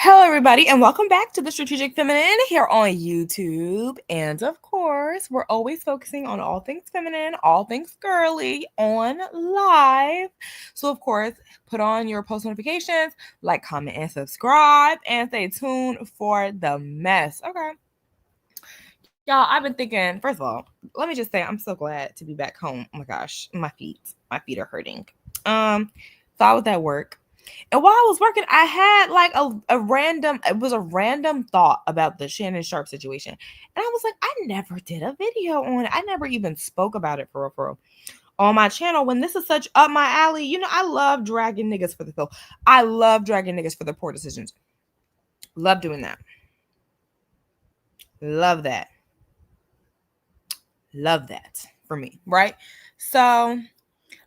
Hello, everybody, and welcome back to the Strategic Feminine here on YouTube. And of course, we're always focusing on all things feminine, all things girly on live. So, of course, put on your post notifications, like, comment, and subscribe, and stay tuned for the mess. Okay. Y'all, I've been thinking, first of all, let me just say I'm so glad to be back home. Oh my gosh, my feet are hurting. So I was at work. And while I was working, I had like it was a random thought about the Shannon Sharpe situation. And I was like, I never did a video on it. I never even spoke about it for real on my channel when this is such up my alley. You know, I love dragging niggas for the film. I love dragging niggas for their poor decisions. Love doing that. Love that. Love that for me, right? So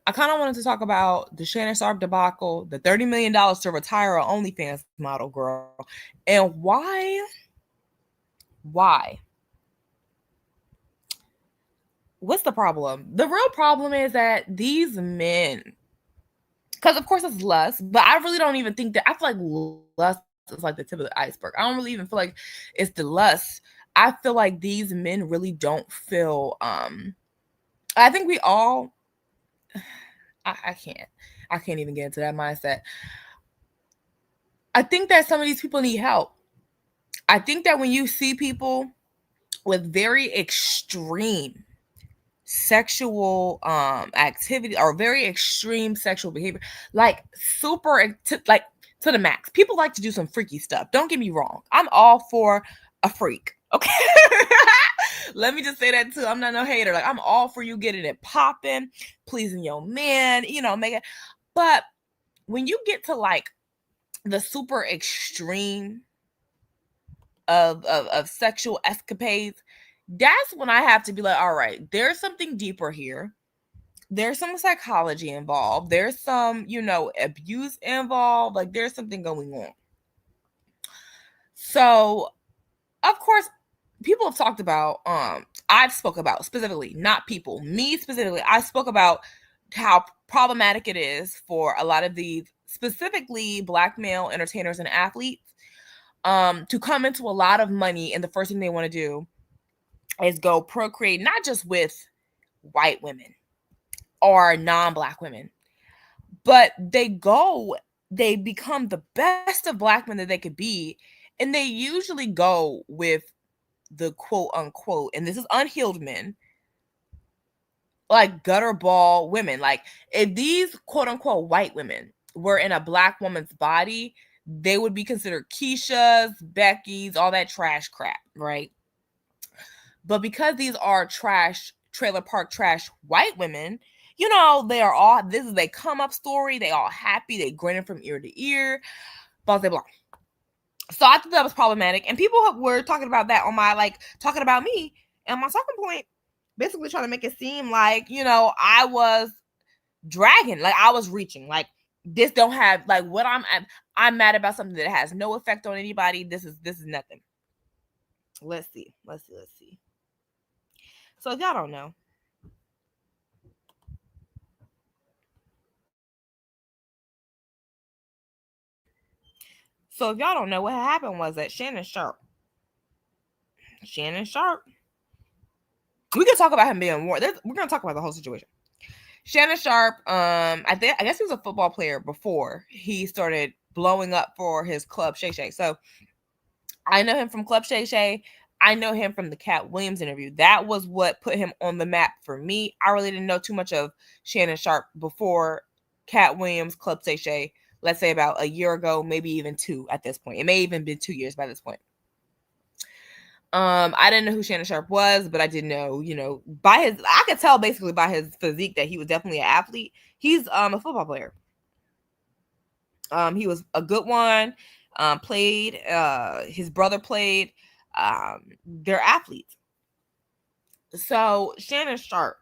I kind of wanted to talk about the Shannon Sharpe debacle, the $30 million to retire an OnlyFans model girl, and why? What's the problem? The real problem is that these men, because of course it's lust, but I really don't even think that, I feel like lust is like the tip of the iceberg. I don't really even feel like it's the lust. I feel like these men really don't feel, I think we all, I can't even get into that mindset. I think that some of these people need help. I think that when you see people with very extreme sexual activity or very extreme sexual behavior, like super like to the max, people like to do some freaky stuff. Don't get me wrong. I'm all for a freak. Okay. Let me just say that too. I'm not no hater. Like, I'm all for you getting it popping, pleasing your man, make it. But when you get to like the super extreme of sexual escapades, that's when I have to be like, all right, there's something deeper here. There's some psychology involved. There's some, abuse involved. Like, there's something going on. So, of course, people have talked about, I've spoke about specifically, not people, me specifically, I spoke about how problematic it is for a lot of these, specifically Black male entertainers and athletes, to come into a lot of money, and the first thing they want to do is go procreate, not just with white women or non-Black women, but they become the best of Black men that they could be, and they usually go with the quote unquote, and this is unhealed men, like gutter ball women. Like, if these quote unquote white women were in a Black woman's body, they would be considered Keishas, Becky's, all that trash crap, right? But because these are trash, trailer park trash white women, they are all, this is a come up story. They all happy. They grinning from ear to ear, blah, blah, blah. So I thought that was problematic. And people were talking about that on my, talking about me. And my second point, basically trying to make it seem like, I was dragging, like I was reaching, like this don't have, like, what I'm mad about something that has no effect on anybody. This is nothing. Let's see. So if y'all don't know, what happened was that Shannon Sharpe, we can talk about him being more. We're gonna talk about the whole situation. Shannon Sharpe, I guess he was a football player before he started blowing up for his club Shay Shay. So I know him from Club Shay Shay. I know him from the Cat Williams interview. That was what put him on the map for me. I really didn't know too much of Shannon Sharpe before Cat Williams, Club Shay Shay, let's say about a year ago, maybe even 2 at this point. It may even been 2 years by this point. I didn't know who Shannon Sharpe was, but I did know, I could tell basically by his physique that he was definitely an athlete. He's a football player. He was a good one. Played, his brother played. They're athletes. So Shannon Sharpe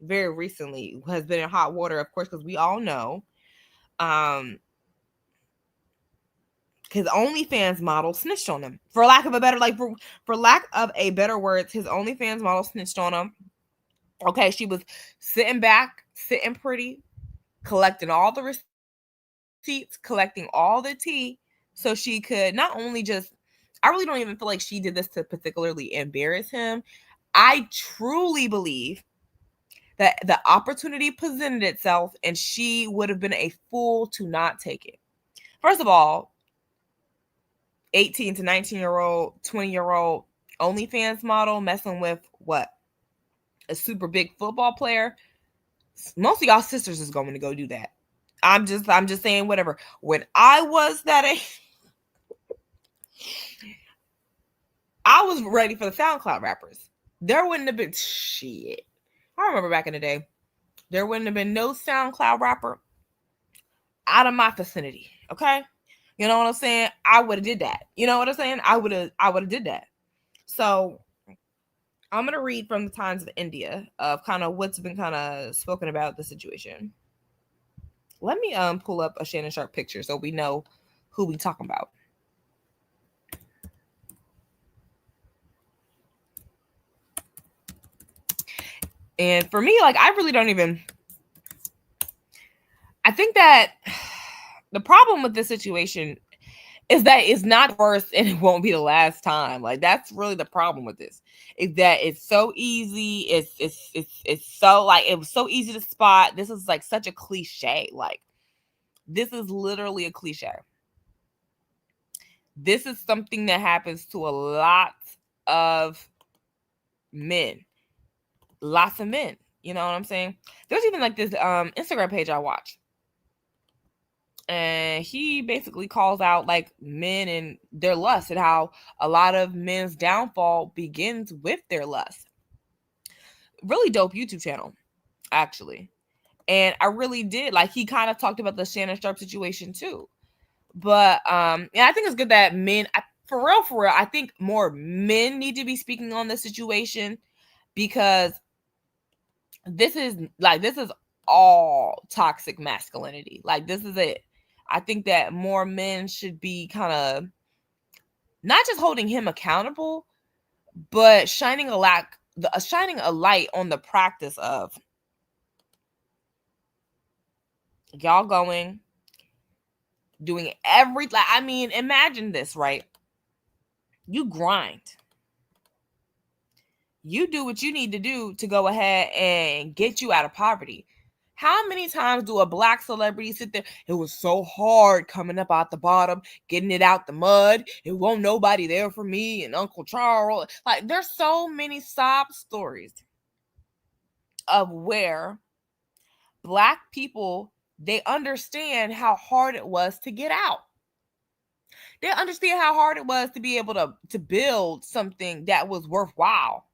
very recently has been in hot water, of course, because we all know his OnlyFans model snitched on him. For lack of a better, for lack of a better words, his OnlyFans model snitched on him. Okay, she was sitting back, sitting pretty, collecting all the receipts, collecting all the tea, so she could not only just, I really don't even feel like she did this to particularly embarrass him. I truly believe that the opportunity presented itself and she would have been a fool to not take it. First of all, 18 to 19-year-old, 20-year-old OnlyFans model messing with what? A super big football player. Most of y'all sisters is going to go do that. I'm just saying whatever. When I was that age, I was ready for the SoundCloud rappers. There wouldn't have been shit. I remember back in the day, there wouldn't have been no SoundCloud rapper out of my vicinity. Okay, you know what I'm saying? I would have did that. You know what I'm saying? I would have did that. So I'm gonna read from the Times of India of kind of what's been kind of spoken about the situation. Let me pull up a Shannon Sharpe picture so we know who we talking about. And for me, like, I really don't even, I think that the problem with this situation is that it's not worse and it won't be the last time. Like, that's really the problem with this. Is that it's so easy. It's so, like, it was so easy to spot. This is like such a cliche. Like, this is literally a cliche. This is something that happens to a lot of men. Lots of men. You know what I'm saying? There's even like this Instagram page I watch. And he basically calls out like men and their lust and how a lot of men's downfall begins with their lust. Really dope YouTube channel, actually. And I really did like, he kind of talked about the Shannon Sharpe situation too. But yeah, I think it's good that men, for real, I think more men need to be speaking on this situation, because this is all toxic masculinity. Like, this is it. I think that more men should be kind of not just holding him accountable, but shining a light on the practice of y'all doing everything. I mean, imagine this, right? You grind. You do what you need to do to go ahead and get you out of poverty. How many times do a Black celebrity sit there? It was so hard coming up out the bottom, getting it out the mud. It won't nobody there for me and Uncle Charles. Like, there's so many sob stories of where Black people, they understand how hard it was to get out. They understand how hard it was to be able to build something that was worthwhile.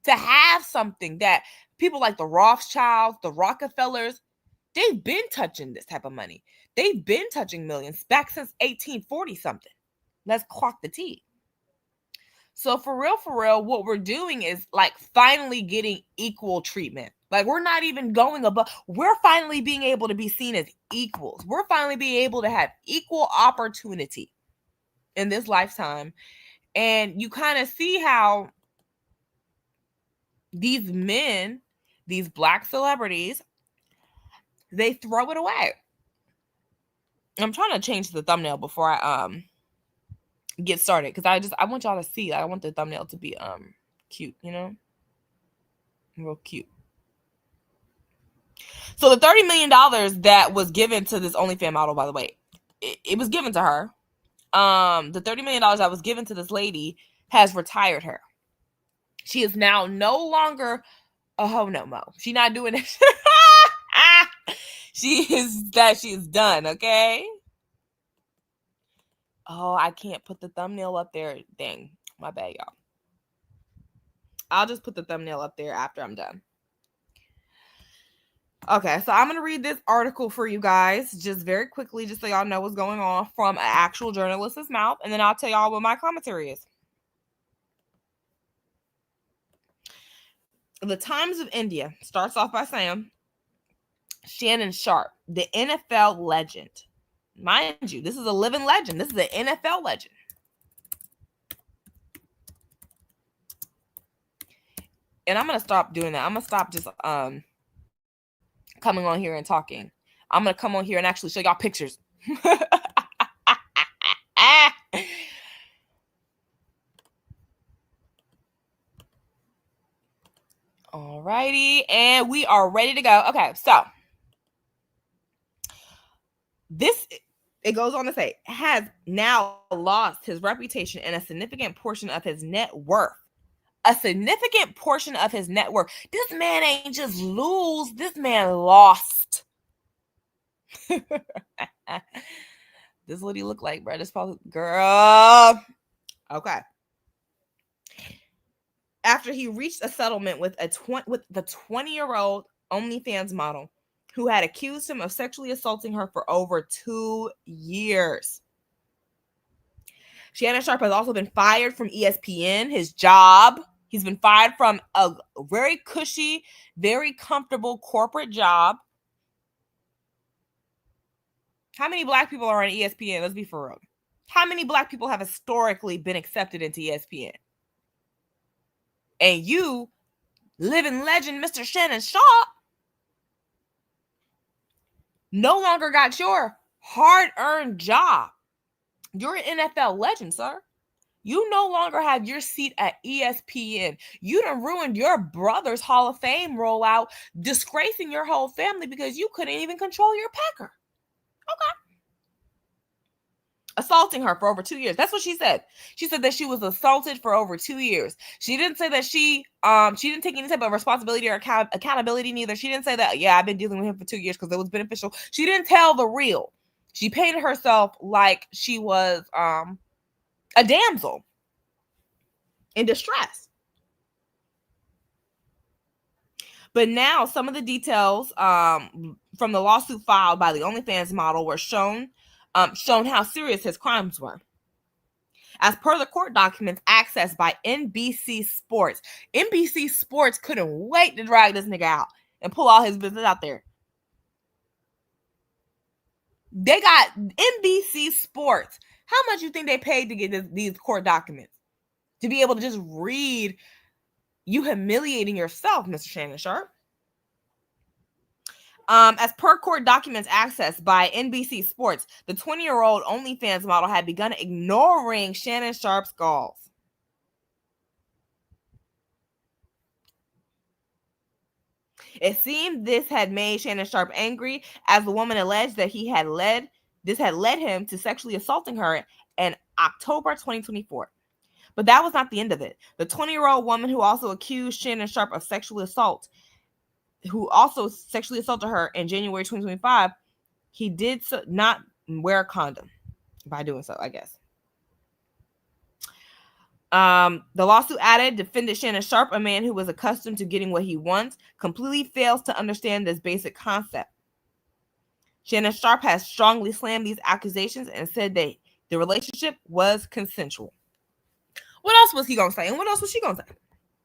To have something that people like the Rothschilds, the Rockefellers, they've been touching this type of money. They've been touching millions back since 1840 something. Let's clock the T. So for real, what we're doing is like finally getting equal treatment. Like, we're not even going above. We're finally being able to be seen as equals. We're finally being able to have equal opportunity in this lifetime. And you kind of see how these men, these Black celebrities, they throw it away. I'm trying to change the thumbnail before I get started, because I want y'all to see. I want the thumbnail to be cute, you know, real cute. So the $30 million that was given to this OnlyFans model, by the way, it was given to her. The $30 million that was given to this lady has retired her. She is now no longer a ho-no-mo. She's not doing it. She is done, okay? Oh, I can't put the thumbnail up there. Dang, my bad, y'all. I'll just put the thumbnail up there after I'm done. Okay, so I'm going to read this article for you guys just very quickly, just so y'all know what's going on from an actual journalist's mouth, and then I'll tell y'all what my commentary is. The Times of India starts off by saying, Shannon Sharpe, the NFL legend. Mind you, this is a living legend. This is an NFL legend. And I'm going to stop doing that. I'm going to stop just coming on here and talking. I'm going to come on here and actually show y'all pictures. righty, and we are ready to go. Okay, so this, it goes on to say, has now lost his reputation and a significant portion of his net worth. A significant portion of his net worth. This man ain't just lose, this man lost. This is what he looked like, bro. This girl. Okay. After he reached a settlement with the 20-year-old OnlyFans model who had accused him of sexually assaulting her for over 2 years. Shannon Sharpe has also been fired from ESPN, his job. He's been fired from a very cushy, very comfortable corporate job. How many black people are on ESPN? Let's be for real. How many black people have historically been accepted into ESPN? And you, living legend, Mr. Shannon Sharpe, no longer got your hard-earned job. You're an NFL legend, sir. You no longer have your seat at ESPN. You done ruined your brother's Hall of Fame rollout, disgracing your whole family because you couldn't even control your pecker. Okay. Assaulting her for over 2 years. That's what she said. She said that she was assaulted for over 2 years. She didn't say that she didn't take any type of responsibility or accountability neither. She didn't say that, yeah, I've been dealing with him for 2 years because it was beneficial. She didn't tell the real. She painted herself like she was a damsel in distress. But now some of the details from the lawsuit filed by the OnlyFans model were shown how serious his crimes were. As per the court documents accessed by NBC Sports, NBC Sports couldn't wait to drag this nigga out and pull all his business out there. They got NBC Sports. How much you think they paid to get these court documents? To be able to just read you humiliating yourself, Mr. Shannon Sharpe. As per court documents accessed by NBC Sports, the 20-year-old OnlyFans model had begun ignoring Shannon Sharpe's calls. It seemed this had made Shannon Sharpe angry, as the woman alleged that this had led him to sexually assaulting her in October 2024. But that was not the end of it. The 20-year-old woman who also accused Shannon Sharpe of sexual assault, who also sexually assaulted her in January 2025, he did not wear a condom by doing so, I guess. The lawsuit added, defendant Shannon Sharpe, a man who was accustomed to getting what he wants, completely fails to understand this basic concept. Shannon Sharpe has strongly slammed these accusations and said that the relationship was consensual. What else was he gonna say? And what else was she gonna say?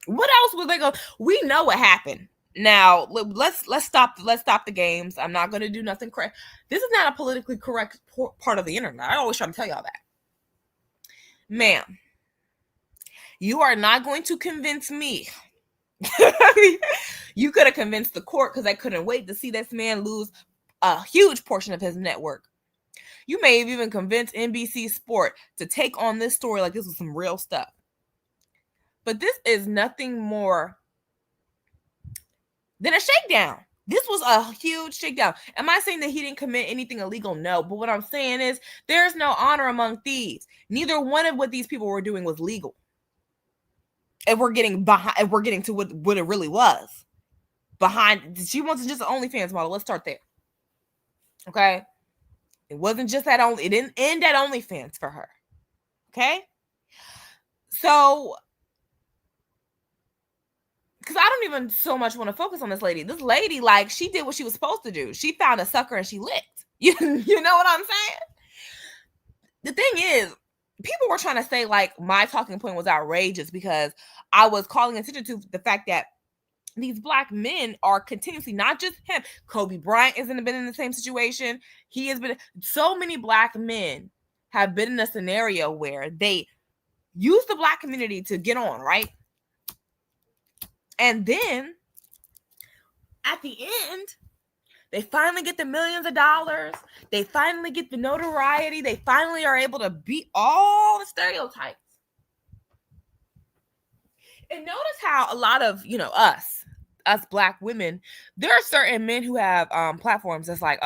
What else was they gonna? We know what happened. Now let's stop the games. I'm not gonna do nothing correct. This is not a politically correct part of the internet. I always try to tell y'all that, ma'am. You are not going to convince me. You could have convinced the court because I couldn't wait to see this man lose a huge portion of his network. You may have even convinced NBC Sport to take on this story like this was some real stuff. But this is nothing more than a shakedown. This was a huge shakedown. Am I saying that he didn't commit anything illegal? No. But what I'm saying is there's no honor among thieves. Neither one of what these people were doing was legal. If we're getting to what it really was. She wasn't just an OnlyFans model. Let's start there. Okay? It wasn't just that it didn't end at OnlyFans for her. Okay? So, because I don't even so much want to focus on this lady. This lady, like, she did what she was supposed to do. She found a sucker and she licked. You know what I'm saying? The thing is, people were trying to say, like, my talking point was outrageous because I was calling attention to the fact that these black men are continuously, not just him. Kobe Bryant hasn't been in the same situation. He has been, so many black men have been in a scenario where they use the black community to get on, right? And then at the end, they finally get the millions of dollars. They finally get the notoriety. They finally are able to beat all the stereotypes. And notice how a lot of, us, us Black women, there are certain men who have platforms that's like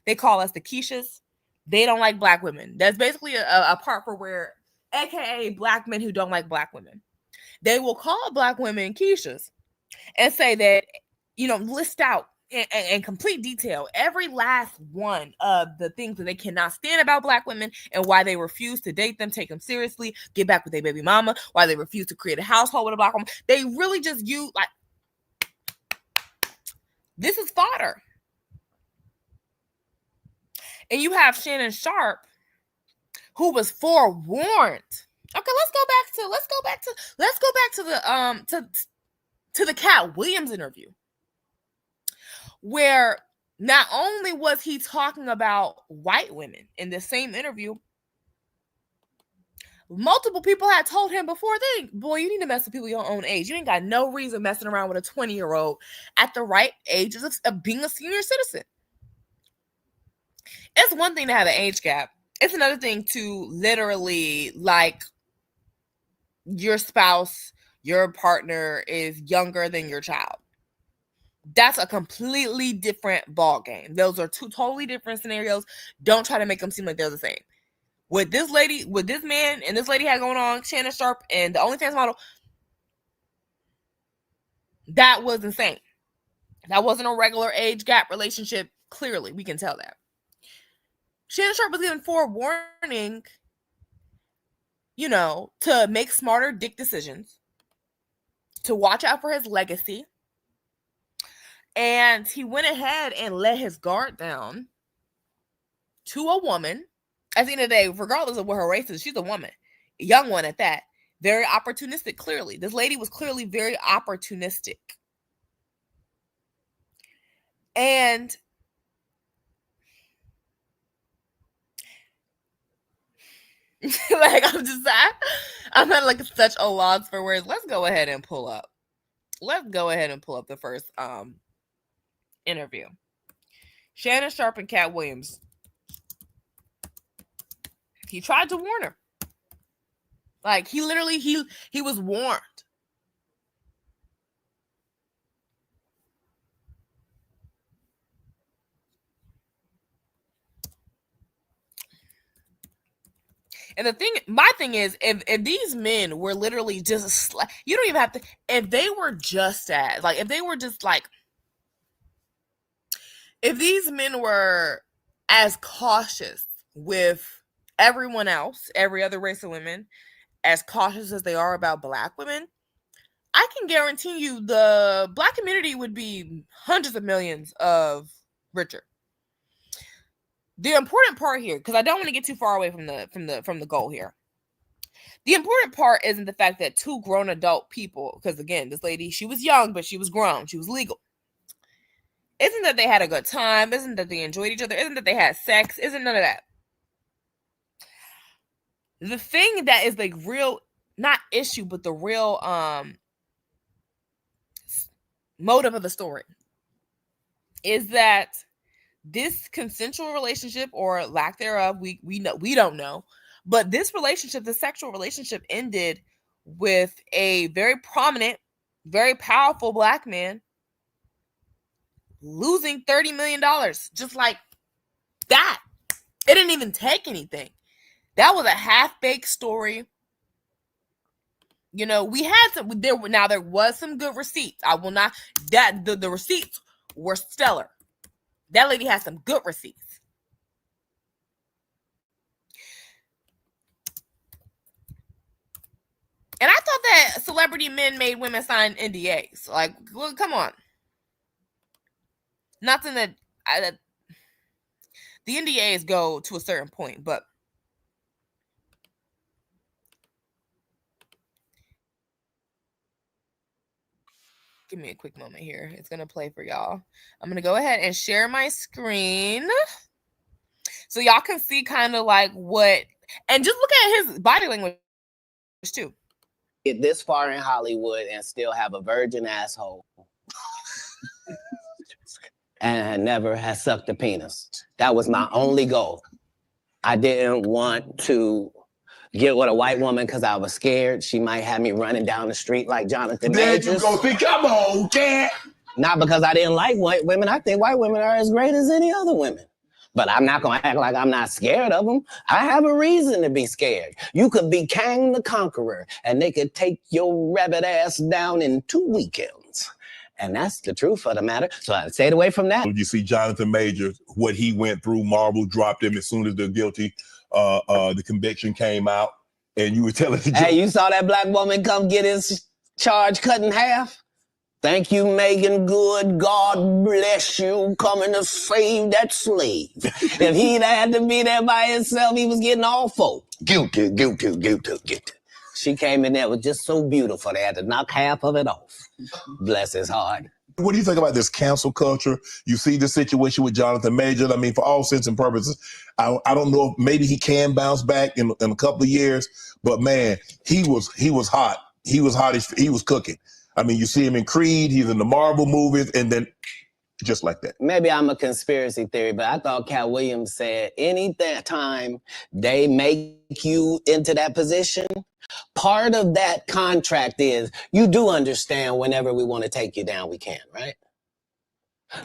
they call us the Keishas. They don't like Black women. That's basically a part for where, aka Black men who don't like Black women, they will call Black women Keishas and say that, list out in complete detail every last one of the things that they cannot stand about Black women and why they refuse to date them, take them seriously, get back with their baby mama, why they refuse to create a household with a Black woman. They really just use like, this is fodder. And you have Shannon Sharpe, who was forewarned. Okay, let's go back to the Cat Williams interview, where not only was he talking about white women in the same interview, multiple people had told him before, boy, you need to mess with people your own age. You ain't got no reason messing around with a 20-year-old at the right age of being a senior citizen. It's one thing to have an age gap. It's another thing to literally, like, your spouse, your partner is younger than your child. That's a completely different ball game. Those are two totally different scenarios. Don't try to make them seem like they're the same. What this man and this lady had going on, Shannon Sharpe and the OnlyFans model, that was insane. That wasn't a regular age gap relationship. Clearly, we can tell that. Shannon Sharpe was given forewarning, to make smarter dick decisions, to watch out for his legacy. And he went ahead and let his guard down to a woman. At the end of the day, regardless of what her race is, she's a woman, a young one at that. Very opportunistic, clearly. This lady was clearly very opportunistic. And like, I'm at like such a loss for words. Let's go ahead and pull up the first interview. Shannon Sharpe and Cat Williams. He tried to warn her. Like, he literally, he was warned. And my thing is, if these men were literally just, you don't even have to, if they were just as, like, if these men were as cautious with everyone else, every other race of women, as cautious as they are about Black women, I can guarantee you the Black community would be hundreds of millions of richer. The important part here, because I don't want to get too far away from the goal here. The important part isn't the fact that two grown adult people, because again, this lady, she was young, but she was grown. She was legal. Isn't that they had a good time? Isn't that they enjoyed each other? Isn't that they had sex? Isn't none of that. The thing that is like real, not issue, but the real motive of the story is that this consensual relationship, or lack thereof, we don't know, but this relationship, the sexual relationship, ended with a very prominent, very powerful Black man losing $30 million just like that. It didn't even take anything. That was a half-baked story. We had there was some good receipts. I will not, that the receipts were stellar. That lady has some good receipts. And I thought that celebrity men made women sign NDAs. Like, well, come on. Nothing that the NDAs go to a certain point, but give me a quick moment here. It's going to play for y'all. I'm going to go ahead and share my screen so y'all can see kind of like what, and just look at his body language too. Get this far in Hollywood and still have a virgin asshole. And never has sucked a penis. That was my only goal. I didn't want to get with a white woman because I was scared she might have me running down the street like Jonathan There Majors. you go. See, come on, cat. Not because I didn't like white women. I think white women are as great as any other women. But I'm not going to act like I'm not scared of them. I have a reason to be scared. You could be Kang the Conqueror, and they could take your rabbit ass down in 2 weekends. And that's the truth of the matter. So I stayed away from that. You see Jonathan Majors, what he went through. Marvel dropped him as soon as the conviction came out. And you were telling the Hey, you saw that black woman come get his charge cut in half? Thank you, Megan Good. God bless you, coming to save that slave. If he'd had to be there by himself, he was getting all four. Guilty, guilty, guilty, guilty. She came in there, was just so beautiful, they had to knock half of it off. Bless his heart. What do you think about this cancel culture? You see the situation with Jonathan Majors. I mean, for all intents and purposes, I don't know if maybe he can bounce back in a couple of years, but man, he was hot. He was hot. He was cooking. I mean, you see him in Creed, he's in the Marvel movies, and then just like that. Maybe I'm a conspiracy theory, but I thought Cat Williams said any time they make you into that position, part of that contract is you do understand whenever we want to take you down, we can, right?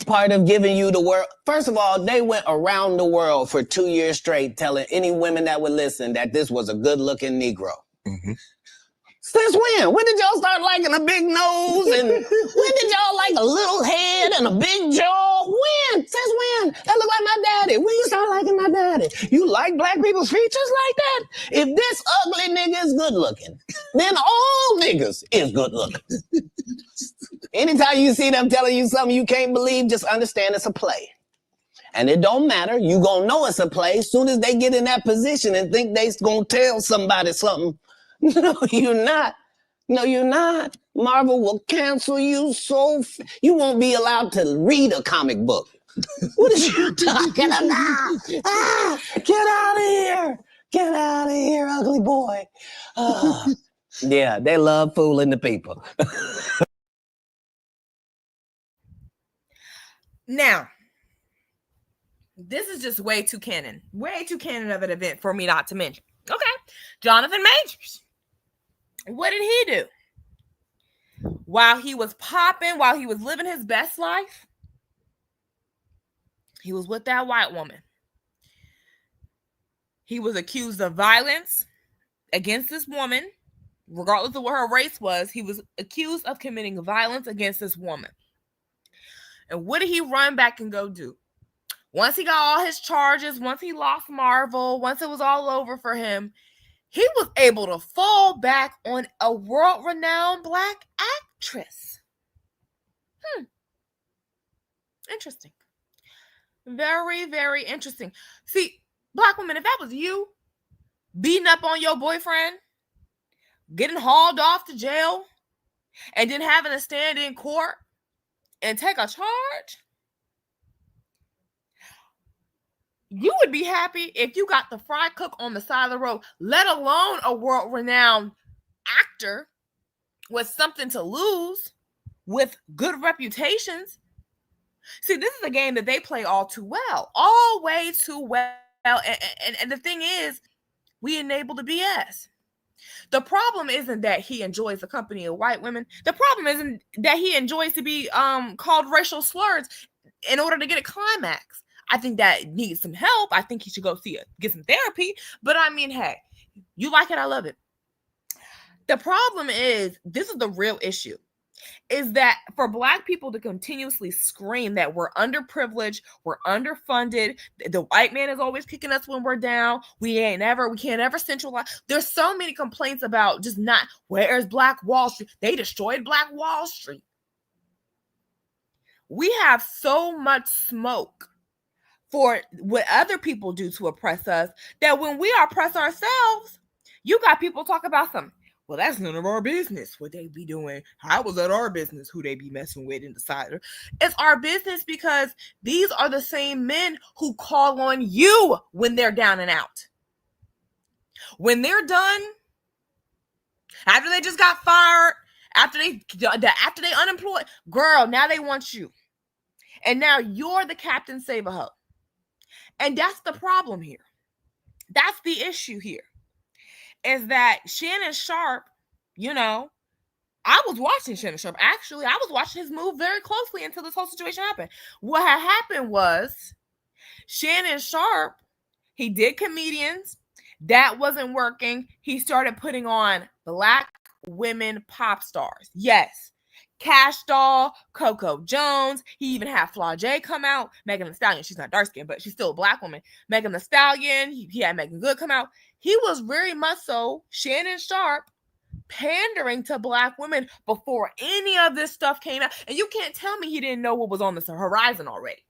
Part of giving you the world. First of all, they went around the world for 2 years straight telling any women that would listen that this was a good-looking Negro. Mm-hmm. Since when? When did y'all start liking a big nose? And when did y'all like a little head and a big jaw? When? Since when? That look like my daddy. When you start liking my daddy? You like black people's features like that? If this ugly nigga is good looking, then all niggas is good looking. Anytime you see them telling you something you can't believe, just understand it's a play. And it don't matter. You gonna know it's a play as soon as they get in that position and think they gonna tell somebody something. No, you're not. No, you're not. Marvel will cancel you you won't be allowed to read a comic book. What is you talking about? Get out of here. Get out of here, ugly boy. Yeah, they love fooling the people. Now, this is just way too canon of an event for me not to mention. Okay, Jonathan Majors. What did he do? While he was popping, while he was living his best life, he was with that white woman. He was accused of violence against this woman, regardless of what her race was. He was accused of committing violence against this woman. And what did he run back and go do? Once he got all his charges, once he lost Marvel, once it was all over for him, he was able to fall back on a world-renowned black actress. Interesting. Very, very interesting. See, black women, if that was you, beating up on your boyfriend, getting hauled off to jail, and then having to stand in court and take a charge, you would be happy if you got the fry cook on the side of the road, let alone a world-renowned actor with something to lose, with good reputations. See, this is a game that they play all too well, all way too well. And the thing is, we enable the BS. The problem isn't that he enjoys the company of white women. The problem isn't that he enjoys to be called racial slurs in order to get a climax. I think that needs some help. I think he should go get some therapy. But I mean, hey, you like it, I love it. The problem is, this is the real issue, is that for black people to continuously scream that we're underprivileged, we're underfunded, the white man is always kicking us when we're down, we can't ever centralize. There's so many complaints about just not, where's Black Wall Street? They destroyed Black Wall Street. We have so much smoke for what other people do to oppress us that when we oppress ourselves, you got people talk about something. Well, that's none of our business what they be doing. How was that our business who they be messing with in the cider? It's our business because these are the same men who call on you when they're down and out. When they're done, after they just got fired, after they unemployed, girl, now they want you. And now you're the Captain Save-A-Ho. And that's the problem here. That's the issue here. is that Shannon Sharpe, I was watching Shannon Sharpe. Actually, I was watching his move very closely until this whole situation happened. What had happened was Shannon Sharpe, he did comedians. That wasn't working. He started putting on black women pop stars. Yes. Cash Doll, Coco Jones. He even had Flau'jae come out. Megan Thee Stallion. She's not dark skinned, but she's still a black woman. Megan Thee Stallion. He had Megan Good come out. He was very much so Shannon Sharpe pandering to black women before any of this stuff came out. And you can't tell me he didn't know what was on the horizon already.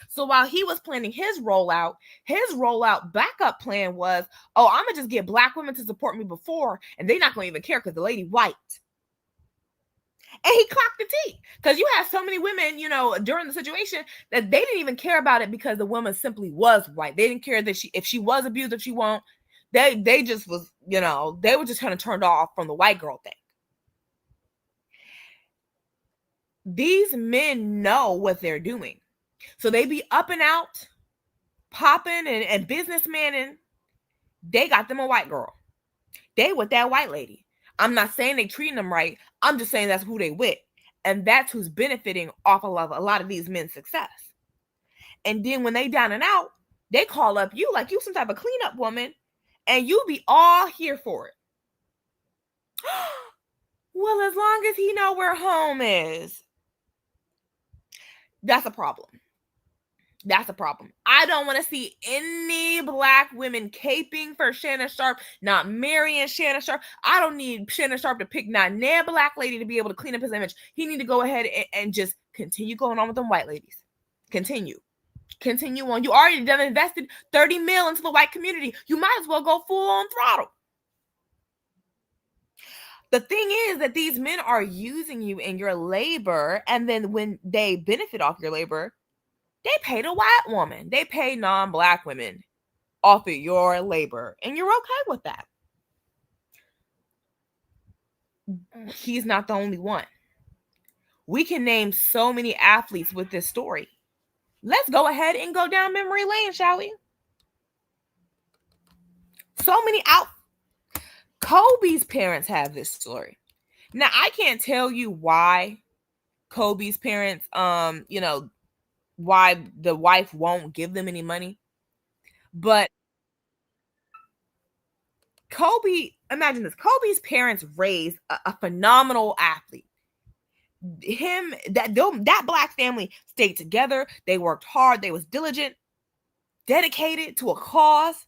So while he was planning his rollout backup plan was, oh, I'm going to just get black women to support me before, and they're not going to even care because the lady white. And he clocked the T, because you have so many women, during the situation that they didn't even care about it because the woman simply was white. They didn't care that if she was abused, if she won't. They just was, they were just kind of turned off from the white girl thing. These men know what they're doing. So they be up and out, popping and businessmaning. They got them a white girl. They with that white lady. I'm not saying they treating them right. I'm just saying that's who they with. And that's who's benefiting off of a lot of these men's success. And then when they down and out, they call up you like you some type of cleanup woman, and you be all here for it. Well, as long as he know where home is. That's a problem. That's a problem. I don't want to see any black women caping for Shannon Sharpe, not marrying Shannon Sharpe. I don't need Shannon Sharpe to pick not a black lady to be able to clean up his image. He need to go ahead and just continue going on with them white ladies. Continue on. You already done invested 30 mil into the white community. You might as well go full on throttle. The thing is that these men are using you in your labor, and then when they benefit off your labor, they pay the white woman. They pay non-black women off of your labor, and you're okay with that. He's not the only one. We can name so many athletes with this story. Let's go ahead and go down memory lane, shall we? So many out. Kobe's parents have this story. Now, I can't tell you why Kobe's parents, why the wife won't give them any money. But imagine this. Kobe's parents raised a phenomenal athlete. That black family stayed together. They worked hard. They was diligent, dedicated to a cause,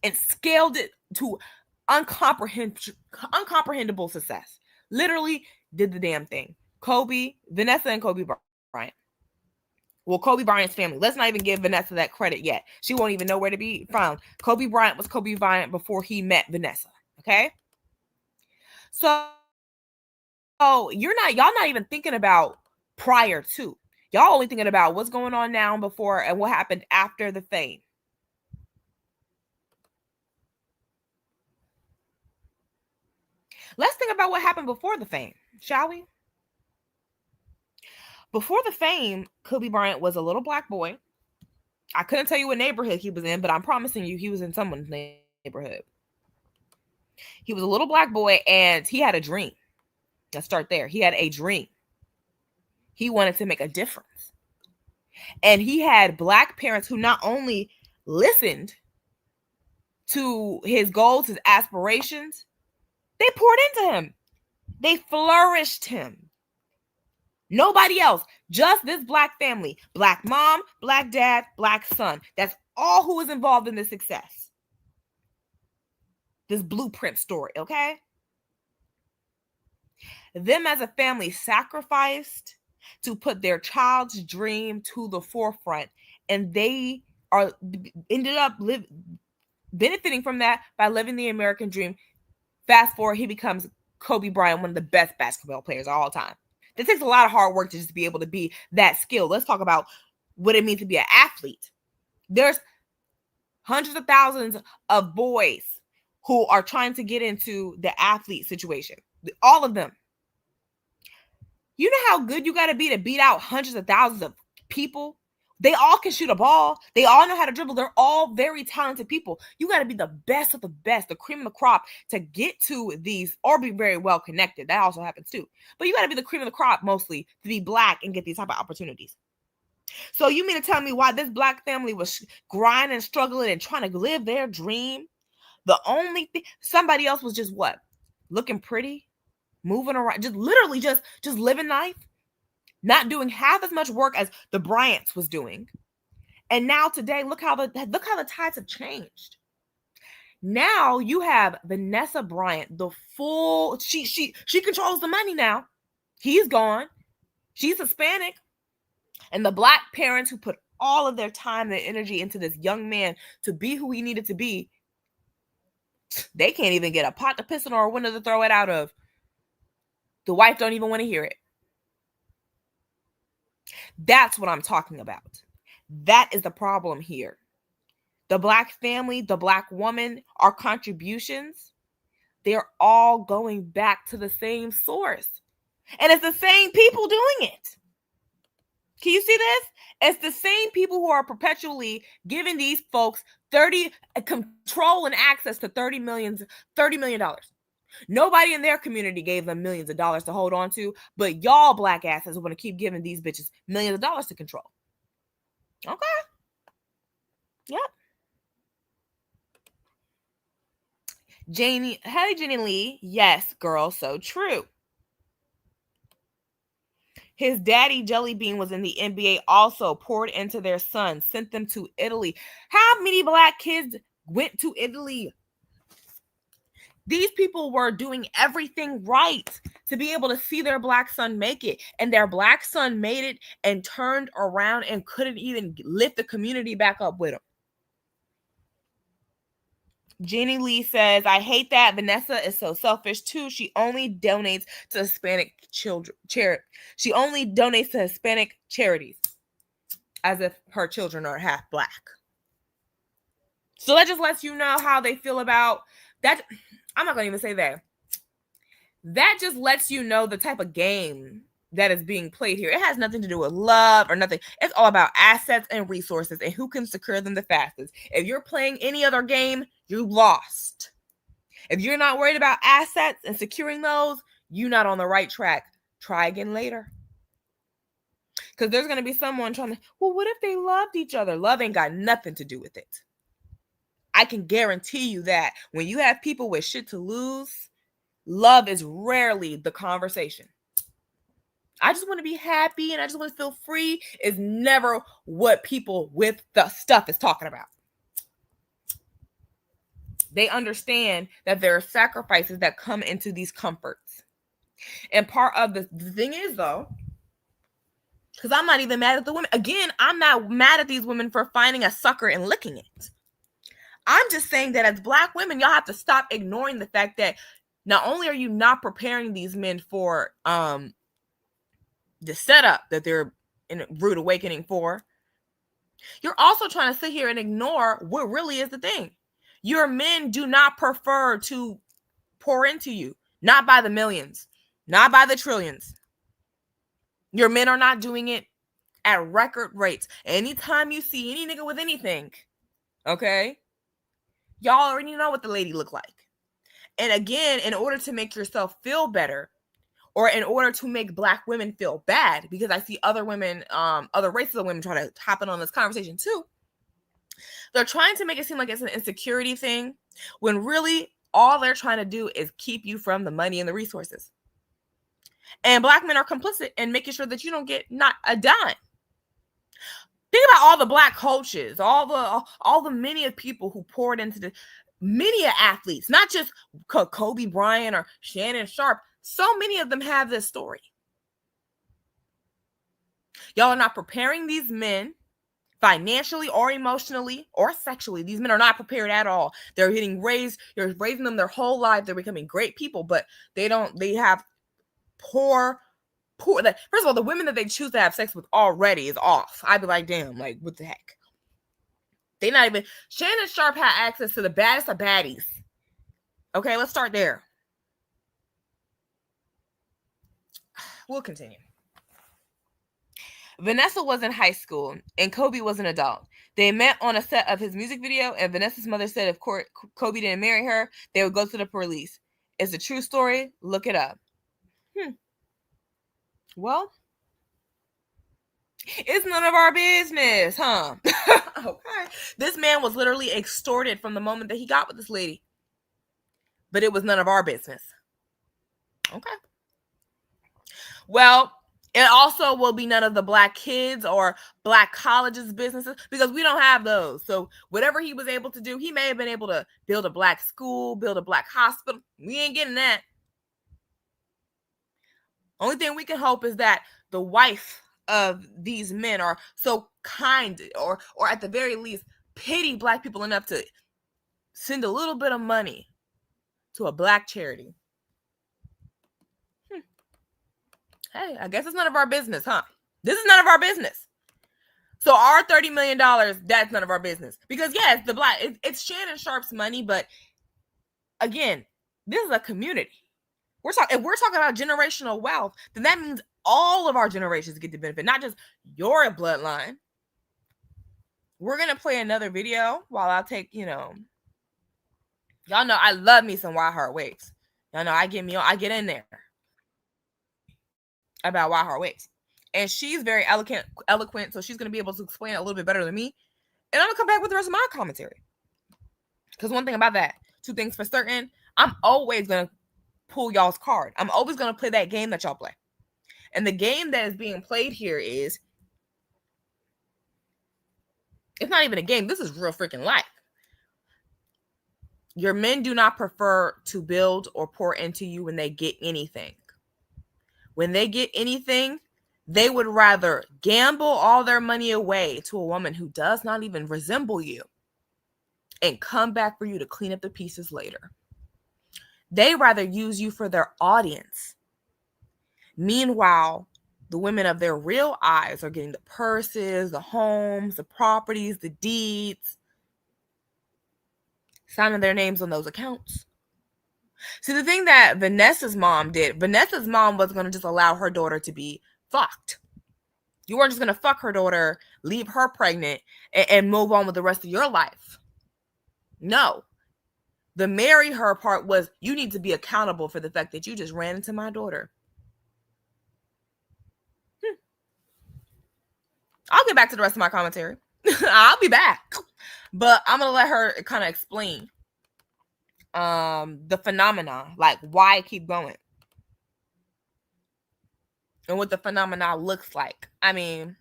and scaled it to uncomprehendable success. Literally did the damn thing. Vanessa and Kobe Bryant. Well, Kobe Bryant's family. Let's not even give Vanessa that credit yet. She won't even know where to be found. Kobe Bryant was Kobe Bryant before he met Vanessa. Okay? So y'all not even thinking about prior to. Y'all only thinking about what's going on now and before and what happened after the fame. Let's think about what happened before the fame, shall we? Before the fame, Kobe Bryant was a little black boy. I couldn't tell you what neighborhood he was in, but I'm promising you he was in someone's neighborhood. He was a little black boy, and he had a dream. Let's start there. He had a dream. He wanted to make a difference. And he had black parents who not only listened to his goals, his aspirations, they poured into him. They flourished him. Nobody else, just this black family. Black mom, black dad, black son. That's all who was involved in this success. This blueprint story, okay? Them as a family sacrificed to put their child's dream to the forefront, and they ended up benefiting from that by living the American dream. Fast forward, he becomes Kobe Bryant, one of the best basketball players of all time. It takes a lot of hard work to just be able to be that skilled. Let's talk about what it means to be an athlete. There's hundreds of thousands of boys who are trying to get into the athlete situation. All of them. You know how good you got to be to beat out hundreds of thousands of people They all can shoot a ball. They all know how to dribble. They're all very talented people. You got to be the best of the best, the cream of the crop to get to these, or be very well connected. That also happens too. But you got to be the cream of the crop mostly to be Black and get these type of opportunities. So you mean to tell me why this Black family was grinding, struggling, and trying to live their dream? The only thing, somebody else was just what? Looking pretty, moving around, just literally just living life, not doing half as much work as the Bryants was doing. And now today, look how the tides have changed. Now you have Vanessa Bryant, the full, she controls the money now. He's gone. She's Hispanic. And the Black parents who put all of their time and energy into this young man to be who he needed to be, they can't even get a pot to piss in or a window to throw it out of. The wife don't even want to hear it. That's what I'm talking about. That is the problem here. The Black family, the Black woman, our contributions, they're all going back to the same source. And it's the same people doing it. Can you see this? It's the same people who are perpetually giving these folks control and access to $30 million. Nobody in their community gave them millions of dollars to hold on to, but y'all Black asses want to keep giving these bitches millions of dollars to control. Okay. Yep. Jenny Lee, yes, girl, so true. His daddy, Jelly Bean, was in the NBA also, poured into their son, sent them to Italy. How many Black kids went to Italy? These people were doing everything right to be able to see their Black son make it. And their Black son made it and turned around and couldn't even lift the community back up with him. Jenny Lee says, I hate that. Vanessa is so selfish too. She only donates to Hispanic children. She only donates to Hispanic charities as if her children are half Black. So that just lets you know how they feel about that. I'm not going to even say that. That just lets you know the type of game that is being played here. It has nothing to do with love or nothing. It's all about assets and resources and who can secure them the fastest. If you're playing any other game, you lost. If you're not worried about assets and securing those, you're not on the right track. Try again later. Because there's going to be someone trying to, well, what if they loved each other? Love ain't got nothing to do with it. I can guarantee you that when you have people with shit to lose, love is rarely the conversation. I just want to be happy and I just want to feel free is never what people with the stuff is talking about. They understand that there are sacrifices that come into these comforts. And part of the thing is, though, because I'm not even mad at the women. Again, I'm not mad at these women for finding a sucker and licking it. I'm just saying that as Black women, y'all have to stop ignoring the fact that not only are you not preparing these men for the setup that they're in a rude awakening for, you're also trying to sit here and ignore what really is the thing. Your men do not prefer to pour into you, not by the millions, not by the trillions. Your men are not doing it at record rates. Anytime you see any nigga with anything, okay, y'all already know what the lady look like. And again, in order to make yourself feel better, or in order to make Black women feel bad, because I see other women, other races of women trying to hop in on this conversation too. They're trying to make it seem like it's an insecurity thing, when really all they're trying to do is keep you from the money and the resources. And Black men are complicit in making sure that you don't get not a dime. Think about all the Black coaches, all the many of people who poured into the many athletes, not just Kobe Bryant or Shannon Sharpe. So many of them have this story. Y'all are not preparing these men financially or emotionally or sexually. These men are not prepared at all. They're you're raising them their whole life. They're becoming great people, but they have poor. First of all, the women that they choose to have sex with already is off. I'd be like, damn, like, what the heck? They not even, Shannon Sharpe had access to the baddest of baddies. Okay, let's start there. We'll continue. Vanessa was in high school and Kobe was an adult. They met on a set of his music video, and Vanessa's mother said if Kobe didn't marry her, they would go to the police. It's a true story. Look it up. Well, it's none of our business, huh? Okay. This man was literally extorted from the moment that he got with this lady. But it was none of our business. Okay. Well, it also will be none of the black kids or black colleges' businesses because we don't have those. So whatever he was able to do, he may have been able to build a black school, build a black hospital. We ain't getting that. Only thing we can hope is that the wife of these men are so kind or at the very least pity black people enough to send a little bit of money to a black charity. Hey, I guess it's none of our business, huh? This is none of our business. So our $30 million, that's none of our business. Because yes, it's Shannon Sharpe's money, but again, this is a community. If we're talking about generational wealth, then that means all of our generations get the benefit, not just your bloodline. We're going to play another video while I'll take, y'all know I love me some Wild Heart Waves. Y'all know I get in there about Wild Heart Waves. And she's very eloquent, so she's going to be able to explain it a little bit better than me. And I'm going to come back with the rest of my commentary. Because one thing about that, two things for certain, I'm always going to pull y'all's card. I'm always going to play that game that y'all play. And the game that is being played here is, it's not even a game. This is real freaking life. Your men do not prefer to build or pour into you when they get anything. When they get anything, they would rather gamble all their money away to a woman who does not even resemble you and come back for you to clean up the pieces later. They rather use you for their audience. Meanwhile, the women of their real eyes are getting the purses, the homes, the properties, the deeds, signing their names on those accounts. See, the thing that Vanessa's mom did, Vanessa's mom was going to just allow her daughter to be fucked. You weren't just going to fuck her daughter, leave her pregnant, and move on with the rest of your life. No. The marry her part was, you need to be accountable for the fact that you just ran into my daughter. I'll get back to the rest of my commentary. I'll be back. But I'm going to let her kind of explain the phenomena, like why keep going and what the phenomena looks like. I mean,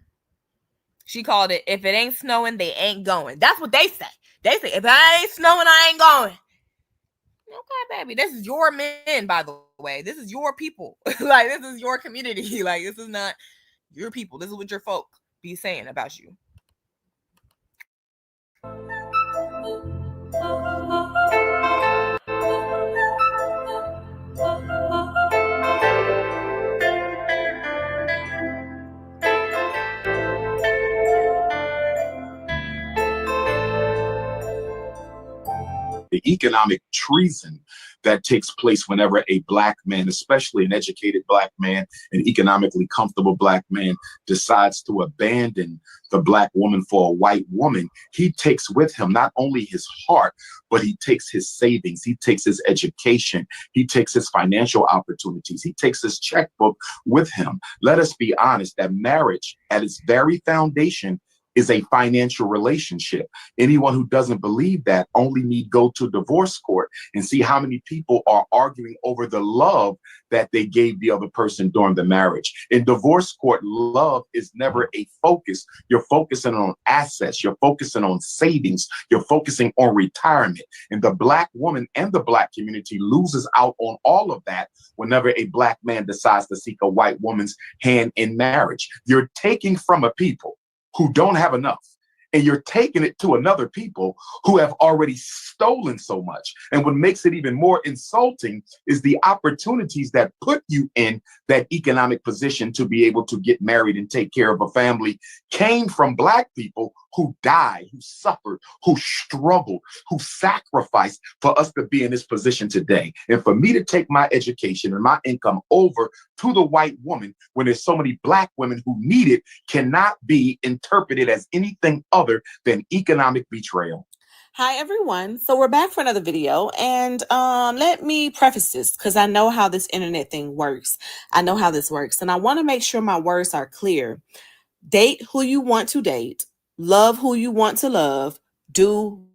she called it, if it ain't snowing, they ain't going. That's what they say. They say, if it ain't snowing, I ain't going. Okay, baby, this is your men, by the way. This is your people. Like, this is your community. Like, this is not your people. This is what your folk be saying about you. The economic treason that takes place whenever a black man, especially an educated black man, an economically comfortable black man, decides to abandon the black woman for a white woman, he takes with him not only his heart, but he takes his savings, he takes his education, he takes his financial opportunities, he takes his checkbook with him. Let us be honest that marriage at its very foundation is a financial relationship. Anyone who doesn't believe that only need go to divorce court and see how many people are arguing over the love that they gave the other person during the marriage. In divorce court, love is never a focus. You're focusing on assets. You're focusing on savings. You're focusing on retirement. And the black woman and the black community loses out on all of that whenever a black man decides to seek a white woman's hand in marriage. You're taking from a people who don't have enough, and you're taking it to another people who have already stolen so much. And what makes it even more insulting is the opportunities that put you in that economic position to be able to get married and take care of a family came from black people who died, who suffered, who struggled, who sacrificed for us to be in this position today. And for me to take my education and my income over to the white woman when there's so many black women who need it cannot be interpreted as anything other than economic betrayal. Hi everyone. So we're back for another video, and let me preface this because I know how this internet thing works. I know how this works, and I want to make sure my words are clear. Date who you want to date, love who you want to love, do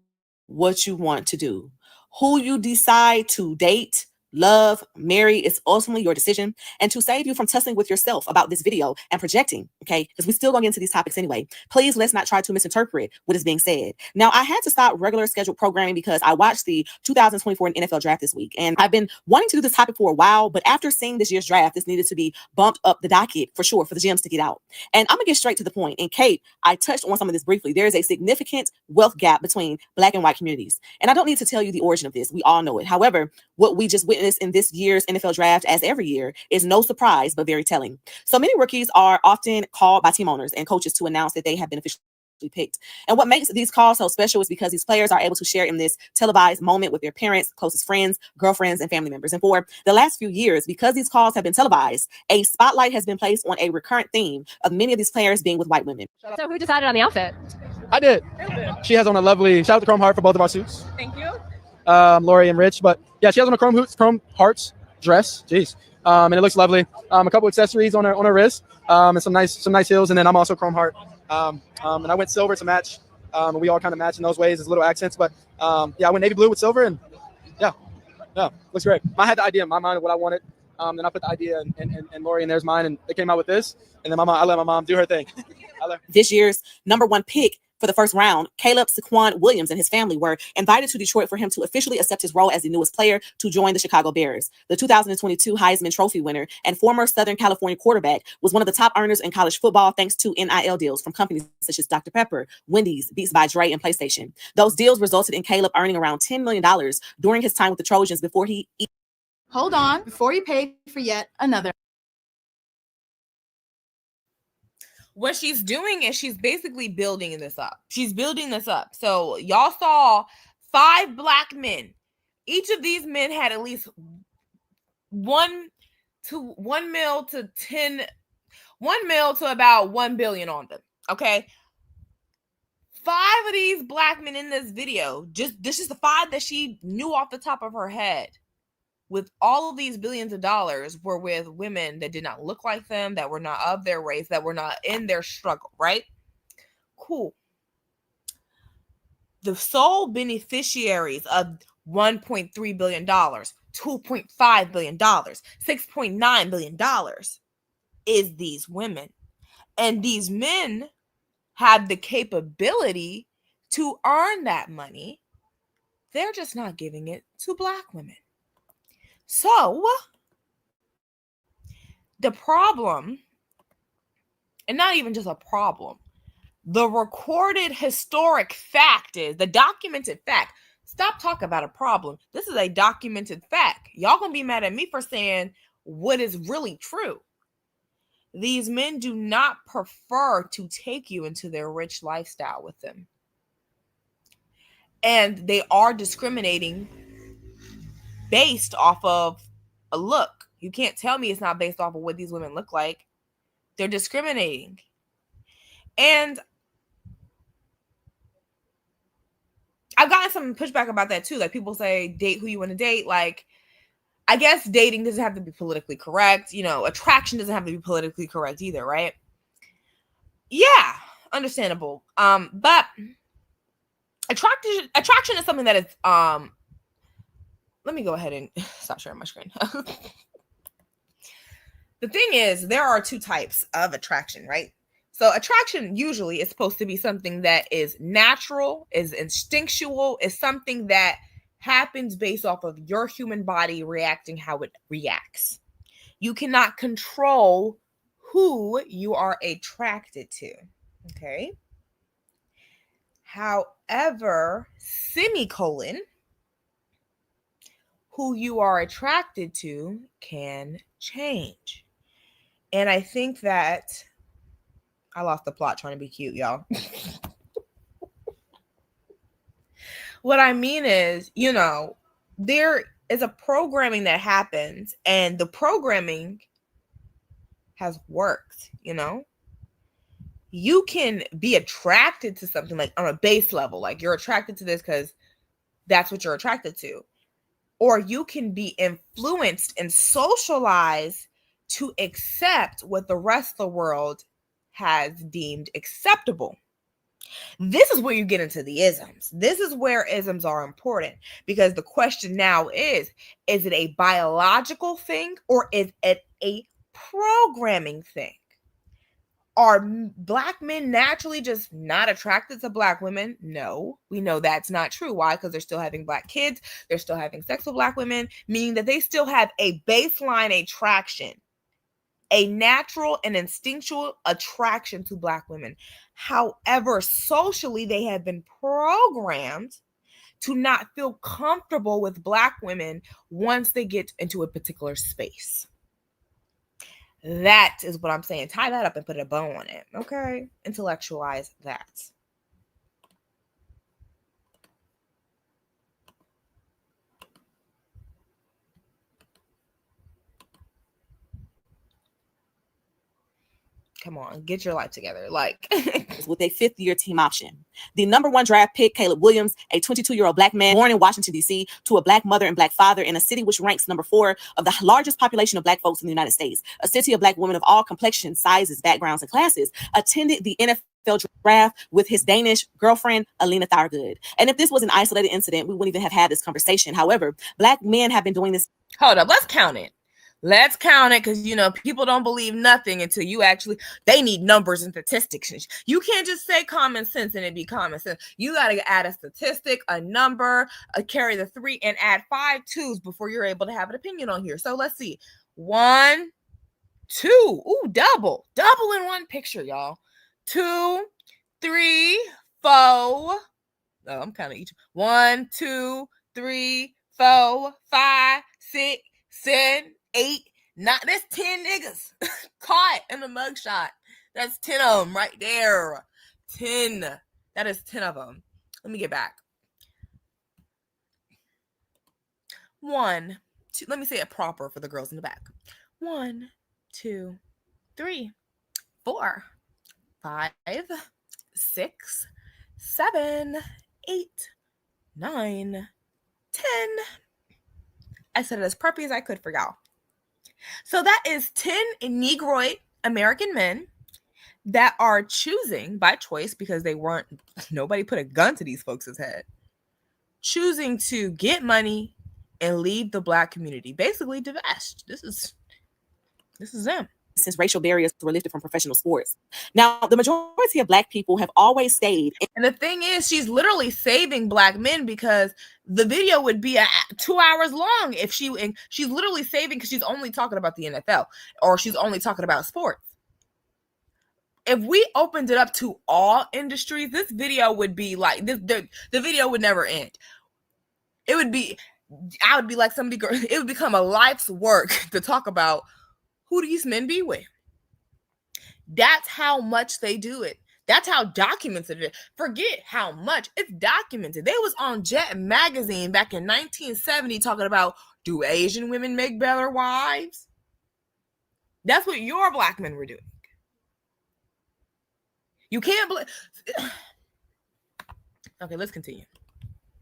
what you want to do. Who you decide to date, love, marry is ultimately your decision. And to save you from tussling with yourself about this video and projecting, okay, because we still gonna get into these topics anyway, please let's not try to misinterpret what is being said. Now, I had to stop regular scheduled programming because I watched the 2024 NFL draft this week, and I've been wanting to do this topic for a while, but after seeing this year's draft, this needed to be bumped up the docket for sure for the gems to get out. And I'm gonna get straight to the point. And Kate, I touched on some of this briefly. There is a significant wealth gap between Black and white communities. And I don't need to tell you the origin of this. We all know it. However, what we just witnessed in this year's NFL draft, as every year, is no surprise, but very telling. So many rookies are often called by team owners and coaches to announce that they have been officially picked. And what makes these calls so special is because these players are able to share in this televised moment with their parents, closest friends, girlfriends, and family members. And for the last few years, because these calls have been televised, a spotlight has been placed on a recurrent theme of many of these players being with white women. So who decided on the outfit? I did. She has on a lovely, shout out to Chrome Heart for both of our suits. Thank you. Lori and Rich, but yeah, she has on a Chrome Hearts dress. Jeez. And it looks lovely. A couple accessories on her wrist, and some nice heels. And then I'm also Chrome Heart. And I went silver to match. And we all kind of match in those ways as little accents. But yeah, I went navy blue with silver, and yeah, looks great. I had the idea in my mind of what I wanted. Then I put the idea and Lori, and there's mine, and they came out with this. And then I let my mom do her thing. This year's #1 pick for the first round, Caleb Saquon Williams and his family were invited to Detroit for him to officially accept his role as the newest player to join the Chicago Bears. The 2022 Heisman Trophy winner and former Southern California quarterback was one of the top earners in college football thanks to NIL deals from companies such as Dr. Pepper, Wendy's, Beats by Dre, and PlayStation. Those deals resulted in Caleb earning around $10 million during his time with the Trojans before he... Hold on, before you pay for yet another. What she's doing is she's basically building this up. She's building this up. So y'all saw 5 black men. Each of these men had at least 1 mil to about 1 billion on them. Okay. 5 of these black men in this video, this is the 5 that she knew off the top of her head, with all of these billions of dollars, were with women that did not look like them, that were not of their race, that were not in their struggle, right? Cool. The sole beneficiaries of $1.3 billion, $2.5 billion, $6.9 billion is these women. And these men have the capability to earn that money. They're just not giving it to black women. So, the problem, and not even just a problem, the recorded historic fact is, the documented fact, stop talking about a problem. This is a documented fact. Y'all gonna be mad at me for saying what is really true. These men do not prefer to take you into their rich lifestyle with them. And they are discriminating based off of a look. You can't tell me it's not based off of what these women look like. They're discriminating. And I've gotten some pushback about that too. Like, people say, date who you want to date. Like, I guess dating doesn't have to be politically correct. You know, attraction doesn't have to be politically correct either, right? Yeah, understandable. But attraction is something that is let me go ahead and stop sharing my screen. The thing is, there are 2 types of attraction, right? So attraction usually is supposed to be something that is natural, is instinctual, is something that happens based off of your human body reacting how it reacts. You cannot control who you are attracted to, okay? However, semicolon, who you are attracted to can change. And I think that I lost the plot trying to be cute, y'all. What I mean is, you know, there is a programming that happens, and the programming has worked, you know? You can be attracted to something like on a base level, like you're attracted to this because that's what you're attracted to. Or you can be influenced and socialized to accept what the rest of the world has deemed acceptable. This is where you get into the isms. This is where isms are important, because the question now is it a biological thing or is it a programming thing? Are Black men naturally just not attracted to Black women? No, we know that's not true. Why? Because they're still having Black kids. They're still having sex with Black women, meaning that they still have a baseline attraction, a natural and instinctual attraction to Black women. However, socially, they have been programmed to not feel comfortable with Black women once they get into a particular space. That is what I'm saying. Tie that up and put a bow on it. Okay? Intellectualize that. Come on, get your life together. Like, with a fifth-year team option. The number 1 draft pick, Caleb Williams, a 22-year-old Black man born in Washington, D.C., to a Black mother and Black father in a city which ranks number 4 of the largest population of Black folks in the United States. A city of Black women of all complexions, sizes, backgrounds, and classes attended the NFL draft with his Danish girlfriend, Alina Thurgood. And if this was an isolated incident, we wouldn't even have had this conversation. However, Black men have been doing this. Hold up, let's count it. Let's count it, because, you know, people don't believe nothing until you actually, they need numbers and statistics. You can't just say common sense and it be common sense. You got to add a statistic, a number, carry the 3, and add 5 2s before you're able to have an opinion on here. So let's see. 1, 2. Ooh, double in one picture, y'all. 2, 3, 4. Oh, I'm counting each. 1, 2, 3, 4, 5, 6, 7, 8, 9. That's 10 niggas caught in the mugshot. That's 10 of them right there. 10. That is 10 of them. Let me get back. 1, 2. Let me say it proper for the girls in the back. 1, 2, 3, 4, 5, 6, 7, 8, 9, 10. I said it as properly as I could for y'all. So that is 10 Negroid American men that are choosing by choice, because nobody put a gun to these folks' head, choosing to get money and leave the Black community, basically divest. This is them. Since racial barriers were lifted from professional sports. Now, the majority of Black people have always stayed. And the thing is, she's literally saving Black men, because the video would be 2 hours long if she's literally saving, because she's only talking about the NFL, or she's only talking about sports. If we opened it up to all industries, this video would be like this. The video would never end. I would be like it would become a life's work to talk about who these men be with. That's how much they do it. That's how documented it is. Forget how much. It's documented. They was on Jet magazine back in 1970 talking about, do Asian women make better wives? That's what your Black men were doing. You can't believe. Okay, let's continue.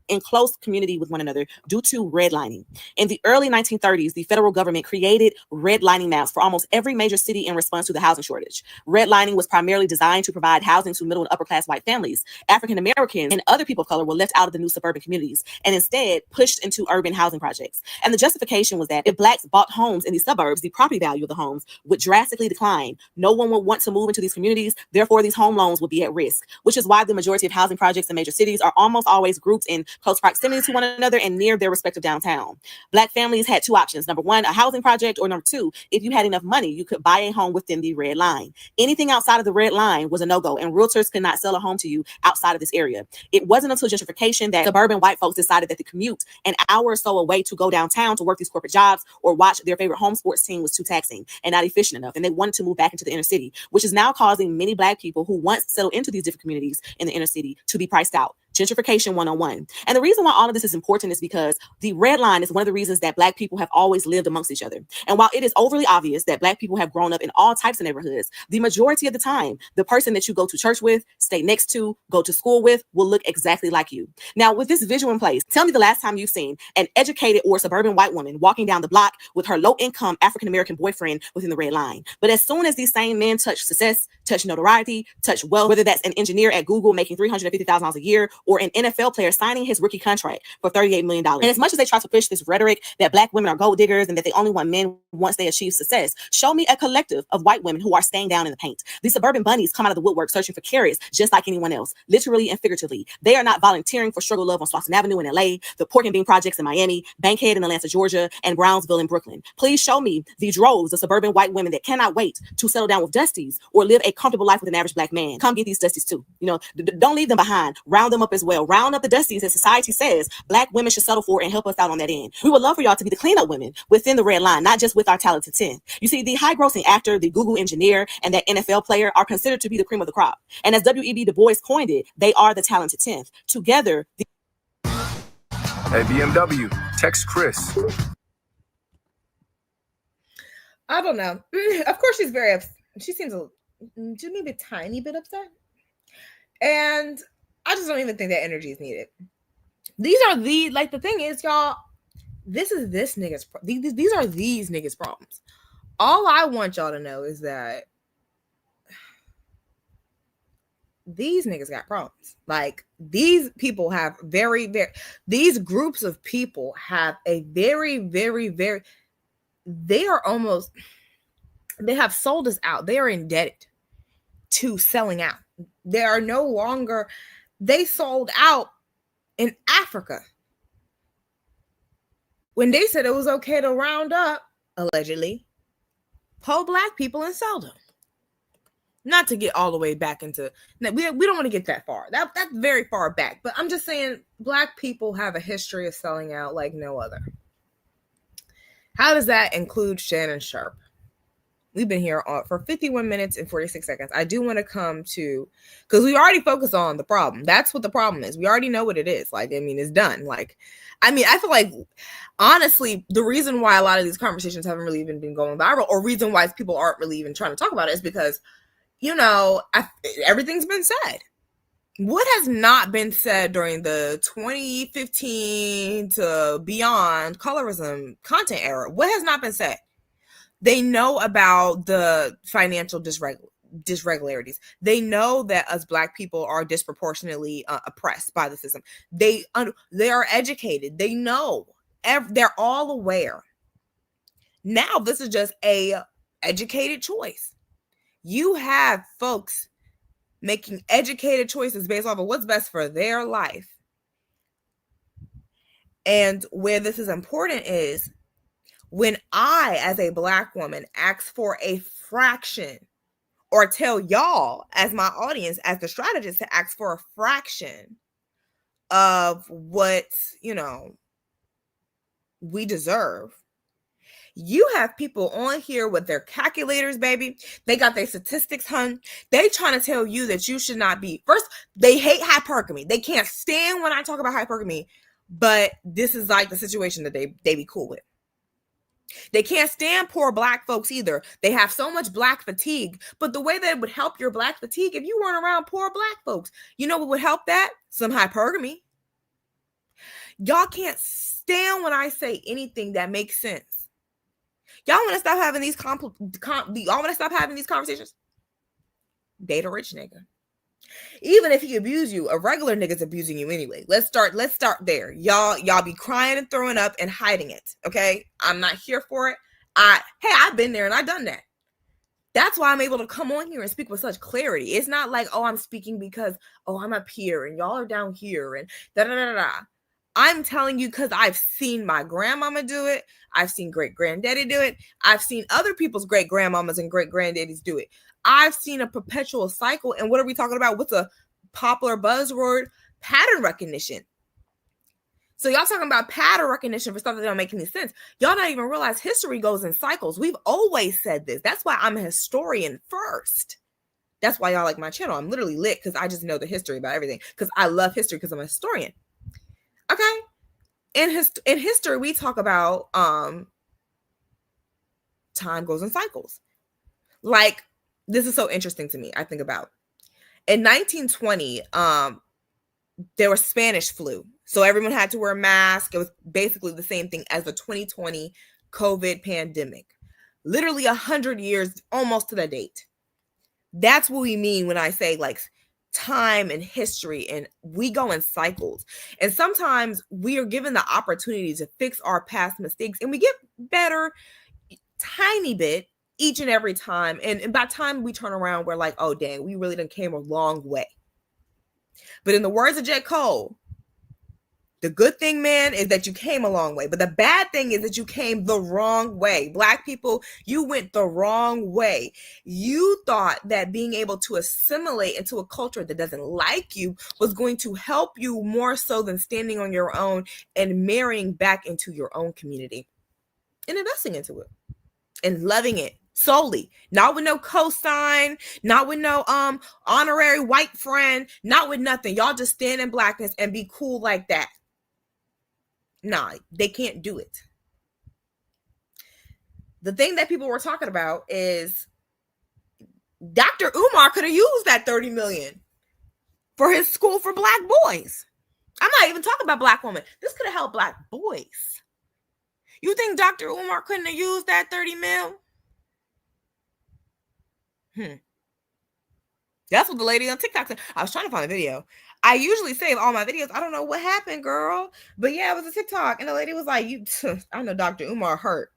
In close community with one another due to redlining. In the early 1930s, the federal government created redlining maps for almost every major city in response to the housing shortage. Redlining was primarily designed to provide housing to middle and upper class white families. African Americans and other people of color were left out of the new suburban communities and instead pushed into urban housing projects. And the justification was that if Blacks bought homes in the suburbs, the property value of the homes would drastically decline. No one would want to move into these communities. Therefore, these home loans would be at risk, which is why the majority of housing projects in major cities are almost always grouped in close proximity to one another and near their respective downtown. Black families had 2 options. Number 1, a housing project, or number 2, if you had enough money, you could buy a home within the red line. Anything outside of the red line was a no-go, and realtors could not sell a home to you outside of this area. It wasn't until gentrification that suburban white folks decided that the commute an hour or so away to go downtown to work these corporate jobs or watch their favorite home sports team was too taxing and not efficient enough, and they wanted to move back into the inner city, which is now causing many Black people who once settled into these different communities in the inner city to be priced out. Gentrification 101. And the reason why all of this is important is because the red line is one of the reasons that Black people have always lived amongst each other. And while it is overly obvious that Black people have grown up in all types of neighborhoods, the majority of the time, the person that you go to church with, stay next to, go to school with, will look exactly like you. Now, with this visual in place, tell me the last time you've seen an educated or suburban white woman walking down the block with her low-income African-American boyfriend within the red line. But as soon as these same men touch success, touch notoriety, touch wealth, whether that's an engineer at Google making $350,000 a year or an NFL player signing his rookie contract for $38 million. And as much as they try to push this rhetoric that Black women are gold diggers and that they only want men once they achieve success, show me a collective of white women who are staying down in the paint. These suburban bunnies come out of the woodwork searching for carrots just like anyone else, literally and figuratively. They are not volunteering for struggle love on Slauson Avenue in LA, the Pork and Bean Projects in Miami, Bankhead in Atlanta, Georgia, and Brownsville in Brooklyn. Please show me the droves of suburban white women that cannot wait to settle down with Dusties or live a comfortable life with an average Black man. Come get these Dusties too. Don't leave them behind. Round them up as well. Round up the Dusties that society says Black women should settle for and help us out on that end. We would love for y'all to be the cleanup women within the red line, not just with our talented 10. You see, the high-grossing actor, the Google engineer, and that NFL player are considered to be the cream of the crop. And as W.E.B. Du Bois coined it, they are the talented 10th. Together, Hey, BMW, text Chris. I don't know. Of course, she's very upset. She seems just maybe a tiny bit upset. And I just don't even think that energy is needed. These are the thing is, y'all, these are these niggas' problems. All I want y'all to know is that these niggas got problems. Like, these people have these groups of people have a very, very, very, they have sold us out. They are indebted to selling out. They are no longer, they sold out in Africa when they said it was okay to round up, allegedly, poor Black people and sell them. Not to get all the way back into, we don't want to get that far. That's very far back. But I'm just saying, Black people have a history of selling out like no other. How does that include Shannon Sharpe? We've been here for 51 minutes and 46 seconds. I do want to come to, because we already focused on the problem. That's what the problem is. We already know what it is. Like, I mean, it's done. Like, I mean, I feel like, honestly, the reason why a lot of these conversations haven't really even been going viral, or reason why people aren't really even trying to talk about it, is because, everything's been said. What has not been said during the 2015 to beyond colorism content era? What has not been said? They know about the financial dysregularities. They know that us Black people are disproportionately oppressed by the system. They are educated. They know. They're all aware. Now this is just a educated choice. You have folks making educated choices based off of what's best for their life. And where this is important is when I, as a Black woman, ask for a fraction, or tell y'all as my audience, as the strategist, to ask for a fraction of what, we deserve. You have people on here with their calculators, baby. They got their statistics, hun. They trying to tell you that you should not be. First, they hate hypergamy. They can't stand when I talk about hypergamy, but this is like the situation that they be cool with. They can't stand poor Black folks either. They have so much Black fatigue. But the way that it would help your Black fatigue, if you weren't around poor Black folks, you know what would help that? Some hypergamy. Y'all can't stand when I say anything that makes sense. Y'all want to stop having these y'all want to stop having these conversations? Date a rich nigga. Even if he abuse you, a regular nigga's abusing you anyway. Let's start there. Y'all be crying and throwing up and hiding it. Okay? I'm not here for it. I've been there and I've done that. That's why I'm able to come on here and speak with such clarity. It's not like, I'm speaking because, I'm up here and y'all are down here and da-da-da-da-da. I'm telling you because I've seen my grandmama do it. I've seen great-granddaddy do it. I've seen other people's great-grandmamas and great-granddaddies do it. I've seen a perpetual cycle. And what are we talking about? What's a popular buzzword? Pattern recognition. So y'all talking about pattern recognition for stuff that don't make any sense. Y'all don't even realize history goes in cycles. We've always said this. That's why I'm a historian first. That's why y'all like my channel. I'm literally lit because I just know the history about everything. Because I love history because I'm a historian. Okay. In history, we talk about time goes in cycles. Like, this is so interesting to me. I think about in 1920, there was Spanish flu. So everyone had to wear a mask. It was basically the same thing as the 2020 COVID pandemic. Literally 100 years, almost to the date. That's what we mean when I say like time and history, and we go in cycles. And sometimes we are given the opportunity to fix our past mistakes, and we get better tiny bit each and every time. And by the time we turn around, we're like, oh, dang, we really done came a long way. But in the words of J. Cole, the good thing, man, is that you came a long way. But the bad thing is that you came the wrong way. Black people, you went the wrong way. You thought that being able to assimilate into a culture that doesn't like you was going to help you more so than standing on your own and marrying back into your own community and investing into it and loving it solely, not with no cosign, not with no honorary white friend, not with nothing. Y'all just stand in blackness and be cool like that. Nah, they can't do it. The thing that people were talking about is Dr. Umar could have used that 30 million for his school for black boys. I'm not even talking about black women. This could have helped black boys. You think Dr. Umar couldn't have used that 30 mil? That's what the lady on TikTok said. I was trying to find a video. I usually save all my videos. I don't know what happened, girl. But yeah, it was a TikTok. And the lady was like, I know Dr. Umar hurt.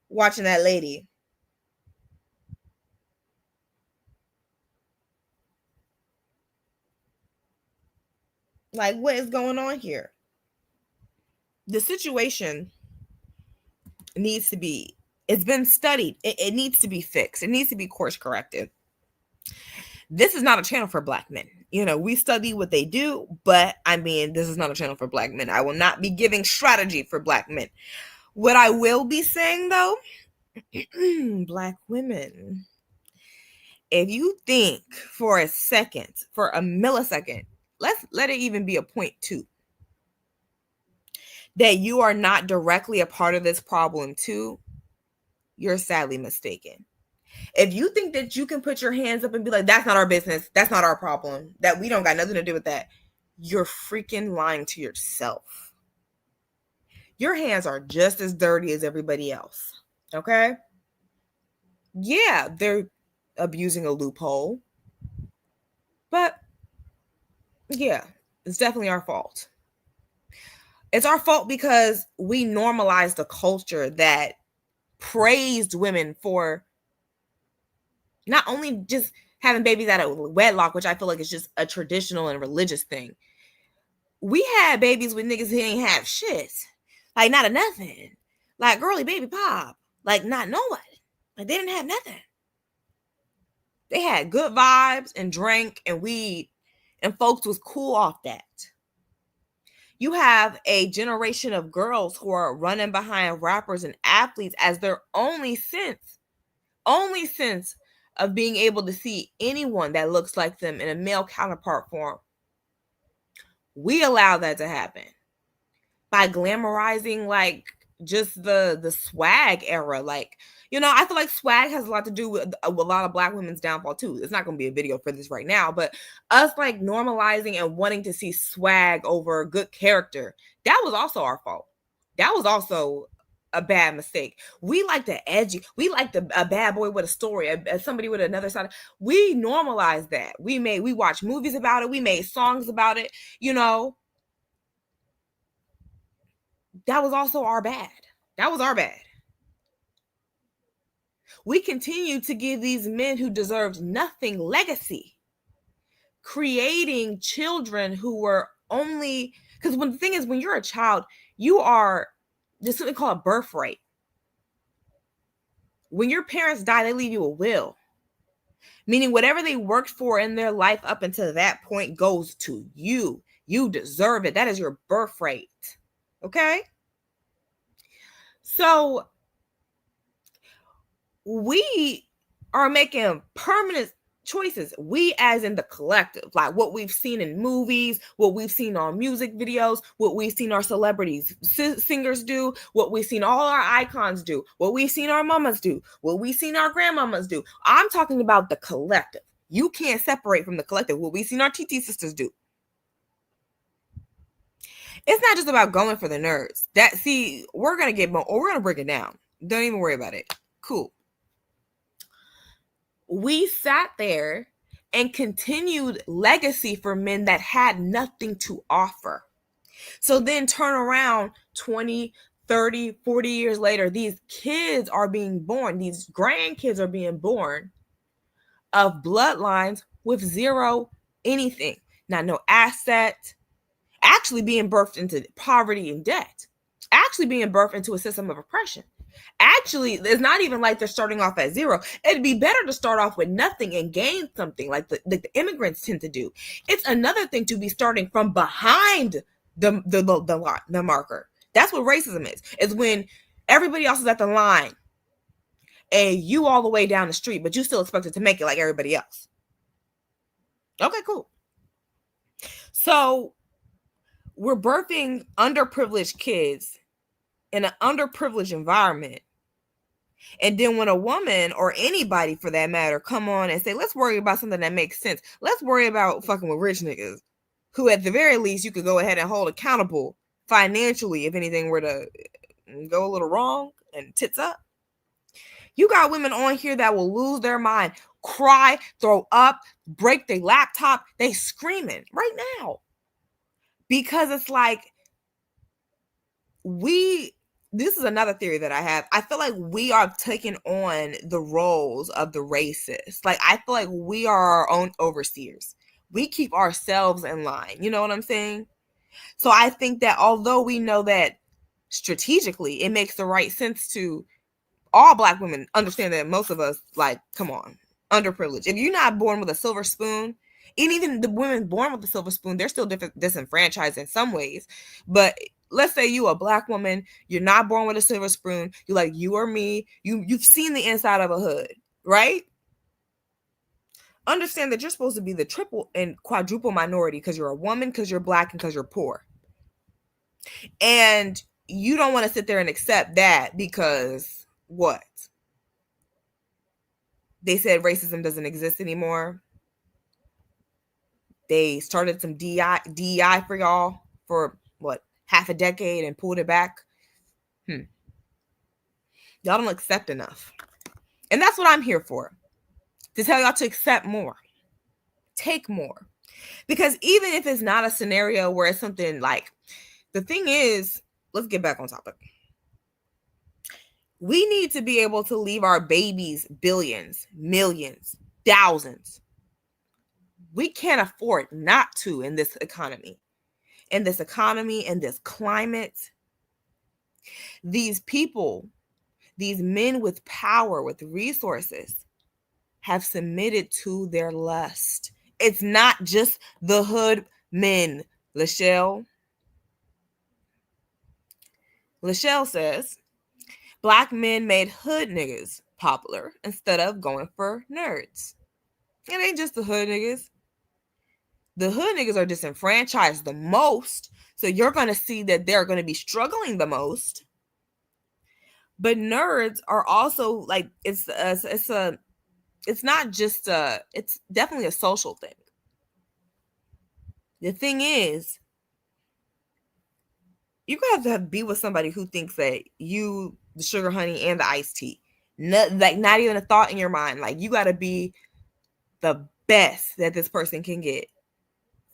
Watching that lady. Like, what is going on here? The situation needs to be, it's been studied. It needs to be fixed. It needs to be course corrected. This is not a channel for black men. You know, we study what they do, but I mean, this is not a channel for black men. I will not be giving strategy for black men. What I will be saying though, black women, if you think for a second, for a millisecond, let it even be a 0.2, that you are not directly a part of this problem too, you're sadly mistaken. If you think that you can put your hands up and be like, that's not our business, that's not our problem, that we don't got nothing to do with that, you're freaking lying to yourself. Your hands are just as dirty as everybody else, okay? Yeah, they're abusing a loophole, but yeah, it's definitely our fault. It's our fault because we normalized a culture that praised women for not only just having babies out of wedlock, which I feel like is just a traditional and religious thing. We had babies with niggas who ain't have shit. Like, not a nothing. Like, girly baby pop. Like, not nobody. Like, they didn't have nothing. They had good vibes and drank and weed, and folks was cool off that. You have a generation of girls who are running behind rappers and athletes as their only sense of being able to see anyone that looks like them in a male counterpart form. We allow that to happen by glamorizing like just the swag era. Like, you know, I feel like swag has a lot to do with a lot of black women's downfall too. It's not going to be a video for this right now, but us like normalizing and wanting to see swag over good character, that was also our fault. That was also a bad mistake. We like the edgy. We like a bad boy with a story, somebody with another side. We normalized that. We watched movies about it. We made songs about it. You know, that was also our bad. That was our bad. We continue to give these men who deserved nothing legacy, creating children who were only, because when the thing is, when you're a child, there's something called a birthright. When your parents die, they leave you a will, meaning whatever they worked for in their life up until that point goes to you. You deserve it. That is your birthright. Okay? So we are making permanent choices. We as in the collective, like what we've seen in movies, what we've seen on music videos, what we've seen our celebrities, singers do, what we've seen all our icons do, what we've seen our mamas do, what we've seen our grandmamas do. I'm talking about the collective. You can't separate from the collective what we've seen our TT sisters do. It's not just about going for the nerds. We're gonna get more, or we're gonna break it down. Don't even worry about it. Cool. We sat there and continued legacy for men that had nothing to offer. So then turn around 20, 30, 40 years later, these kids are being born, these grandkids are being born of bloodlines with zero anything, not no asset, actually being birthed into poverty and debt, actually being birthed into a system of oppression. Actually, it's not even like they're starting off at zero. It'd be better to start off with nothing and gain something like the immigrants tend to do. It's another thing to be starting from behind the marker. That's what racism is. It's when everybody else is at the line and you all the way down the street, but you still expected to make it like everybody else. Okay, cool. So we're birthing underprivileged kids in an underprivileged environment. And then when a woman or anybody for that matter come on and say, let's worry about something that makes sense. Let's worry about fucking with rich niggas who at the very least you could go ahead and hold accountable financially if anything were to go a little wrong and tits up. You got women on here that will lose their mind, cry, throw up, break their laptop. They screaming right now. Because it's like this is another theory that I have. I feel like we are taking on the roles of the racists. Like, I feel like we are our own overseers. We keep ourselves in line. You know what I'm saying? So I think that although we know that strategically it makes the right sense to all Black women understand that most of us, like, come on, underprivileged. If you're not born with a silver spoon, and even the women born with a silver spoon, they're still disenfranchised in some ways. But let's say you a Black woman, you're not born with a silver spoon, you're like you or me, you've seen the inside of a hood, right? Understand that you're supposed to be the triple and quadruple minority because you're a woman, because you're Black, and because you're poor. And you don't want to sit there and accept that because what? They said racism doesn't exist anymore. They started some DEI for y'all for what, half a decade and pulled it back. Y'all don't accept enough. And that's what I'm here for. To tell y'all to accept more. Take more. Because even if it's not a scenario where it's something like, the thing is, let's get back on topic. We need to be able to leave our babies billions, millions, thousands. We can't afford not to in this economy. In this climate. These people, these men with power, with resources, have submitted to their lust. It's not just the hood men, Lachelle. Lachelle says, Black men made hood niggas popular instead of going for nerds. It ain't just the hood niggas. The hood niggas are disenfranchised the most, so you're going to see that they're going to be struggling the most. But nerds are also like, it's not just it's definitely a social thing. The thing is, you're going to have to be with somebody who thinks that you, the sugar honey and the iced tea, not even a thought in your mind. Like, you got to be the best that this person can get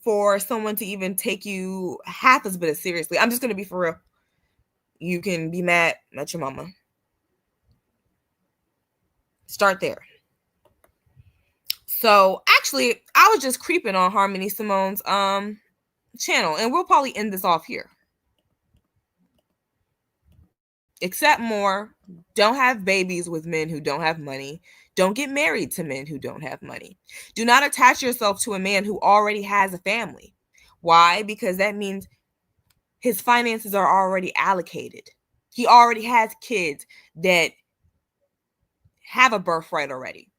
for someone to even take you half as bit as seriously. I'm just going to be for real. You can be mad at your mama. Start there. So actually, I was just creeping on Harmony Simone's channel, and we'll probably end this off here. Accept more. Don't have babies with men who don't have money. Don't get married to men who don't have money. Do not attach yourself to a man who already has a family. Why? Because that means his finances are already allocated. He already has kids that have a birthright already.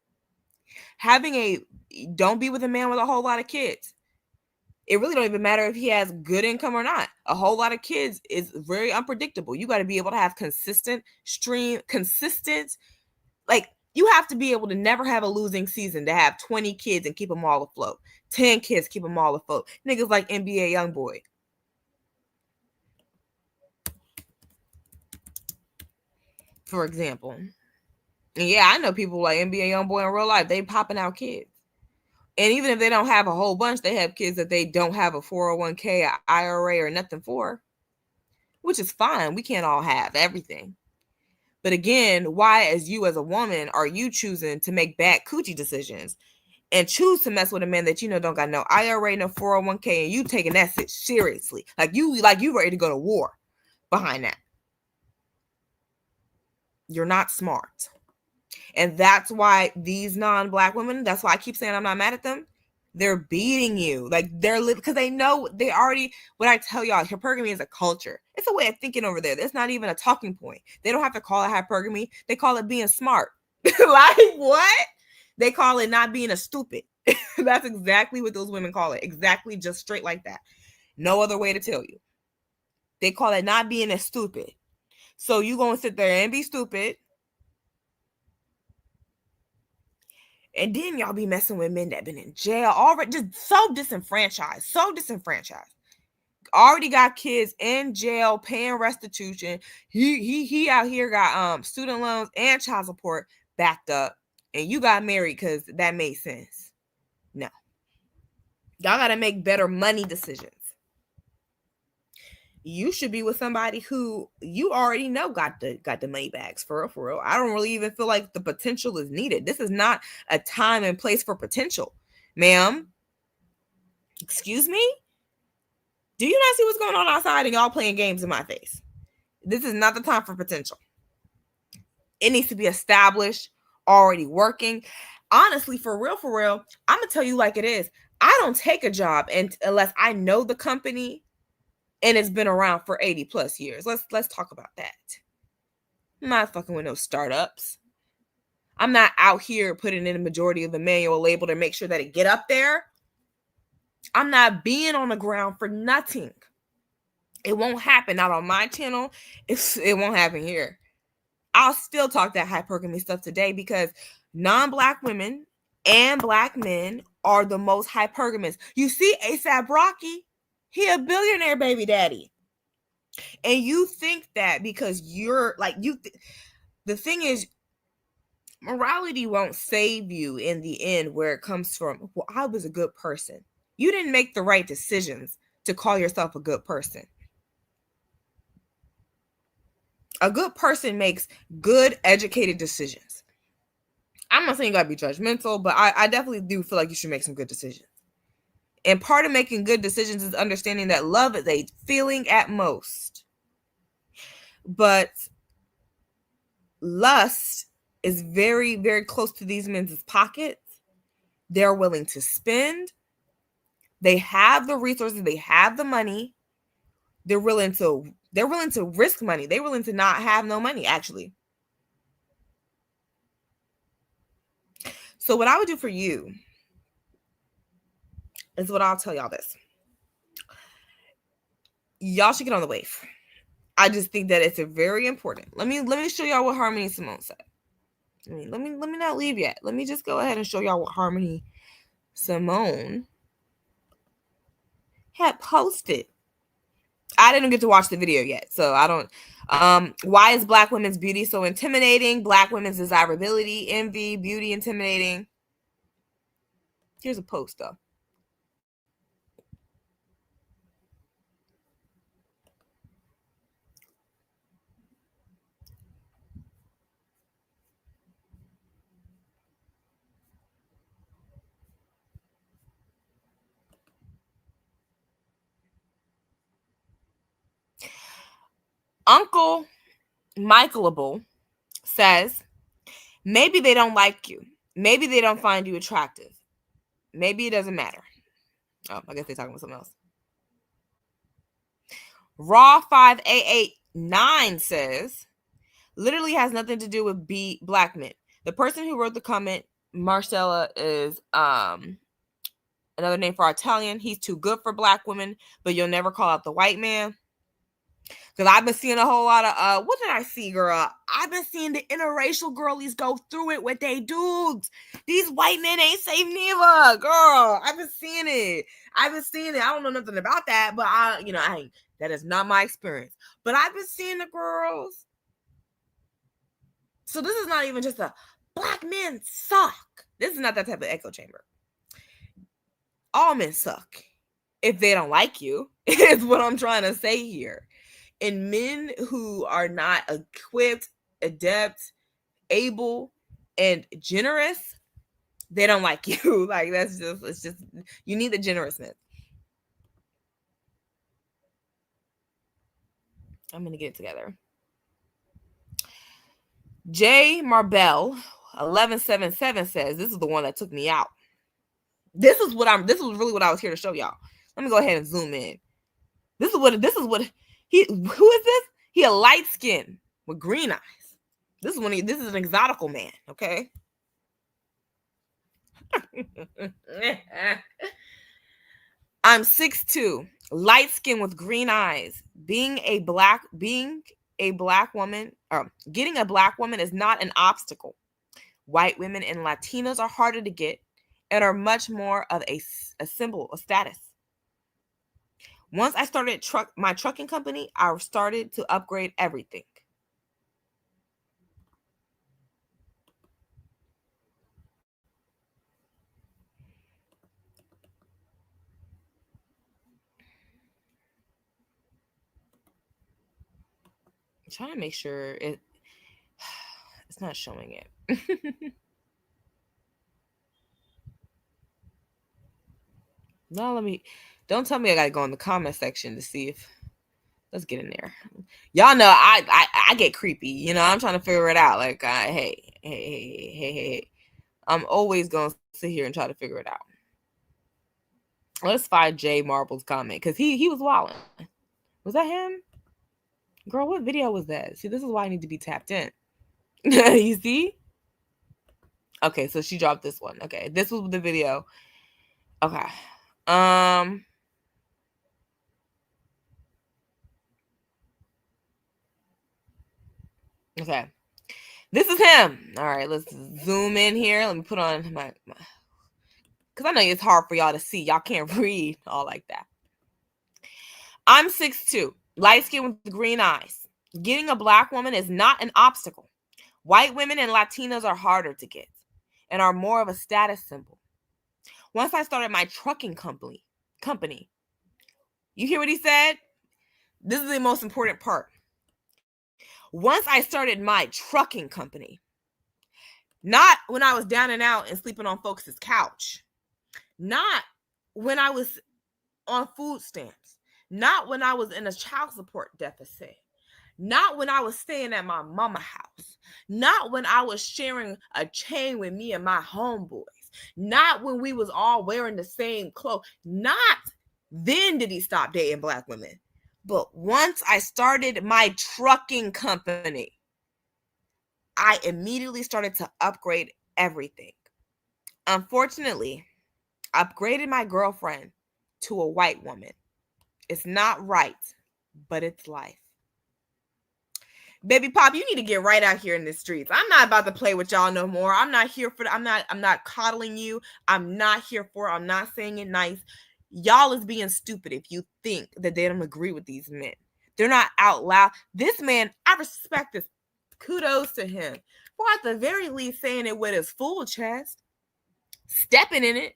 Don't be with a man with a whole lot of kids. It really don't even matter if he has good income or not. A whole lot of kids is very unpredictable. You got to be able to have consistent, like you have to be able to never have a losing season, to have 20 kids and keep them all afloat. 10 kids, keep them all afloat. Niggas like NBA Youngboy. For example. And yeah, I know people like NBA Youngboy in real life. They popping out kids. And even if they don't have a whole bunch, they have kids that they don't have a 401k, a IRA, or nothing for, which is fine. We can't all have everything. But again, why, as a woman, are you choosing to make bad coochie decisions and choose to mess with a man that you know don't got no IRA, no 401k, and you taking that shit seriously? Like you ready to go to war behind that. You're not smart. And that's why these non-black women, that's why I keep saying I'm not mad at them. They're beating you. Like because they know they already, what I tell y'all, hypergamy is a culture. It's a way of thinking over there. That's not even a talking point. They don't have to call it hypergamy. They call it being smart. Like what? They call it not being a stupid. That's exactly what those women call it. Exactly, just straight like that. No other way to tell you. They call it not being a stupid. So you gonna sit there and be stupid. And then y'all be messing with men that been in jail already, just so disenfranchised. Already got kids in jail paying restitution. He out here got student loans and child support backed up, and you got married because that made sense. No, y'all gotta make better money decisions. You should be with somebody who you already know got the money bags, for real. I don't really even feel like the potential is needed. This is not a time and place for potential, ma'am. Excuse me? Do you not see what's going on outside and y'all playing games in my face? This is not the time for potential. It needs to be established, already working. Honestly, for real, I'm going to tell you like it is. I don't take a job unless I know the company and it's been around for 80 plus years. Let's talk about that. I'm not fucking with no startups. I'm not out here putting in a majority of the manual label to make sure that it get up there. I'm not being on the ground for nothing. It won't happen. Not on my channel. It won't happen here. I'll still talk that hypergamy stuff today because non-black women and black men are the most hypergamous. You see A$AP Rocky, he a billionaire baby daddy. And you think that because you're like, the thing is, morality won't save you in the end where it comes from, well, I was a good person. You didn't make the right decisions to call yourself a good person. A good person makes good, educated decisions. I'm not saying you gotta be judgmental, but I definitely do feel like you should make some good decisions. And part of making good decisions is understanding that love is a feeling at most. But lust is very, very close to these men's pockets. They're willing to spend. They have the resources. They have the money. They're willing to risk money. They're willing to not have no money, actually. So what I would do for you is what I'll tell y'all this. Y'all should get on the wave. I just think that it's a very important. Let me show y'all what Harmony Simone said. Let me not leave yet. Let me just go ahead and show y'all what Harmony Simone had posted. I didn't get to watch the video yet, so I don't. Why is black women's beauty so intimidating? Black women's desirability, envy, beauty intimidating. Here's a post though. Uncle Michaelable says, maybe they don't like you. Maybe they don't find you attractive. Maybe it doesn't matter. Oh, I guess they're talking about something else. Raw 5889 says, literally has nothing to do with black men. The person who wrote the comment Marcella is another name for Italian. He's too good for black women, but you'll never call out the white man. Because I've been seeing a whole lot of, what did I see, girl? I've been seeing the interracial girlies go through it with they dudes. These white men ain't safe neither, girl. I've been seeing it. I don't know nothing about that, but that is not my experience. But I've been seeing the girls. So this is not even just a black men suck. This is not that type of echo chamber. All men suck if they don't like you, is what I'm trying to say here. And men who are not equipped, adept, able, and generous, they don't like you. Like, it's just, you need the generous men. I'm going to get it together. J. Marbell 1177 says, this is the one that took me out. This is really what I was here to show y'all. Let me go ahead and zoom in. Who is this? He a light skin with green eyes. This is an exotical man, okay? I'm 6'2", light skin with green eyes. Getting a black woman is not an obstacle. White women and Latinos are harder to get and are much more of a symbol of status. Once I started my trucking company, I started to upgrade everything. I'm trying to make sure it's not showing it. No, don't tell me I gotta go in the comment section to see if, let's get in there. Y'all know I get creepy, I'm trying to figure it out. Like, hey. I'm always gonna sit here and try to figure it out. Let's find Jay Marble's comment, because he was wilding. Was that him? Girl, what video was that? See, this is why I need to be tapped in. You see? Okay, so she dropped this one. Okay, this was the video. Okay. Okay. This is him. All right, let's zoom in here. Let me put on my because I know it's hard for y'all to see. Y'all can't read all like that. I'm 6'2", light skin with green eyes. Getting a black woman is not an obstacle. White women and Latinos are harder to get and are more of a status symbol. Once I started my trucking company, you hear what he said? This is the most important part. Once I started my trucking company, not when I was down and out and sleeping on folks' couch, not when I was on food stamps, not when I was in a child support deficit, not when I was staying at my mama house, not when I was sharing a chain with me and my homeboys, not when we was all wearing the same clothes. Not then did he stop dating black women. But once I started my trucking company, I immediately started to upgrade everything. Unfortunately, I upgraded my girlfriend to a white woman. It's not right, but it's life. Baby Pop, you need to get right out here in the streets. I'm not about to play with y'all no more. I'm not here for I'm not coddling you. I'm not here for it. I'm not saying it nice. Y'all is being stupid if you think that they don't agree with these men. They're not out loud. This man, I respect this. Kudos to him. For at the very least saying it with his full chest. Stepping in it.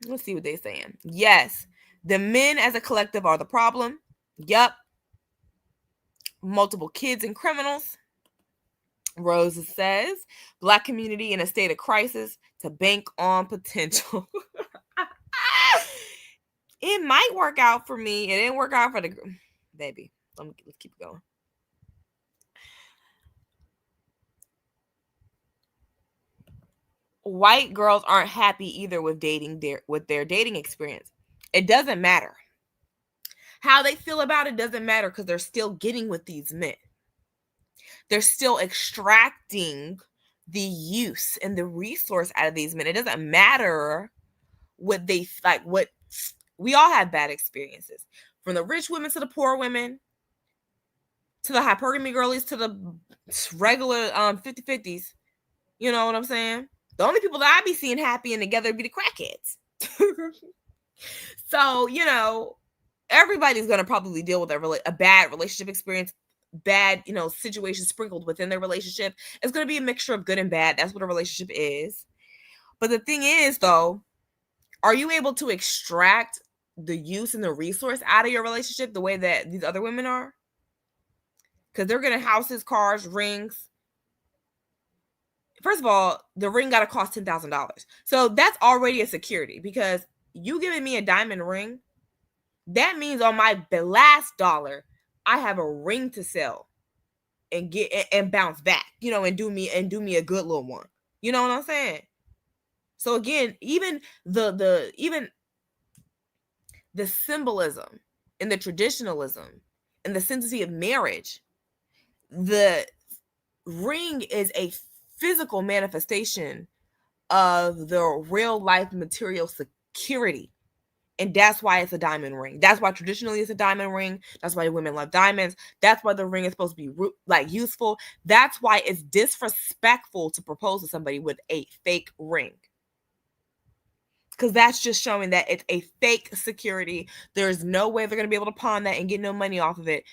Let's see what they're saying. Yes, the men as a collective are the problem. Yup. Multiple kids and criminals. Rose says, black community in a state of crisis to bank on potential. It might work out for me. It didn't work out for the baby. Let's keep going. White girls aren't happy either with their dating experience. It doesn't matter. How they feel about it doesn't matter because they're still getting with these men. They're still extracting the use and the resource out of these men. It doesn't matter what they like. What we all have bad experiences, from the rich women to the poor women, to the hypergamy girlies, to the regular 50-50s. You know what I'm saying? The only people that I be seeing happy and together be the crackheads. So, you know, everybody's going to probably deal with a bad relationship experience, bad, you know, situations sprinkled within their relationship. It's going to be a mixture of good and bad. That's what a relationship is. But the thing is, though, are you able to extract the use and the resource out of your relationship the way that these other women are? Because they're getting houses, cars, rings. First of all, the ring got to cost $10,000. So that's already a security, because you giving me a diamond ring, that means on my last dollar, I have a ring to sell and get and bounce back, you know, and do me a good little one. You know what I'm saying? So again, even the symbolism and the traditionalism and the sanctity of marriage, the ring is a physical manifestation of the real life material security. And that's why it's a diamond ring. That's why traditionally it's a diamond ring. That's why women love diamonds. That's why the ring is supposed to be like useful. That's why it's disrespectful to propose to somebody with a fake ring. Because that's just showing that it's a fake security. There's no way they're going to be able to pawn that and get no money off of it.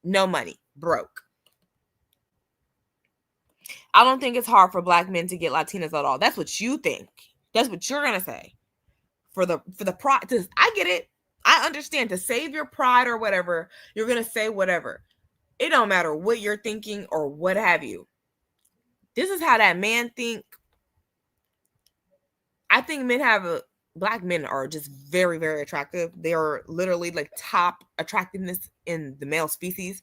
No money. Broke. I don't think it's hard for Black men to get Latinas at all. That's what you think. That's what you're going to say. For the pride, I get it. I understand. To save your pride or whatever, you're going to say whatever. It don't matter what you're thinking or what have you. This is how that man think. I think Black men are just very, very attractive. They are literally like top attractiveness in the male species.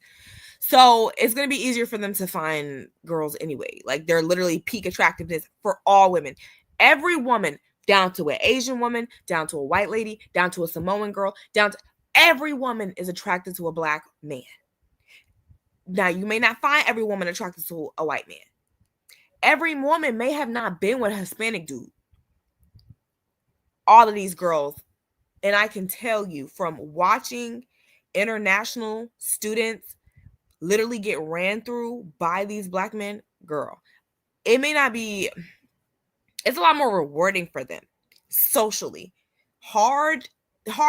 So it's going to be easier for them to find girls anyway. Like, they're literally peak attractiveness for all women. Every woman, down to an Asian woman, down to a white lady, down to a Samoan girl, down to every woman is attracted to a Black man. Now, you may not find every woman attracted to a white man. Every woman may have not been with a Hispanic dude. All of these girls, and I can tell you from watching international students literally get ran through by these Black men, girl, it may not be, it's a lot more rewarding for them socially. Hard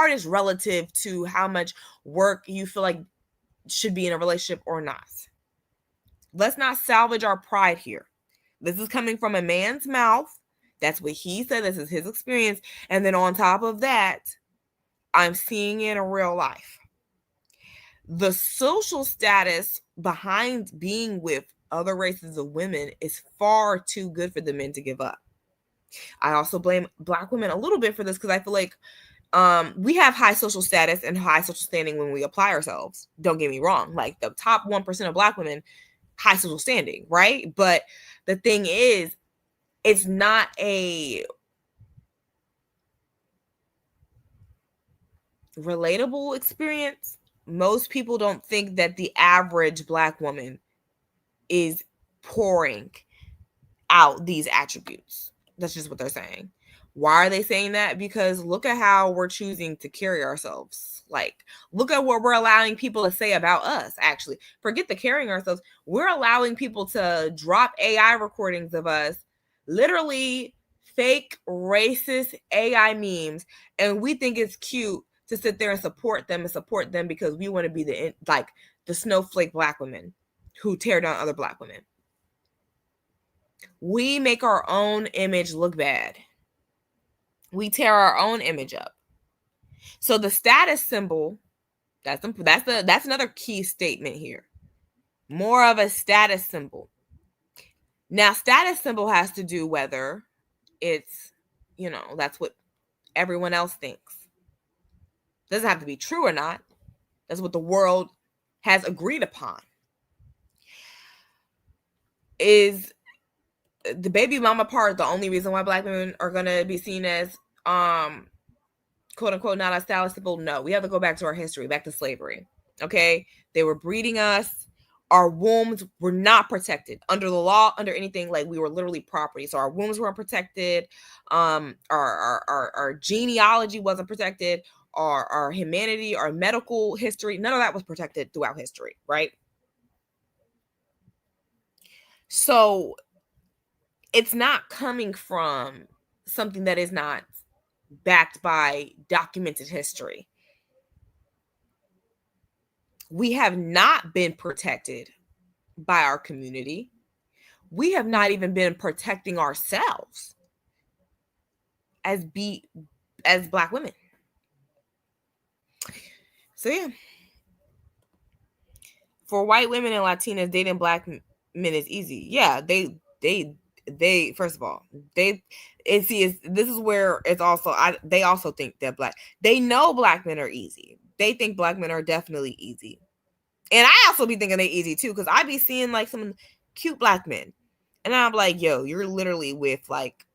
is relative to how much work you feel like should be in a relationship or not. Let's not salvage our pride here. This is coming from a man's mouth. That's what he said. This is his experience. And then on top of that, I'm seeing it in real life. The social status behind being with other races of women is far too good for the men to give up. I also blame Black women a little bit for this, because I feel like we have high social status and high social standing when we apply ourselves. Don't get me wrong. Like, the top 1% of Black women, high social standing, right? But the thing is, it's not a relatable experience. Most people don't think that the average Black woman is pouring out these attributes. That's just what they're saying. Why are they saying that? Because look at how we're choosing to carry ourselves. Like, look at what we're allowing people to say about us, actually. Forget the carrying ourselves. We're allowing people to drop AI recordings of us, literally fake racist AI memes, and we think it's cute to sit there and support them because we want to be the snowflake Black women who tear down other Black women. We make our own image look bad. We tear our own image up. So the status symbol, that's another key statement here. More of a status symbol. Now, status symbol has to do whether it's, that's what everyone else thinks. Doesn't have to be true or not. That's what the world has agreed upon. Is the baby mama part the only reason why Black women are going to be seen as quote unquote not a status symbol? No, we have to go back to our history, back to slavery. Okay, they were breeding us. our wombs were not protected under the law, under anything. Like, we were literally property. So our wombs weren't protected. Our genealogy wasn't protected. Our humanity, our medical history, none of that was protected throughout history, right? So it's not coming from something that is not backed by documented history. We have not been protected by our community. We have not even been protecting ourselves as Black women. So yeah, for white women and Latinas, dating Black men is easy. Yeah, they first of all, this is where it's also, they also think that they know Black men are easy. They think Black men are definitely easy. And I also be thinking they easy too, because I be seeing like some cute Black men. And I'm like, yo, you're literally with like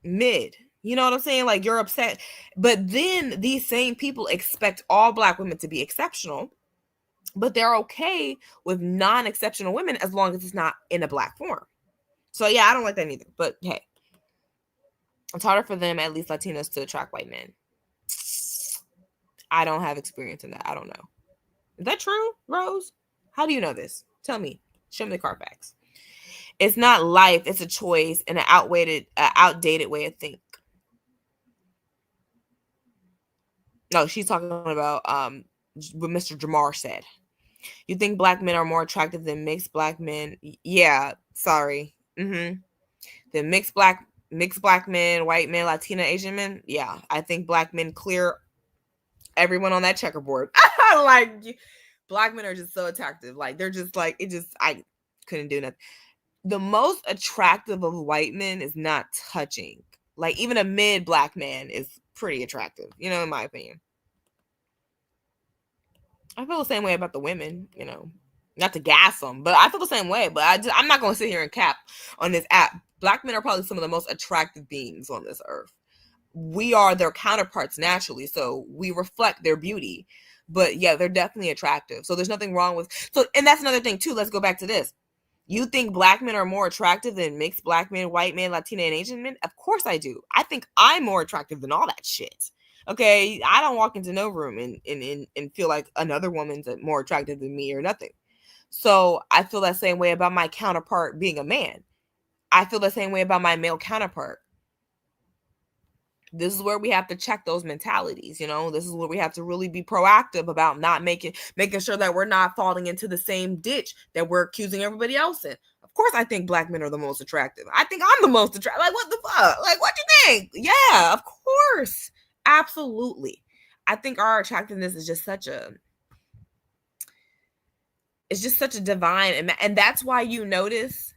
mid. You know what I'm saying? Like, you're upset. But then these same people expect all Black women to be exceptional, but they're okay with non-exceptional women as long as it's not in a Black form. So yeah, I don't like that either. But hey, it's harder for them, at least Latinos, to attract white men. I don't have experience in that. I don't know. Is that true, Rose? How do you know this? Tell me. Show me the Carfax. It's not life. It's a choice and an outdated way of think. No, she's talking about what Mr. Jamar said. You think Black men are more attractive than mixed Black men? Yeah, sorry. Then mixed black men, white men, Latina, Asian men. Yeah, I think Black men clear everyone on that checkerboard. Like, Black men are just so attractive. Like, they're just like, I couldn't do nothing. The most attractive of white men is not touching. Like, even a mid Black man is pretty attractive, in my opinion. I feel the same way about the women, not to gas them, but I feel the same way. But I'm not going to sit here and cap on this app. Black men are probably some of the most attractive beings on this earth. We are their counterparts naturally, so we reflect their beauty. But yeah, they're definitely attractive. So there's nothing wrong with, and that's another thing too. Let's go back to this. You think Black men are more attractive than mixed Black men, white men, Latina, and Asian men? Of course I do. I think I'm more attractive than all that shit. Okay, I don't walk into no room and feel like another woman's more attractive than me or nothing. So I feel that same way about my counterpart being a man. I feel the same way about my male counterpart. This is where we have to check those mentalities. This is where we have to really be proactive about not making sure that we're not falling into the same ditch that we're accusing everybody else in. Of course, I think Black men are the most attractive. I think I'm the most attractive. Like, what the fuck? Like, what you think? Yeah, of course. Absolutely. I think our attractiveness is just such a divine, and that's why you notice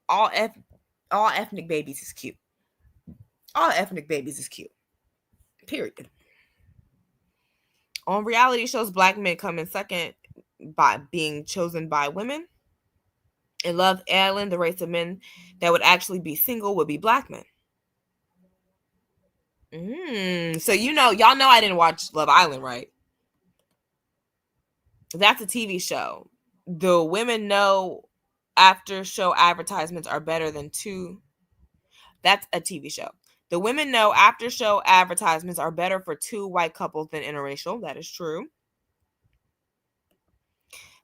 all ethnic babies is cute. All ethnic babies is cute. Period. On reality shows, Black men come in second by being chosen by women. In Love Island, the race of men that would actually be single would be Black men. So y'all know I didn't watch Love Island, right? That's a TV show. The women know after show advertisements are better than two. That's a TV show. The women know after show advertisements are better for two white couples than interracial. That is true.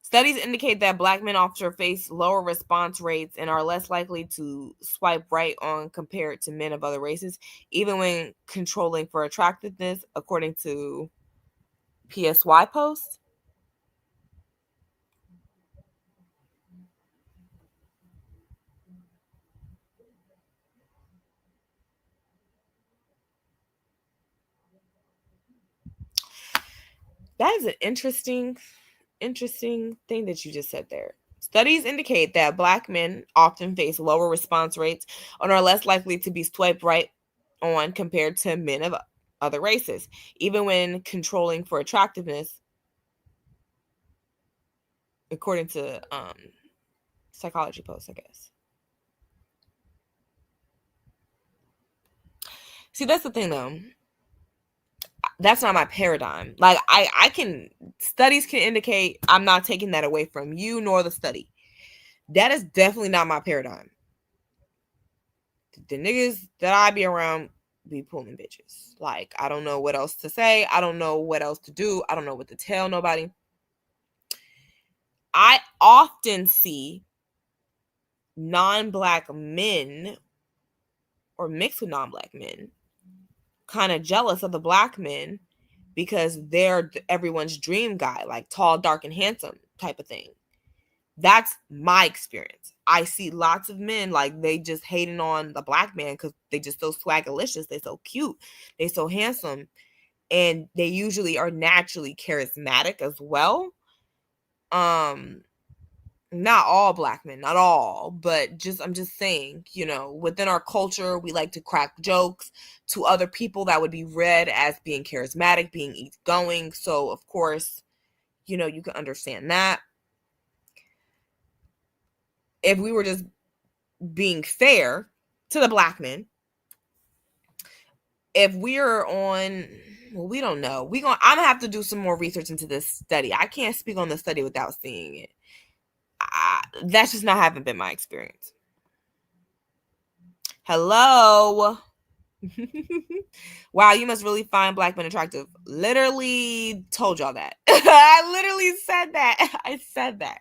Studies indicate that Black men often face lower response rates and are less likely to swipe right on compared to men of other races, even when controlling for attractiveness, according to PSY post. That is an interesting thing that you just said there. Studies indicate that Black men often face lower response rates and are less likely to be swiped right on compared to men of other races, even when controlling for attractiveness, according to Psychology Post, I guess. See, that's the thing, though. that's not my paradigm. Like studies can indicate, I'm not taking that away from you nor the study. That is definitely not my paradigm. The niggas that I be around be pulling bitches. Like, I don't know what else to say. I don't know what else to do. I don't know what to tell nobody. I often see non-black men or mixed with non-black men kind of jealous of the black men because they're everyone's dream guy, like tall, dark, and handsome type of thing. That's my experience. I see lots of men like they just hating on the black man because they just so swagalicious, they so cute, they so handsome, and they usually are naturally charismatic as well. Not all black men, not all, but I'm just saying, within our culture, we like to crack jokes to other people that would be read as being charismatic, being easygoing. So of course, you can understand that. If we were just being fair to the black men, if we're on, well, we don't know. I'm gonna have to do some more research into this study. I can't speak on the study without seeing it. That's just not haven't been my experience. Hello. Wow, you must really find black men attractive. Literally told y'all that. I literally said that. I said that.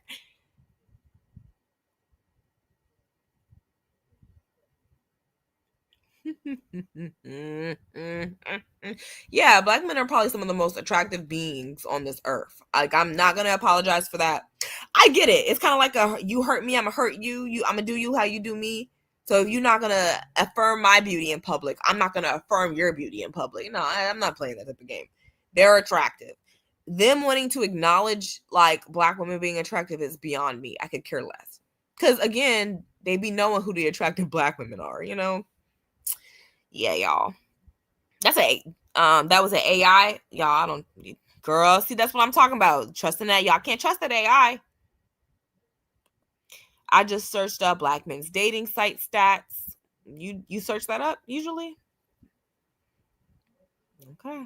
Yeah, black men are probably some of the most attractive beings on this earth. Like, I'm not gonna apologize for that. I get it. It's kind of like you hurt me, I'm gonna hurt you. I'm gonna do you how you do me. So if you're not gonna affirm my beauty in public, I'm not gonna affirm your beauty in public. No, I'm not playing that type of game. They're attractive. Them wanting to acknowledge like black women being attractive is beyond me. I could care less. Because again, they be knowing who the attractive black women are, Yeah, y'all. That was an AI. Y'all, girl, see, that's what I'm talking about. Trusting that. Y'all can't trust that AI. I just searched up black men's dating site stats. You search that up usually? Okay.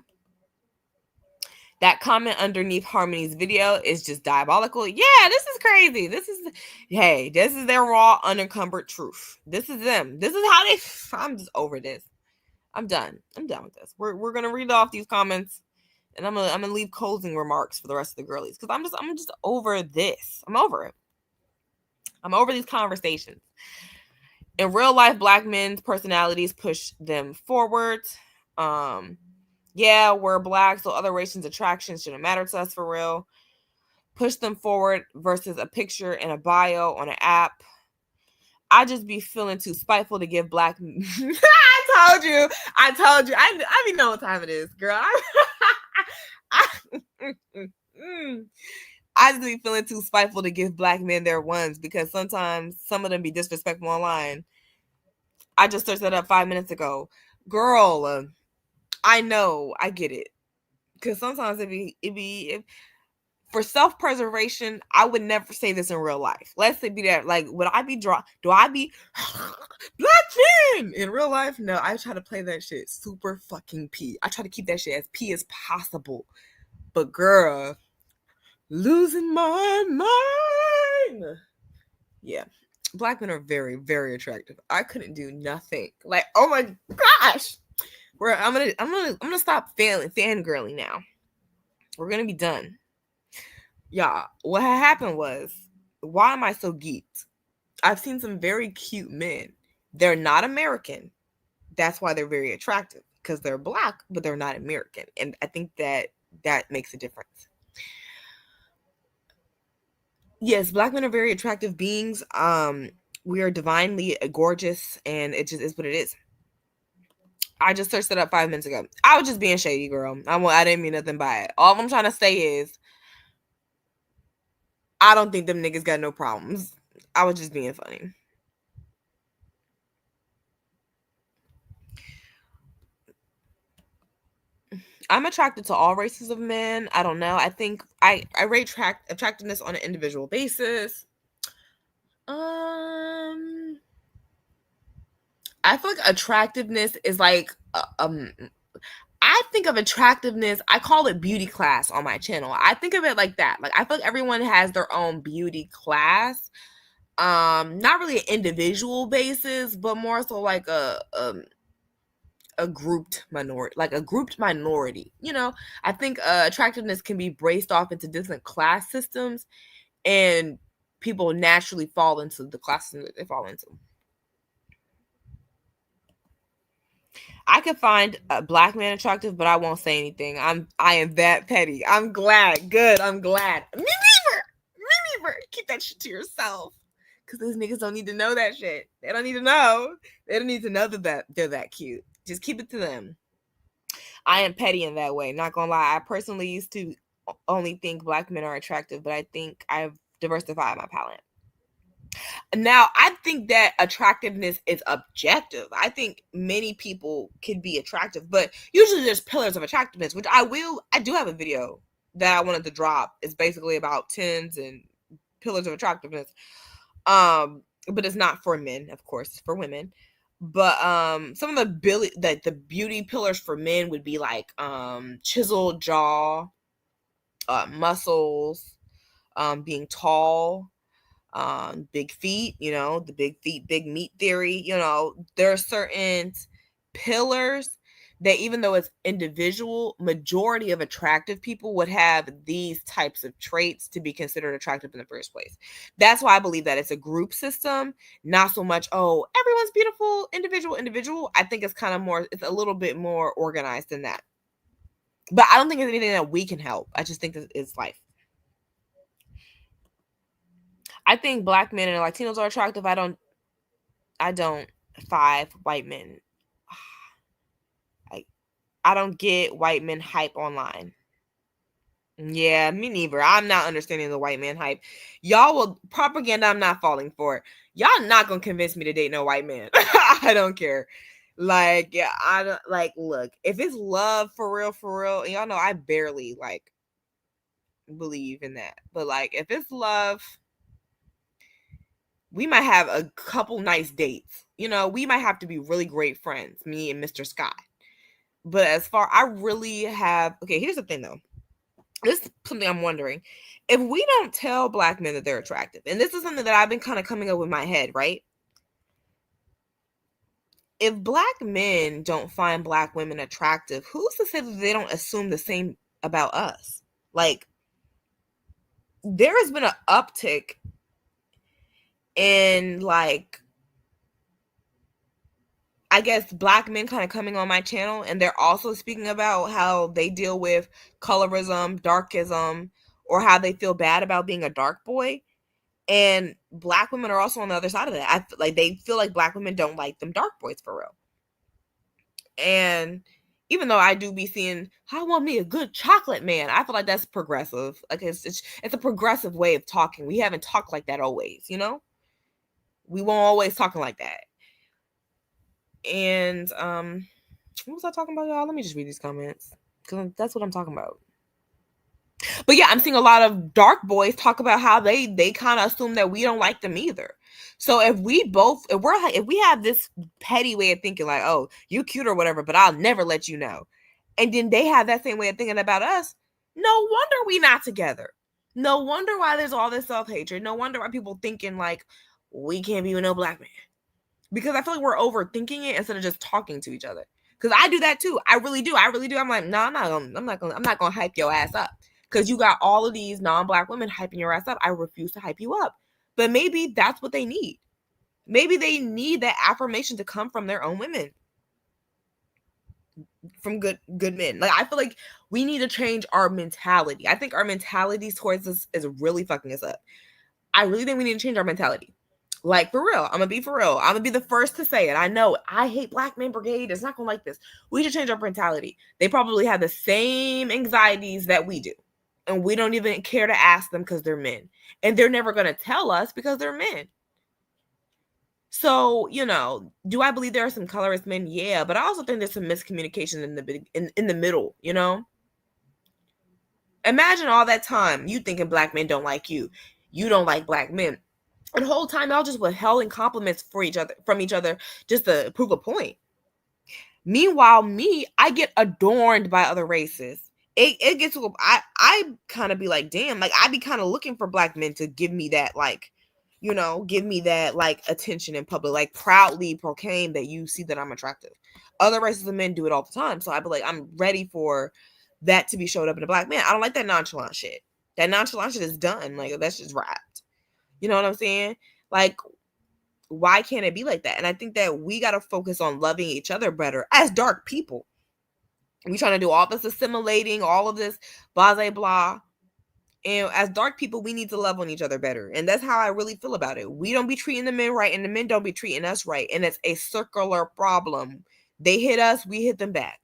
That comment underneath Harmony's video is just diabolical. Yeah, this is crazy. This is their raw, unencumbered truth. This is them. This is how I'm just over this. I'm done. I'm done with this. We're gonna read off these comments, and I'm gonna leave closing remarks for the rest of the girlies because I'm just over this. I'm over it. I'm over these conversations. In real life, black men's personalities push them forward. Yeah, we're black, so other races' attractions shouldn't matter to us for real. Push them forward versus a picture and a bio on an app. I just be feeling too spiteful to give black. I told you. I be know what time it is, girl. I just be feeling too spiteful to give black men their ones because sometimes some of them be disrespectful online. I just searched that up 5 minutes ago. Girl, I know. I get it. Because sometimes for self-preservation, I would never say this in real life. Let's say be that, like, would I be do I be black men in real life? No, I try to play that shit super fucking P. I try to keep that shit as P as possible. But girl, losing my mind. Yeah. Black men are very, very attractive. I couldn't do nothing. Like, oh my gosh. I'm gonna stop fangirling now. We're gonna be done. Y'all, what happened was, why am I so geeked? I've seen some very cute men. They're not American. That's why they're very attractive. Because they're black, but they're not American. And I think that makes a difference. Yes, black men are very attractive beings. We are divinely gorgeous, and it just is what it is. I just searched it up 5 minutes ago. I was just being shady, girl. I didn't mean nothing by it. All I'm trying to say is, I don't think them niggas got no problems. I was just being funny. I'm attracted to all races of men. I don't know. I think I rate attractiveness on an individual basis. I feel like attractiveness is like I think of attractiveness, I call it beauty class on my channel. I think of it like that. Like, I feel like everyone has their own beauty class. Not really an individual basis, but more so like a grouped minority. You know, I think attractiveness can be braced off into different class systems, and people naturally fall into the classes that they fall into. I could find a black man attractive, but I won't say anything. I am that petty. I'm glad. Good. I'm glad. Me neither. Keep that shit to yourself. Cause those niggas don't need to know that shit. They don't need to know. They don't need to know that they're that cute. Just keep it to them. I am petty in that way. Not gonna lie. I personally used to only think black men are attractive, but I think I've diversified my palette. Now, I think that attractiveness is objective. I think many people can be attractive, but usually there's pillars of attractiveness, which I do have a video that I wanted to drop. It's basically about tens and pillars of attractiveness. But it's not for men, of course, it's for women. But some of the beauty pillars for men would be like chiseled jaw, muscles, being tall, big feet, you know, the big feet, big meat theory. You know, there are certain pillars that, even though it's individual, majority of attractive people would have these types of traits to be considered attractive in the first place. That's why I believe that it's a group system, not so much, oh, everyone's beautiful, individual. I think it's kind of more, it's a little bit more organized than that. But I don't think it's anything that we can help. I just think it's life. I think black men and Latinos are attractive. I don't 5 white men. I don't get white men hype online. Yeah, me neither. I'm not understanding the white man hype. Y'all will propaganda. I'm not falling for it. Y'all not gonna convince me to date no white man. I don't care. Like, yeah, I don't like. Look, if it's love for real, and y'all know I barely like believe in that. But like, if it's love, we might have a couple nice dates. You know, we might have to be really great friends, me and Mr. Scott. But as far, I really have, okay, here's the thing though. This is something I'm wondering. If we don't tell black men that they're attractive, and this is something that I've been kind of coming up with my head, right? If black men don't find black women attractive, who's to say that they don't assume the same about us? Like, there has been an uptick in, like, I guess black men kind of coming on my channel, and they're also speaking about how they deal with colorism, darkism, or how they feel bad about being a dark boy. And black women are also on the other side of that. I feel like they feel like black women don't like them dark boys for real. And even though I do be seeing, I want me a good chocolate man, I feel like that's progressive. Like, it's a progressive way of talking. We haven't talked like that always, you know? We won't always talking like that. And what was I talking about, y'all? Let me just read these comments, because that's what I'm talking about. But yeah, I'm seeing a lot of dark boys talk about how they kind of assume that we don't like them either. So if we have this petty way of thinking, like, oh, you cute or whatever, but I'll never let you know, and then they have that same way of thinking about us, no wonder we not together. No wonder why there's all this self-hatred. No wonder why people thinking like we can't be with no black man. Because I feel like we're overthinking it instead of just talking to each other. Because I do that too. I really do. I'm like, no, I'm not gonna hype your ass up. Because you got all of these non-black women hyping your ass up. I refuse to hype you up. But maybe that's what they need. Maybe they need that affirmation to come from their own women. From good men. Like, I feel like we need to change our mentality. I think our mentality towards this is really fucking us up. I really think we need to change our mentality. Like, for real. I'm gonna be for real. I'm gonna be the first to say it. I know. I hate Black Men Brigade. It's not gonna like this. We should change our mentality. They probably have the same anxieties that we do. And we don't even care to ask them because they're men. And they're never gonna tell us because they're men. So, you know, do I believe there are some colorist men? Yeah, but I also think there's some miscommunication in the middle, you know? Imagine all that time you thinking black men don't like you. You don't like black men. And the whole time y'all just withholding compliments from each other just to prove a point. Meanwhile, me, I get adorned by other races. It gets to I kind of be like, damn, like I be kind of looking for black men to give me that, like, you know, give me that like attention in public, like proudly proclaim that you see that I'm attractive. Other races of men do it all the time. So I be like, I'm ready for that to be showed up in a black man. I don't like that nonchalant shit. That nonchalant shit is done. Like, that's just wrapped. You know what I'm saying? Like, why can't it be like that? And I think that we got to focus on loving each other better as dark people. We trying to do all this assimilating, all of this blah, blah, blah. And as dark people, we need to love on each other better. And that's how I really feel about it. We don't be treating the men right, and the men don't be treating us right. And it's a circular problem. They hit us, we hit them back.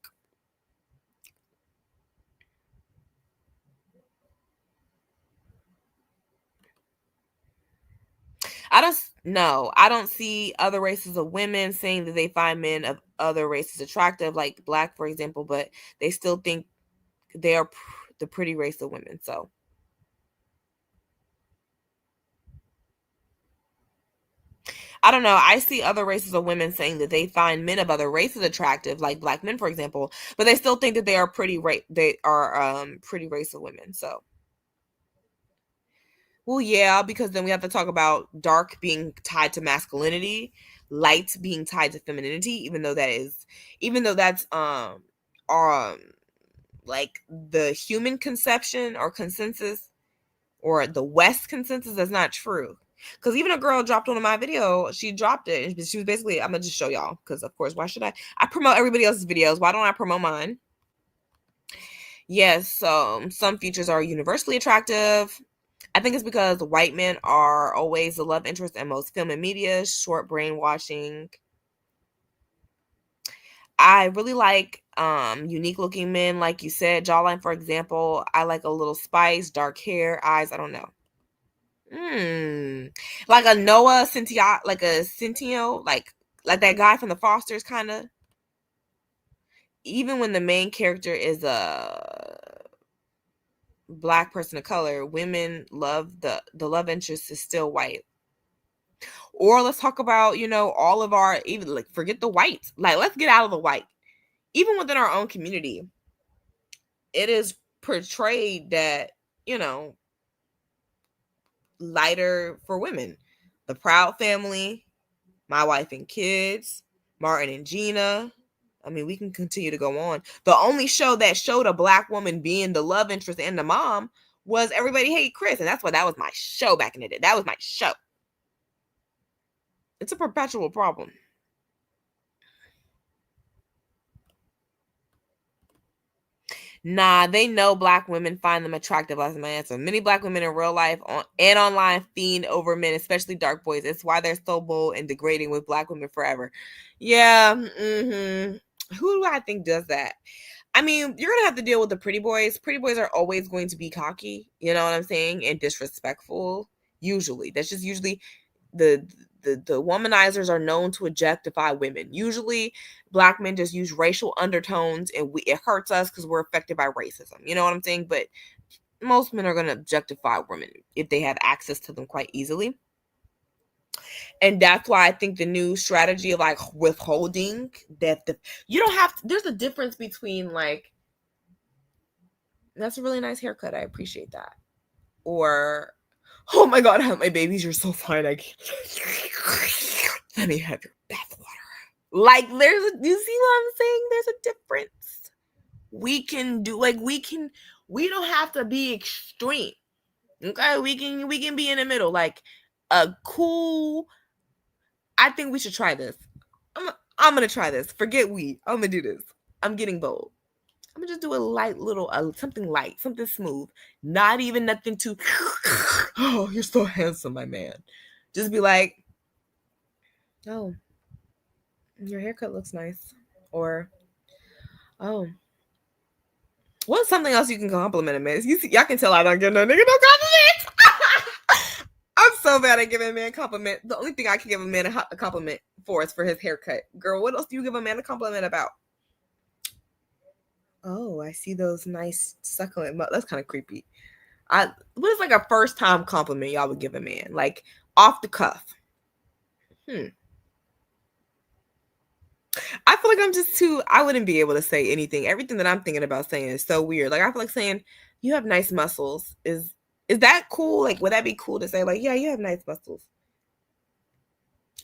I don't see other races of women saying that they find men of other races attractive, like black, for example, but they still think they are the pretty race of women. So I don't know. I see other races of women saying that they find men of other races attractive, like black men, for example, but they still think that they are pretty pretty race of women. So, well, yeah, because then we have to talk about dark being tied to masculinity, light being tied to femininity, even though that's like the human conception or consensus or the West consensus, that's not true. Because even a girl dropped one of my video, she dropped it, and she was basically, I'm gonna just show y'all, because of course, why should I promote everybody else's videos? Why don't I promote mine? Yes, some features are universally attractive. I think it's because white men are always the love interest in most film and media. Short brainwashing. I really like unique looking men, like you said, jawline, for example. I like a little spice, dark hair, eyes, I don't know. Like a Noah Centio, like a Centio, like that guy from the Fosters, kind of. Even when the main character is a black person of color, women love the love interest is still white. Or let's talk about, you know, all of our, even like forget the white, like let's get out of the white. Even within our own community, it is portrayed that, you know, lighter for women. The Proud Family, My Wife and Kids, Martin and Gina. I mean, we can continue to go on. The only show that showed a black woman being the love interest and the mom was Everybody Hate Chris. And that's why that was my show back in the day. That was my show. It's a perpetual problem. Nah, they know black women find them attractive. That's my answer. Many black women in real life and online fiend over men, especially dark boys. It's why they're so bold and degrading with black women forever. Yeah. Who do I think does that? I mean, you're going to have to deal with the pretty boys. Pretty boys are always going to be cocky. You know what I'm saying? And disrespectful. Usually. That's just usually the womanizers are known to objectify women. Usually black men just use racial undertones, and it hurts us because we're affected by racism. You know what I'm saying? But most men are going to objectify women if they have access to them quite easily. And that's why I think the new strategy of like withholding that you don't have to, there's a difference between like, that's a really nice haircut, I appreciate that, or oh my god, I have my babies, you're so fine, I can't. Let me have your bathwater. Like, you see what I'm saying? There's a difference. We can do, like, we don't have to be extreme. Okay, we can be in the middle, like a cool. I think we should try this. I'm gonna try this. Forget we. I'm gonna do this. I'm getting bold. I'm gonna just do a light little, something light, something smooth. Not even nothing too. Oh, you're so handsome, my man. Just be like, oh, your haircut looks nice. Or, oh, what's something else you can compliment a man? You see, y'all can tell I don't give no nigga no compliments. I'm so bad at giving a man a compliment. The only thing I can give a man a compliment for is for his haircut. Girl, what else do you give a man a compliment about? Oh, I see those nice succulent. That's kind of creepy. What is like a first time compliment y'all would give a man? Like off the cuff. I feel like I'm just too, I wouldn't be able to say anything. Everything that I'm thinking about saying is so weird. Like, I feel like saying, you have nice muscles is that cool? Like, would that be cool to say, like, yeah, you have nice muscles?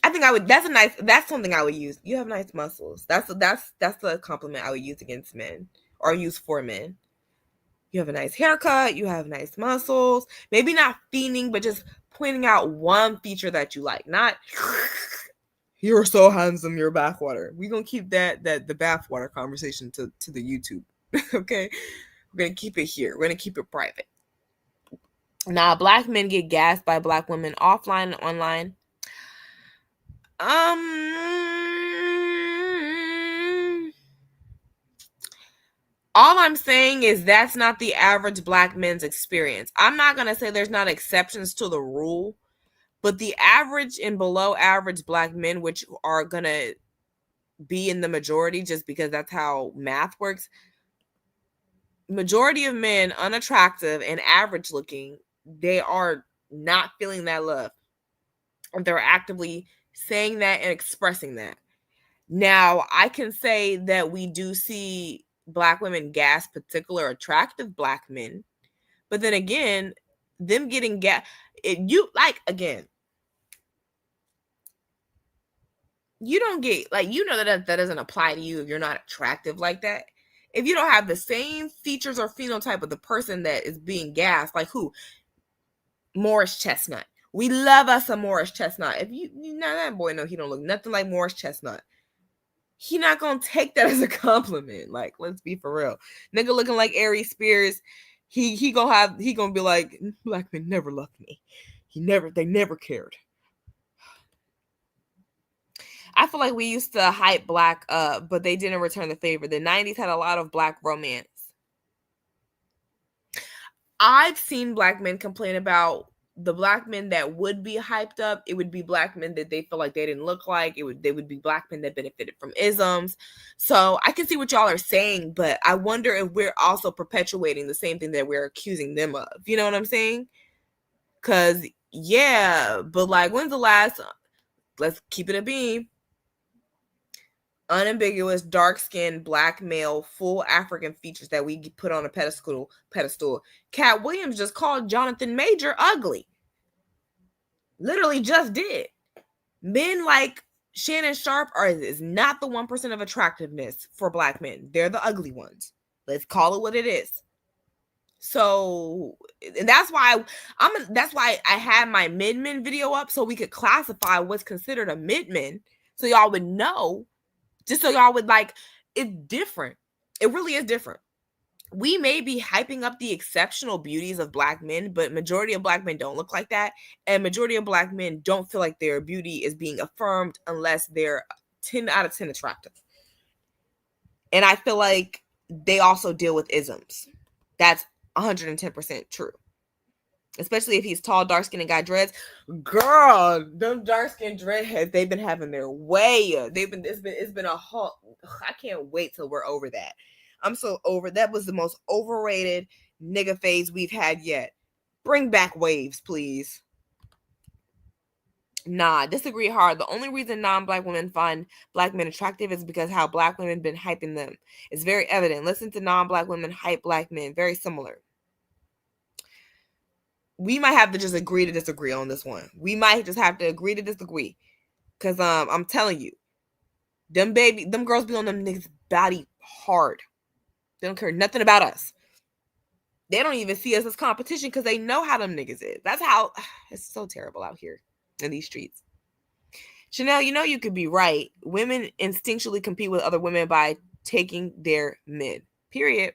I think I would, that's something I would use. You have nice muscles. That's a compliment I would use against men or use for men. You have a nice haircut, you have nice muscles. Maybe not fiending, but just pointing out one feature that you like. Not, you're so handsome, you're bathwater. We're gonna keep the bathwater conversation to the YouTube. Okay? We're gonna keep it here. We're gonna keep it private. Now, black men get gassed by black women offline and online. All I'm saying is that's not the average black men's experience. I'm not going to say there's not exceptions to the rule, but the average and below average black men, which are going to be in the majority just because that's how math works, majority of men, unattractive and average looking, they are not feeling that love. They're actively saying that and expressing that. Now, I can say that we do see black women gas particular attractive black men, but then again, them getting gas, again, you don't get, like, that doesn't apply to you if you're not attractive like that. If you don't have the same features or phenotype of the person that is being gassed, like who? Morris Chestnut. We love us a Morris Chestnut. If you know that boy, no, he don't look nothing like Morris Chestnut. He not gonna take that as a compliment. Like, let's be for real. Nigga looking like Aries Spears, he gonna be like, black men never loved me. They never cared. I feel like we used to hype black up, but they didn't return the favor. The 90s had a lot of black romance. I've seen black men complain about the black men that would be hyped up. It would be black men that they feel like they didn't look like. They would be black men that benefited from isms. So I can see what y'all are saying, but I wonder if we're also perpetuating the same thing that we're accusing them of. You know what I'm saying? Because, yeah, but like, when's the last, let's keep it a beam, unambiguous, dark-skinned, black male, full African features that we put on a pedestal. Cat Williams just called Jonathan Major ugly. Literally just did. Men like Shannon Sharpe is not the 1% of attractiveness for black men. They're the ugly ones. Let's call it what it is. So, and that's why I had my mid-men video up, so we could classify what's considered a mid-men, so y'all would know. Just so y'all would, like, it's different. It really is different. We may be hyping up the exceptional beauties of black men, but majority of black men don't look like that. And majority of black men don't feel like their beauty is being affirmed unless they're 10 out of 10 attractive. And I feel like they also deal with isms. That's 110% true. Especially if he's tall, dark-skinned, and got dreads. Girl, them dark-skinned dreadheads, they've been having their way. It's been a whole, I can't wait till we're over that. I'm so over. That was the most overrated nigga phase we've had yet. Bring back waves, please. Nah, disagree hard. The only reason non-black women find black men attractive is because how black women been hyping them. It's very evident. Listen to non-black women hype black men. Very similar. We might have to just agree to disagree on this one. We might just have to agree to disagree. Cause I'm telling you, them girls be on them niggas' body hard. They don't care nothing about us. They don't even see us as competition because they know how them niggas is. That's how, it's so terrible out here in these streets. Chanel, you know you could be right. Women instinctually compete with other women by taking their men. Period.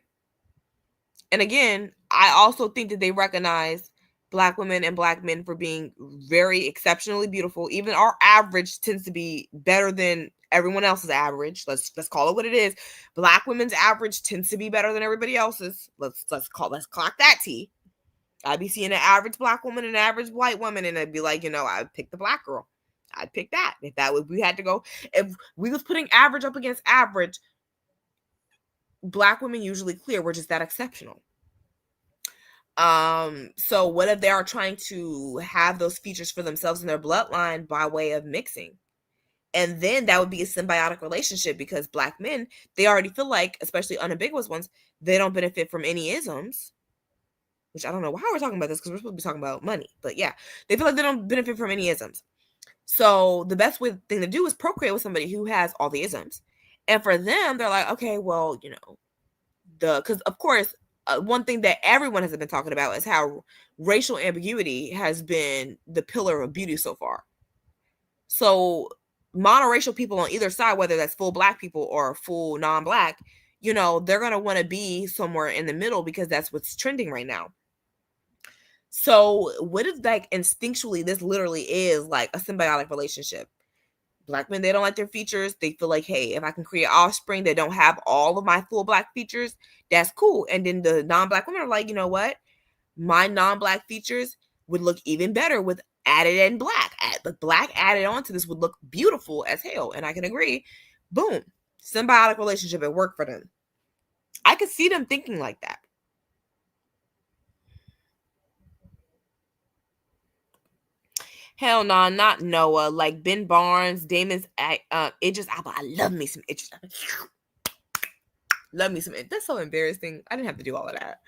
And again, I also think that they recognize black women and black men for being very exceptionally beautiful. Even our average tends to be better than everyone else's average. Let's call it what it is. Black women's average tends to be better than everybody else's. Let's clock that T. I'd be seeing an average black woman and an average white woman, and I'd be like, I'd pick the black girl. I'd pick that. If we had to go, if we was putting average up against average, black women usually clear. We're just that exceptional. So what if they are trying to have those features for themselves in their bloodline by way of mixing? And then that would be a symbiotic relationship because Black men, they already feel like, especially unambiguous ones, they don't benefit from any isms. Which I don't know why we're talking about this because we're supposed to be talking about money. But yeah, they feel like they don't benefit from any isms. So the best thing to do is procreate with somebody who has all the isms. And for them, they're like, okay, well, because of course, one thing that everyone has been talking about is how racial ambiguity has been the pillar of beauty so far. So monoracial people on either side, whether that's full Black people or full non-Black, they're going to want to be somewhere in the middle because that's what's trending right now. So what if like instinctually this literally is like a symbiotic relationship? Black men, they don't like their features. They feel like, hey, if I can create offspring that don't have all of my full Black features, that's cool. And then the non-Black women are like, you know what? My non-Black features would look even better with added in Black. The Black added onto this would look beautiful as hell. And I can agree. Boom. Symbiotic relationship at work for them. I could see them thinking like that. Hell no, not Noah. Like Ben Barnes, Damon's Idris Elba. I love me some Idris Elba. Love me some. That's so embarrassing. I didn't have to do all of that.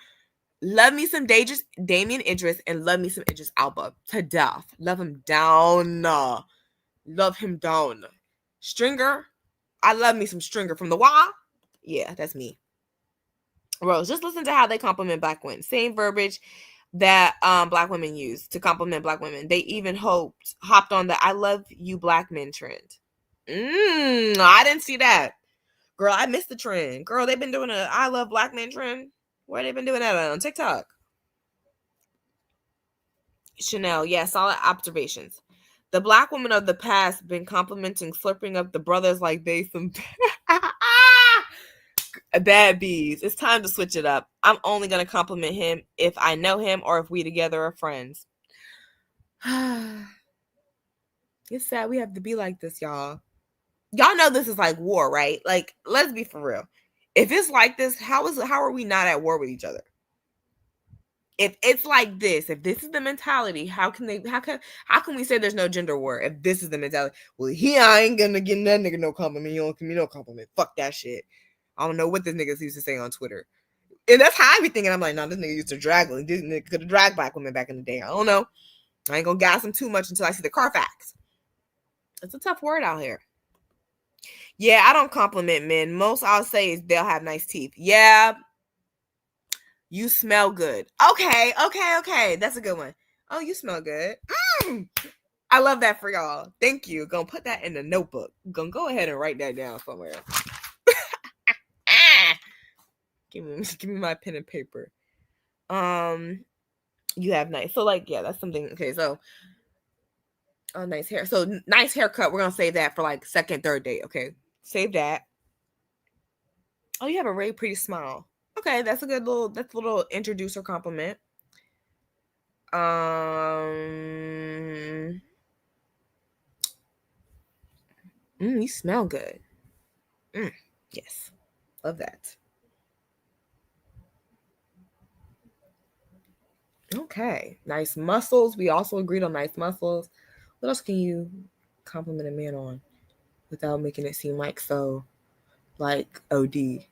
Love me some Damien Idris and love me some Idris Elba to death. Love him down. Love him down. Stringer. I love me some Stringer from The Wire. Yeah, that's me. Rose, just listen to how they compliment Black women. Same verbiage that Black women use to compliment Black women. They even hopped on the I love you Black men trend. I didn't see that. Girl, I missed the trend. Girl, they've been doing a I love Black men trend. Where they been doing that on TikTok? Chanel, yeah, solid observations. The Black women of the past been complimenting slurping up the brothers like they some bad bees. It's time to switch it up. I'm only going to compliment him if I know him or if we together are friends. It's sad we have to be like this, y'all. Y'all know this is like war, right? Like, let's be for real. If it's like this, how are we not at war with each other? If it's like this, if this is the mentality, how can we say there's no gender war if this is the mentality? Well, I ain't gonna give that nigga no compliment. You don't give me no compliment. Fuck that shit. I don't know what this nigga used to say on Twitter. And that's how I be thinking. I'm like, no, this nigga used to drag women. This nigga could have dragged Black women back in the day. I don't know. I ain't gonna gas him too much until I see the Carfax. It's a tough word out here. Yeah, I don't compliment men. Most I'll say is they'll have nice teeth. Yeah. You smell good. Okay. That's a good one. Oh, you smell good. I love that for y'all. Thank you. Gonna put that in the notebook. Gonna go ahead and write that down somewhere. Give me my pen and paper. You have nice. So like, yeah, that's something. Okay, so nice hair. So nice haircut. We're gonna save that for like second, third date. Okay, save that. Oh, you have a really pretty smile. Okay, that's a little introducer compliment. You smell good. Yes, love that. Okay, nice muscles. We also agreed on nice muscles. What else can you compliment a man on without making it seem like so, like OD?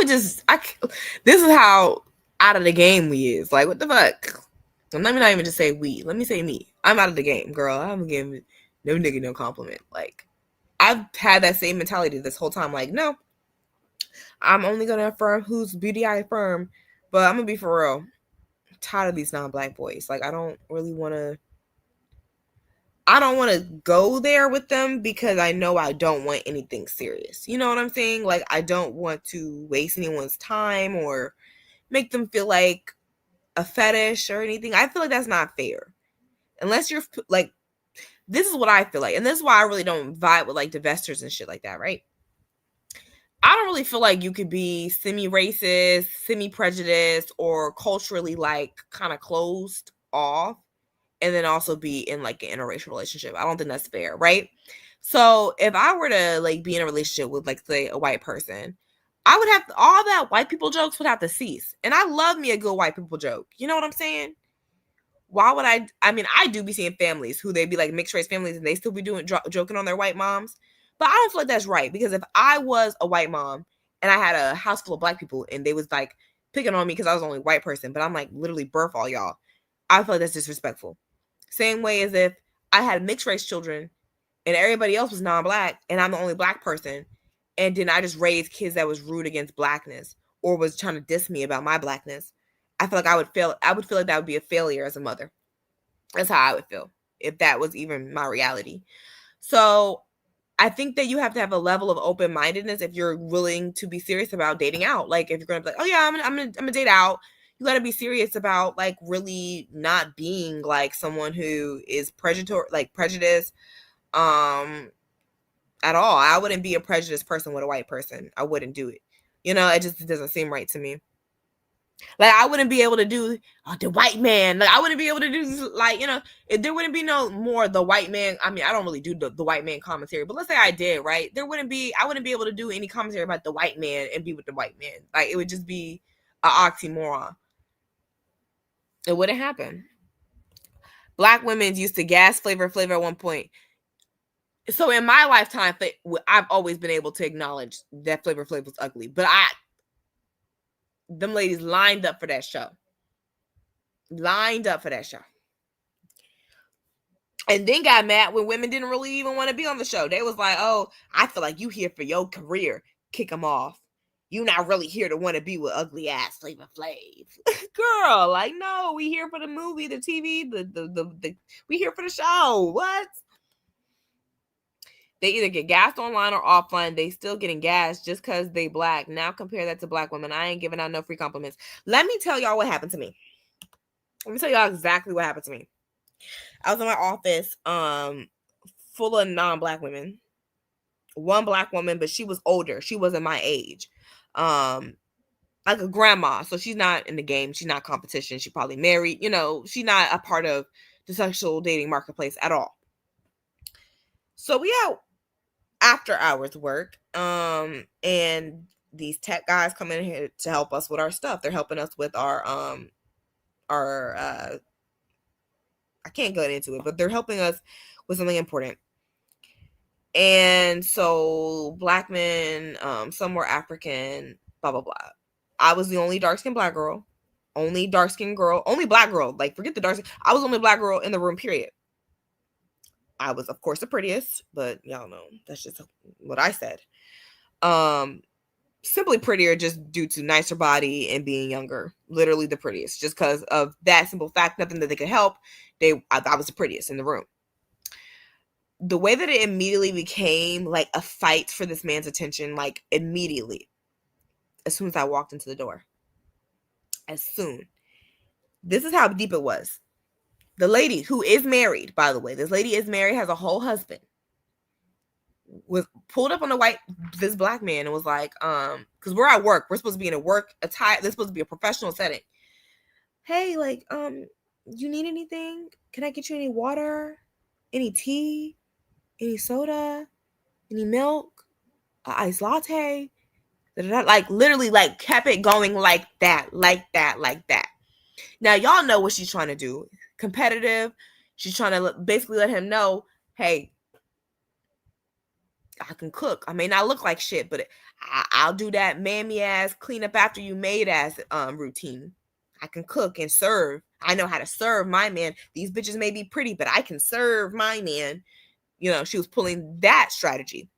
This is how out of the game we is. Like, what the fuck? And let me not even just say we. Let me say me. I'm out of the game, girl. I'm giving no nigga no compliment. Like, I've had that same mentality this whole time. Like, no, I'm only gonna affirm whose beauty I affirm. But I'm gonna be for real. I'm tired of these non-Black boys. Like, I don't want to go there with them because I know I don't want anything serious. You know what I'm saying? Like, I don't want to waste anyone's time or make them feel like a fetish or anything. I feel like that's not fair. Unless you're like, this is what I feel like. And this is why I really don't vibe with like divestors and shit like that, right? I don't really feel like you could be semi-racist, semi-prejudiced, or culturally like kind of closed off and then also be in like an interracial relationship. I don't think that's fair, right? So if I were to like be in a relationship with like, say, a white person, I would have all that white people jokes would have to cease. And I love me a good white people joke. You know what I'm saying? why would I mean, I do be seeing families who they be like mixed race families and they still be doing joking on their white moms. But I don't feel like that's right, because if I was a white mom and I had a house full of black people and they was like picking on me because I was the only white person, but I'm like literally birth all y'all, I feel like that's disrespectful. Same way as if I had mixed race children and everybody else was non-black and I'm the only black person, and then I just raised kids that was rude against blackness or was trying to diss me about my blackness. I feel like I would feel like that would be a failure as a mother. That's how I would feel if that was even my reality. So I think that you have to have a level of open-mindedness if you're willing to be serious about dating out. Like if you're gonna be like, oh yeah, I'm gonna date out, you gotta be serious about like really not being like someone who is prejudiced at all. I wouldn't be a prejudiced person with a white person. I wouldn't do it. You know, it just doesn't seem right to me. Like I wouldn't be able to do the white man. Like I wouldn't be able to do like, you know, if there wouldn't be no more the white man. I mean, I don't really do the white man commentary, but let's say I did, right? I wouldn't be able to do any commentary about the white man and be with the white man. Like it would just be an oxymoron. It wouldn't happen. Black women used to gas Flavor at one point. So in my lifetime, I've always been able to acknowledge that Flavor Flav was ugly, but them ladies lined up for that show. And then got mad when women didn't really even want to be on the show. They was like, oh, I feel like you here for your career. Kick them off. You not really here to want to be with ugly ass Flavor Flav. Girl, like, no, we here for the movie, the TV, we here for the show. What? They either get gassed online or offline. They still getting gassed just because they black. Now compare that to black women. I ain't giving out no free compliments. Let me tell y'all what happened to me. Let me tell y'all exactly what happened to me. I was in my office full of non-black women. One black woman, but she was older. She wasn't my age. Like a grandma. So she's not in the game. She's not competition. She probably married. You know, she's not a part of the sexual dating marketplace at all. So we out after hours work, and these tech guys come in here to help us with our stuff. They're helping us with our I can't go into it, but they're helping us with something important. And so black men, some were African, blah blah blah. I was the only dark-skinned black girl, only dark-skinned girl, only black girl. Like forget the dark skin. I was the only black girl in the room, period. I was, of course, the prettiest, but y'all know that's just what I said. Simply prettier just due to nicer body and being younger. Literally the prettiest. Just because of that simple fact, nothing that they could help. I was the prettiest in the room. The way that it immediately became like a fight for this man's attention, like immediately, as soon as I walked into the door. As soon. This is how deep it was. The lady, who is married, by the way, this lady is married, has a whole husband, was pulled up on this black man and was like, because we're at work. We're supposed to be in a work attire. This is supposed to be a professional setting. Hey, like, you need anything? Can I get you any water? Any tea? Any soda? Any milk? Iced latte? Like, literally, like, kept it going like that. Now, y'all know what she's trying to do. Competitive. She's trying to basically let him know, hey, I can cook. I may not look like shit, but I'll do that mammy ass clean up after you made ass routine. I can cook and serve. I know how to serve my man. These bitches may be pretty, but I can serve my man. You know, she was pulling that strategy.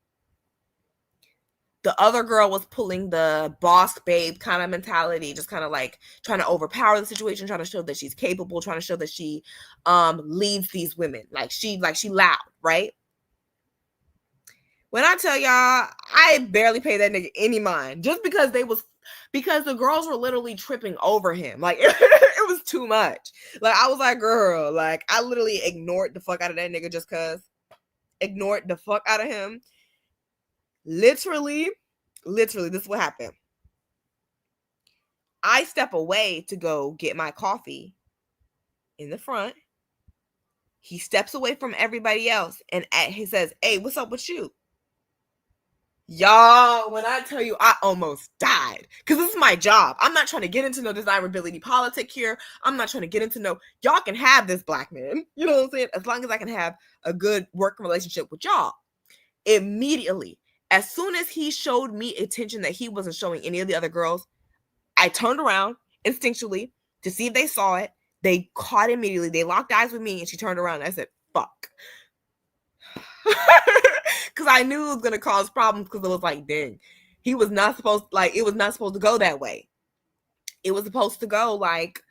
The other girl was pulling the boss babe kind of mentality, just kind of like trying to overpower the situation, trying to show that she's capable, trying to show that she leads these women. Like she loud, right? When I tell y'all, I barely paid that nigga any mind, just because the girls were literally tripping over him. Like it was too much. Like I was like, girl, like I literally ignored the fuck out of that nigga just cause. Ignored the fuck out of him. Literally, this is what happened. I step away to go get my coffee in the front. He steps away from everybody else and he says, hey, what's up with you? Y'all, when I tell you I almost died, because this is my job. I'm not trying to get into no desirability politic here. I'm not trying to get into no, y'all can have this black man. You know what I'm saying? As long as I can have a good working relationship with y'all. Immediately, as soon as he showed me attention that he wasn't showing any of the other girls, I turned around instinctually to see if they saw it. They caught it immediately. They locked eyes with me, and she turned around and I said, fuck. Because I knew it was going to cause problems, because it was like, dang, he was not supposed, like, it was not supposed to go that way. It was supposed to go, like,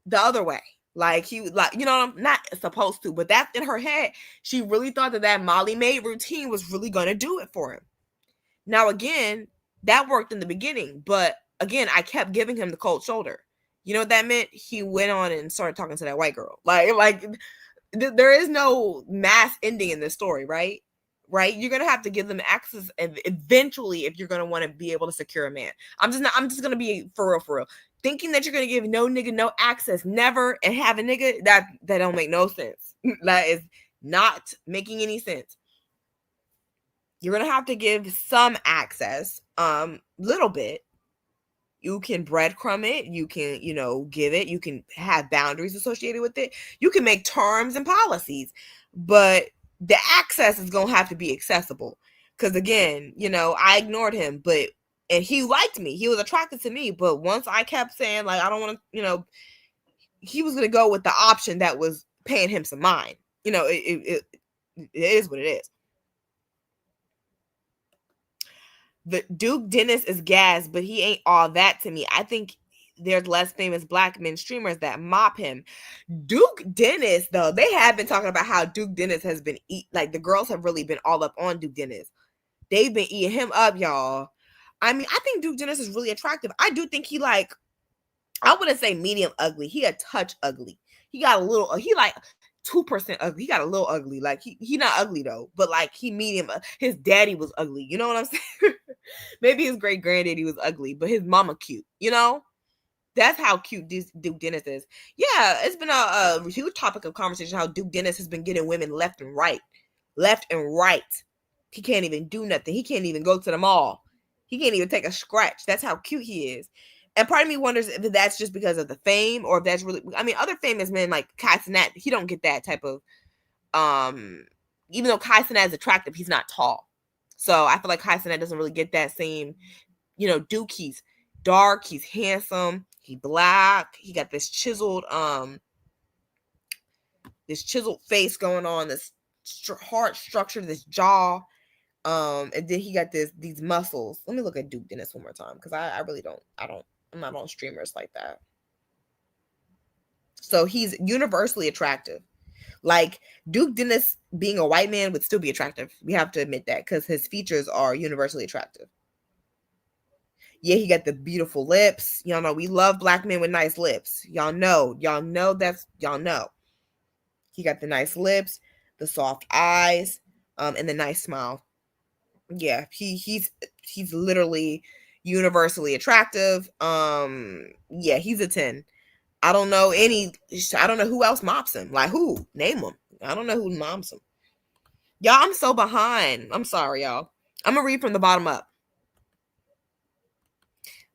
the other way. Like, he, like, you know, I'm not supposed to, but that's in her head. She really thought that Molly Maid routine was really going to do it for him. Now, again, that worked in the beginning, but again, I kept giving him the cold shoulder. You know what that meant? He went on and started talking to that white girl. Like there is no mass ending in this story, right? Right? You're gonna have to give them access eventually if you're gonna want to be able to secure a man. I'm just gonna be for real. Thinking that you're gonna give no nigga no access, never, and have a nigga, that don't make no sense. That is not making any sense. You're gonna have to give some access, little bit. You can breadcrumb it. You can, give it. You can have boundaries associated with it. You can make terms and policies, but the access is gonna have to be accessible. Because again, I ignored him, and he liked me. He was attracted to me, but once I kept saying like I don't want to, he was gonna go with the option that was paying him some mind. It is what it is. The Duke Dennis is gas, but he ain't all that to me. I think there's less famous black men streamers that mop him. Duke Dennis, though, they have been talking about how Duke Dennis has been like the girls have really been all up on Duke Dennis. They've been eating him up, y'all. I mean, I think Duke Dennis is really attractive. I do think he I wouldn't say medium ugly. He a touch ugly. He got a little, he like 2% ugly. He got a little ugly. Like he not ugly though, but like he medium. His daddy was ugly. You know what I'm saying? Maybe his great granddaddy was ugly, but his mama cute. That's how cute Duke Dennis is. Yeah, it's been a huge topic of conversation how Duke Dennis has been getting women left and right. He can't even do nothing. He can't even go to the mall. He can't even take a scratch. That's how cute he is. And part of me wonders if that's just because of the fame or if that's really, I mean, other famous men like Kai Cenat, he don't get that type of, even though Kai Cenat is attractive, he's not tall. So I feel like Kai Cenat doesn't really get that same, Duke, he's dark, he's handsome, he black, he got this chiseled face going on, this hard structure, this jaw. And then he got these muscles. Let me look at Duke Dennis one more time, because I really don't, I'm not on streamers like that. So he's universally attractive. Like Duke Dennis being a white man would still be attractive. We have to admit that, because his features are universally attractive. Yeah, he got the beautiful lips. Y'all know we love black men with nice lips. Y'all know. He got the nice lips, the soft eyes, and the nice smile. Yeah, he's literally universally attractive. Yeah, he's a 10. I don't know who else mops him. Like who? Name him. I don't know who mops him. Y'all, I'm so behind. I'm sorry, y'all. I'm gonna read from the bottom up.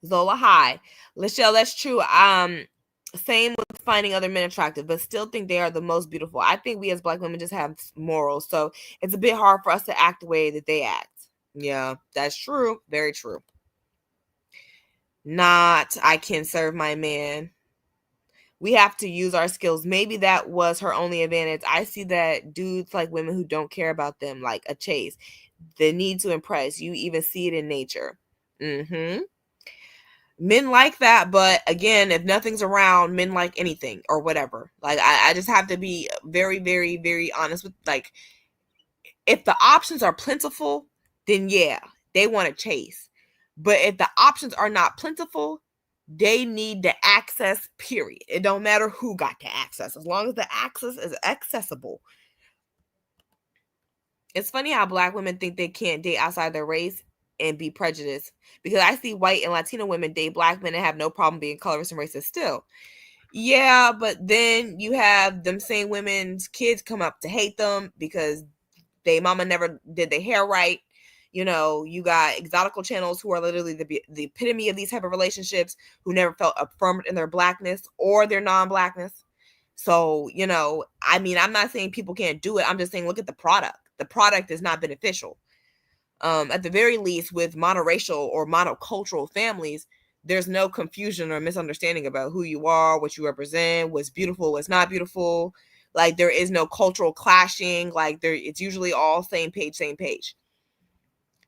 Zola, hi. Lachelle, that's true. Same with finding other men attractive, but still think they are the most beautiful. I think we as black women just have morals, so it's a bit hard for us to act the way that they act. Yeah, that's true. Very true. Not, I can serve my man. We have to use our skills. Maybe that was her only advantage. I see that dudes like women who don't care about them, like a chase. The need to impress. You even see it in nature. Men like that, but again, if nothing's around, men like anything or whatever. Like I just have to be very, very, very honest with, like, if the options are plentiful, then yeah, they want to chase. But if the options are not plentiful, they need the access, period. It don't matter who got the access, as long as the access is accessible. It's funny how black women think they can't date outside their race and be prejudiced, because I see white and Latino women date black men and have no problem being colorist and racist still. Yeah, but then you have them same women's kids come up to hate them because they mama never did their hair right. You know, you got exotical channels who are literally the epitome of these type of relationships, who never felt affirmed in their blackness or their non-blackness. So, you know, I mean, I'm not saying people can't do it. I'm just saying, look at the product. The product is not beneficial. At the very least, with monoracial or monocultural families, there's no confusion or misunderstanding about who you are, what you represent, what's beautiful, what's not beautiful. Like, there is no cultural clashing. Like, it's usually all same page, same page.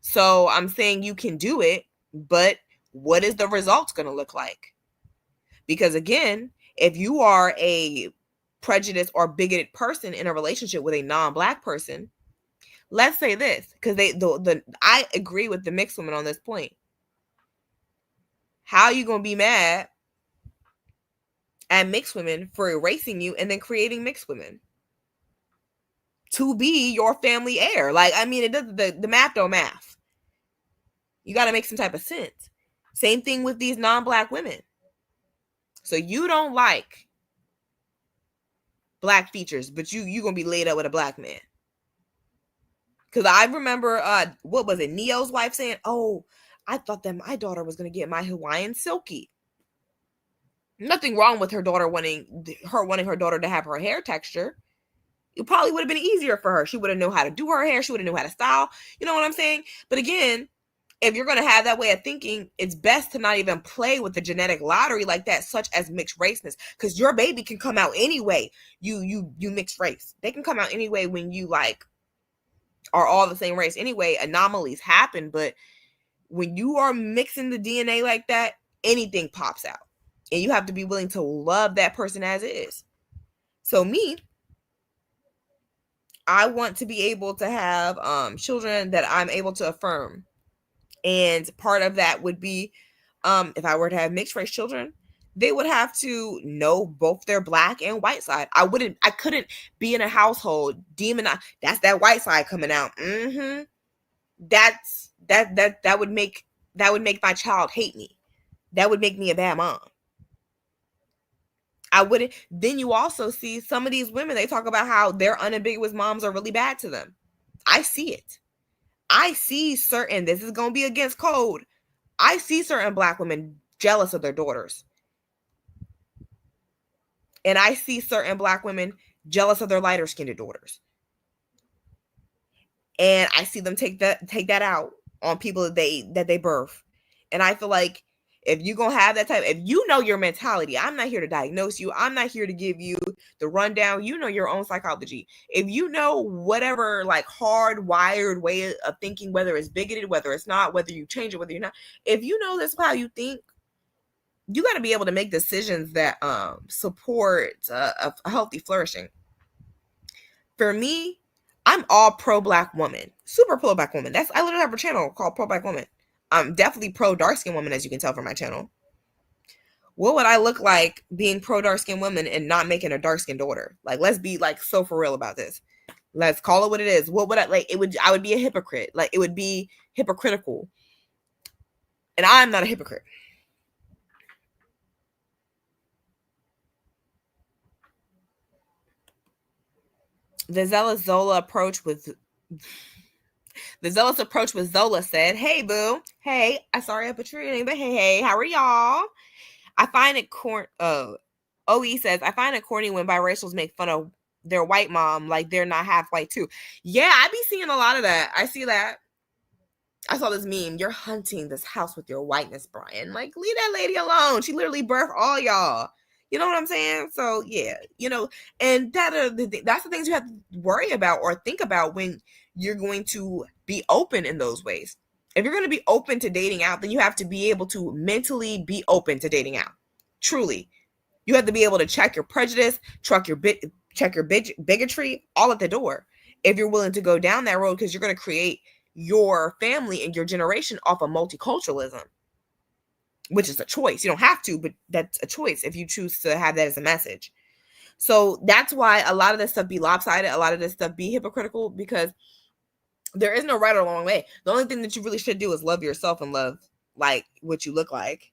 So I'm saying you can do it, but what is the results going to look like? Because again, if you are a prejudiced or bigoted person in a relationship with a non-black person, let's say this, because I agree with the mixed women on this point. How are you going to be mad at mixed women for erasing you and then creating mixed women to be your family heir? Like, I mean, it does, the math don't math. You got to make some type of sense. Same thing with these non-black women. So you don't like black features, but you going to be laid up with a black man. Because I remember, what was it, Neo's wife saying, oh, I thought that my daughter was going to get my Hawaiian silky. Nothing wrong with her daughter wanting her daughter to have her hair texture. It probably would have been easier for her. She would have known how to do her hair. She would have known how to style. You know what I'm saying? But again, if you're going to have that way of thinking, it's best to not even play with the genetic lottery like that, such as mixed raceness, because your baby can come out anyway. You mixed race. They can come out anyway when you like are all the same race. Anyway, anomalies happen, but when you are mixing the DNA like that, anything pops out. And you have to be willing to love that person as is. So me, I want to be able to have children that I'm able to affirm. And part of that would be, if I were to have mixed race children, they would have to know both their black and white side. I couldn't be in a household demonize. That's that white side coming out. That would make my child hate me. That would make me a bad mom. I wouldn't. Then you also see some of these women, they talk about how their unambiguous moms are really bad to them. I see it. I see certain, this is going to be against code. I see certain black women jealous of their daughters. And I see certain black women jealous of their lighter skinned daughters. And I see them take that out on people that they birth. And I feel like if you're going to have that type, if you know your mentality, I'm not here to diagnose you. I'm not here to give you the rundown. You know your own psychology. If you know whatever like hardwired way of thinking, whether it's bigoted, whether it's not, whether you change it, whether you're not, if you know that's how you think, you got to be able to make decisions that support a healthy flourishing. For me, I'm all pro-black woman, super pro-black woman. I literally have a channel called Pro-Black Woman. I'm definitely pro-dark-skinned woman, as you can tell from my channel. What would I look like being pro-dark-skinned woman and not making a dark-skinned daughter? Like, let's be like so for real about this. Let's call it what it is. What would I like? I would be a hypocrite. Like, it would be hypocritical. And I'm not a hypocrite. The zealous approach with Zola said, "Hey boo, hey, I'm sorry I butchered your name, but hey, how are y'all? I find it OE says, I find it corny when biracials make fun of their white mom like they're not half white too. Yeah, I be seeing a lot of that. I see that. I saw this meme. You're hunting this house with your whiteness, Brian. Like, leave that lady alone. She literally birthed all y'all. You know what I'm saying? So yeah, and that's the things you have to worry about or think about when you're going to be open in those ways. If you're going to be open to dating out, then you have to be able to mentally be open to dating out. Truly, you have to be able to check your prejudice, check your bigotry, all at the door. If you're willing to go down that road, because you're going to create your family and your generation off of multiculturalism, which is a choice. You don't have to, but that's a choice if you choose to have that as a message. So that's why a lot of this stuff be lopsided, a lot of this stuff be hypocritical, because there is no right or wrong way. The only thing that you really should do is love yourself and love like what you look like.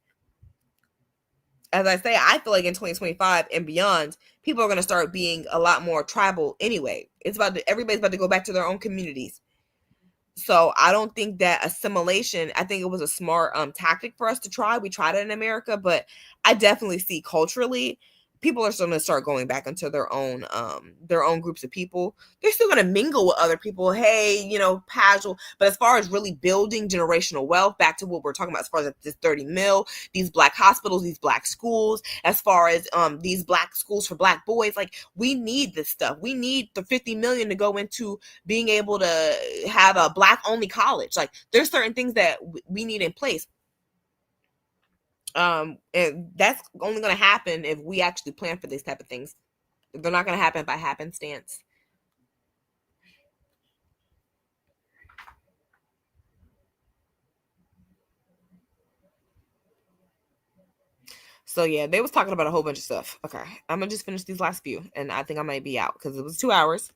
As I say, I feel like in 2025 and beyond, people are going to start being a lot more tribal anyway. Everybody's about to go back to their own communities. So I don't think that assimilation, I think it was a smart tactic for us to try. We tried it in America, but I definitely see culturally people are still going to start going back into their own groups of people. They're still going to mingle with other people. Hey, you know, casual. But as far as really building generational wealth, back to what we're talking about, as far as this 30 mil, these black hospitals, these black schools, as far as these black schools for black boys, like we need this stuff. We need the 50 million to go into being able to have a black only college. Like there's certain things that we need in place. And that's only going to happen if we actually plan for these type of things. They're not going to happen by happenstance. So yeah, they was talking about a whole bunch of stuff. Okay, I'm gonna just finish these last few, and I think I might be out because it was 2 hours.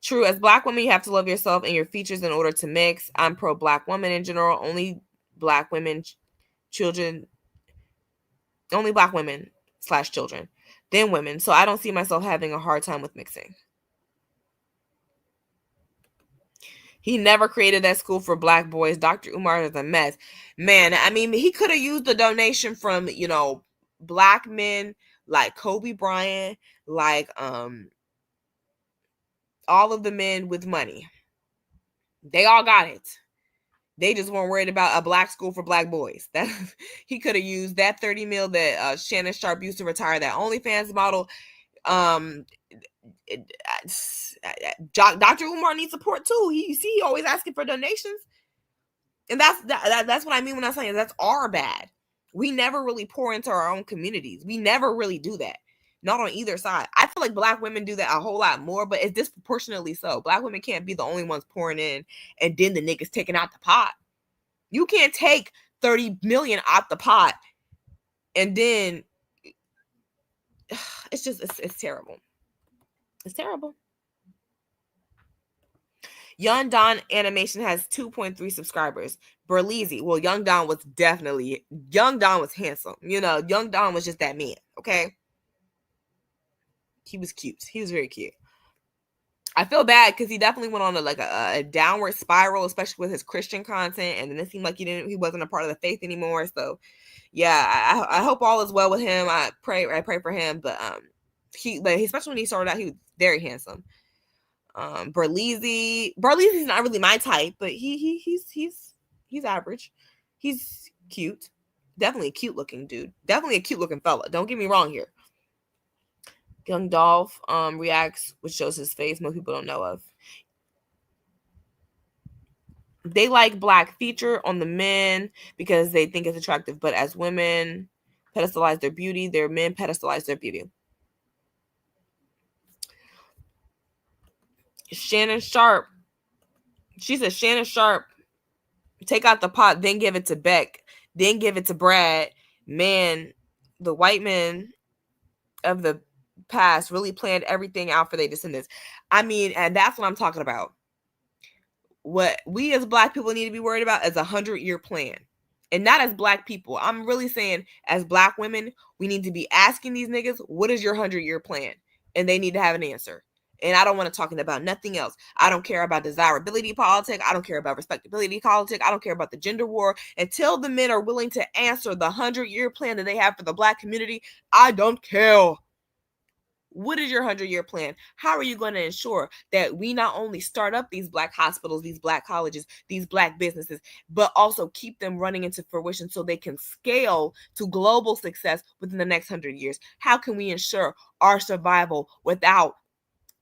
True, as black women, you have to love yourself and your features in order to mix. I'm pro black woman in general. Only black women, children, only black women / children, then women. So I don't see myself having a hard time with mixing. He never created that school for black boys. Dr. Umar is a mess. Man, I mean, he could have used the donation from, you know, black men like Kobe Bryant, like all of the men with money. They all got it. They just weren't worried about a black school for black boys. That he could have used that 30 mil that Shannon Sharpe used to retire that OnlyFans model. Dr. Umar needs support too. He always asking for donations, and that's what I mean when I'm saying that's our bad. We never really pour into our own communities. We never really do that. Not on either side. I feel like black women do that a whole lot more, but it's disproportionately so. Black women can't be the only ones pouring in, and then the niggas taking out the pot. You can't take 30 million out the pot, and then it's just it's terrible. It's terrible. Young Don animation has 2.3 subscribers. Berleezy. Well, Young Don was handsome. You know, Young Don was just that man. Okay. He was cute. He was very cute. I feel bad because he definitely went on a downward spiral, especially with his Christian content, and then it seemed like he wasn't a part of the faith anymore. So, yeah, I hope all is well with him. I pray for him, but especially when he started out, he was very handsome. Berleezy's not really my type, but he's average. He's cute. Definitely a cute looking dude. Definitely a cute looking fella. Don't get me wrong here. Young Dolph reacts, which shows his face most people don't know of. They like black feature on the men because they think it's attractive, but as women pedestalize their beauty, their men pedestalize their beauty. Shannon Sharpe. She said Shannon Sharpe, take out the pot, then give it to Beck, then give it to Brad. Man, the white men of the past really planned everything out for their descendants. I mean, and that's what I'm talking about. What we as black people need to be worried about is 100-year plan. And not as black people. I'm really saying as black women, we need to be asking these niggas, what is your 100-year plan? And they need to have an answer. And I don't want to talk about nothing else. I don't care about desirability politics. I don't care about respectability politics. I don't care about the gender war. Until the men are willing to answer the 100-year plan that they have for the black community, I don't care. What is your 100-year plan? How are you going to ensure that we not only start up these black hospitals, these black colleges, these black businesses, but also keep them running into fruition so they can scale to global success within the next 100 years? How can we ensure our survival without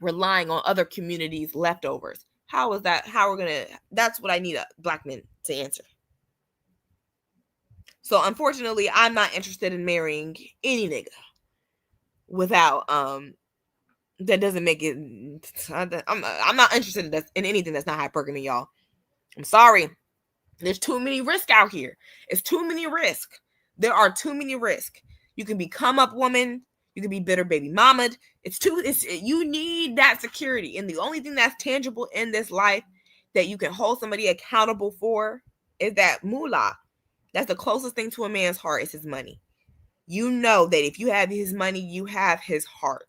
relying on other communities' leftovers? How is that? How we're going to, that's what I need black men to answer. So unfortunately, I'm not interested in marrying any nigga without that doesn't make it. I'm not interested in anything that's not hypergamy, y'all. I'm sorry. There's too many risks out here. It's too many risks. There are too many risks. You can become up woman. You can be bitter baby mama. You need that security. And the only thing that's tangible in this life that you can hold somebody accountable for is that moolah. That's the closest thing to a man's heart is his money. You know that if you have his money, you have his heart.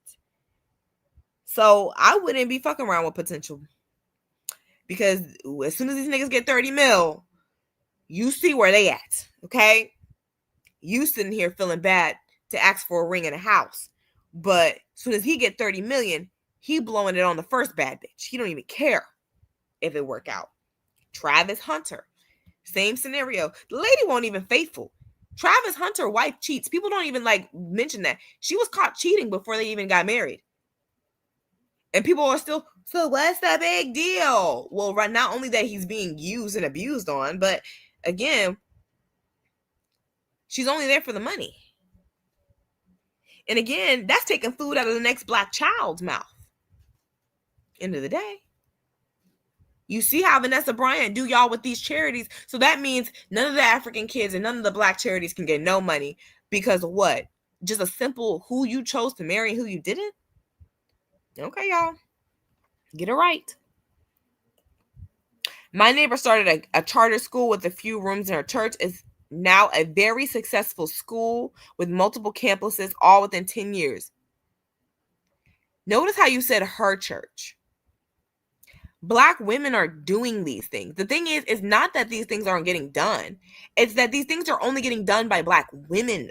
So I wouldn't be fucking around with potential. Because as soon as these niggas get 30 mil, you see where they at, okay? You sitting here feeling bad to ask for a ring in a house. But as soon as he get 30 million, he blowing it on the first bad bitch. He don't even care if it work out. Travis Hunter, same scenario. The lady won't even faithful. Travis Hunter wife cheats. People don't even like mention that. She was caught cheating before they even got married. And people are still, so what's the big deal? Well, right, not only that he's being used and abused on, but again, she's only there for the money. And again, that's taking food out of the next black child's mouth. End of the day. You see how Vanessa Bryant do y'all with these charities. So that means none of the African kids and none of the black charities can get no money because of what? Just a simple who you chose to marry and who you didn't? Okay, y'all. Get it right. My neighbor started a charter school with a few rooms in her church. Is now a very successful school with multiple campuses, all within 10 years. Notice how you said her church. Black women are doing these things. The thing is not that these things aren't getting done. It's that these things are only getting done by black women.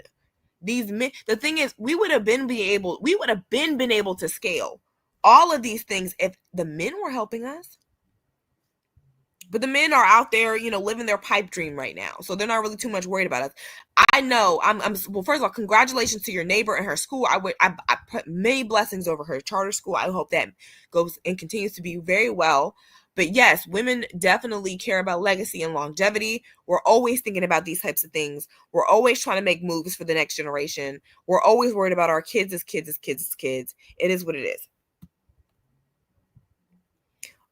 These men, the thing is, we would have been able to scale all of these things if the men were helping us. But the men are out there, living their pipe dream right now. So they're not really too much worried about us. I know. Well, first of all, congratulations to your neighbor and her school. I put many blessings over her charter school. I hope that goes and continues to be very well. But yes, women definitely care about legacy and longevity. We're always thinking about these types of things. We're always trying to make moves for the next generation. We're always worried about our kids as kids as kids as kids. It is what it is.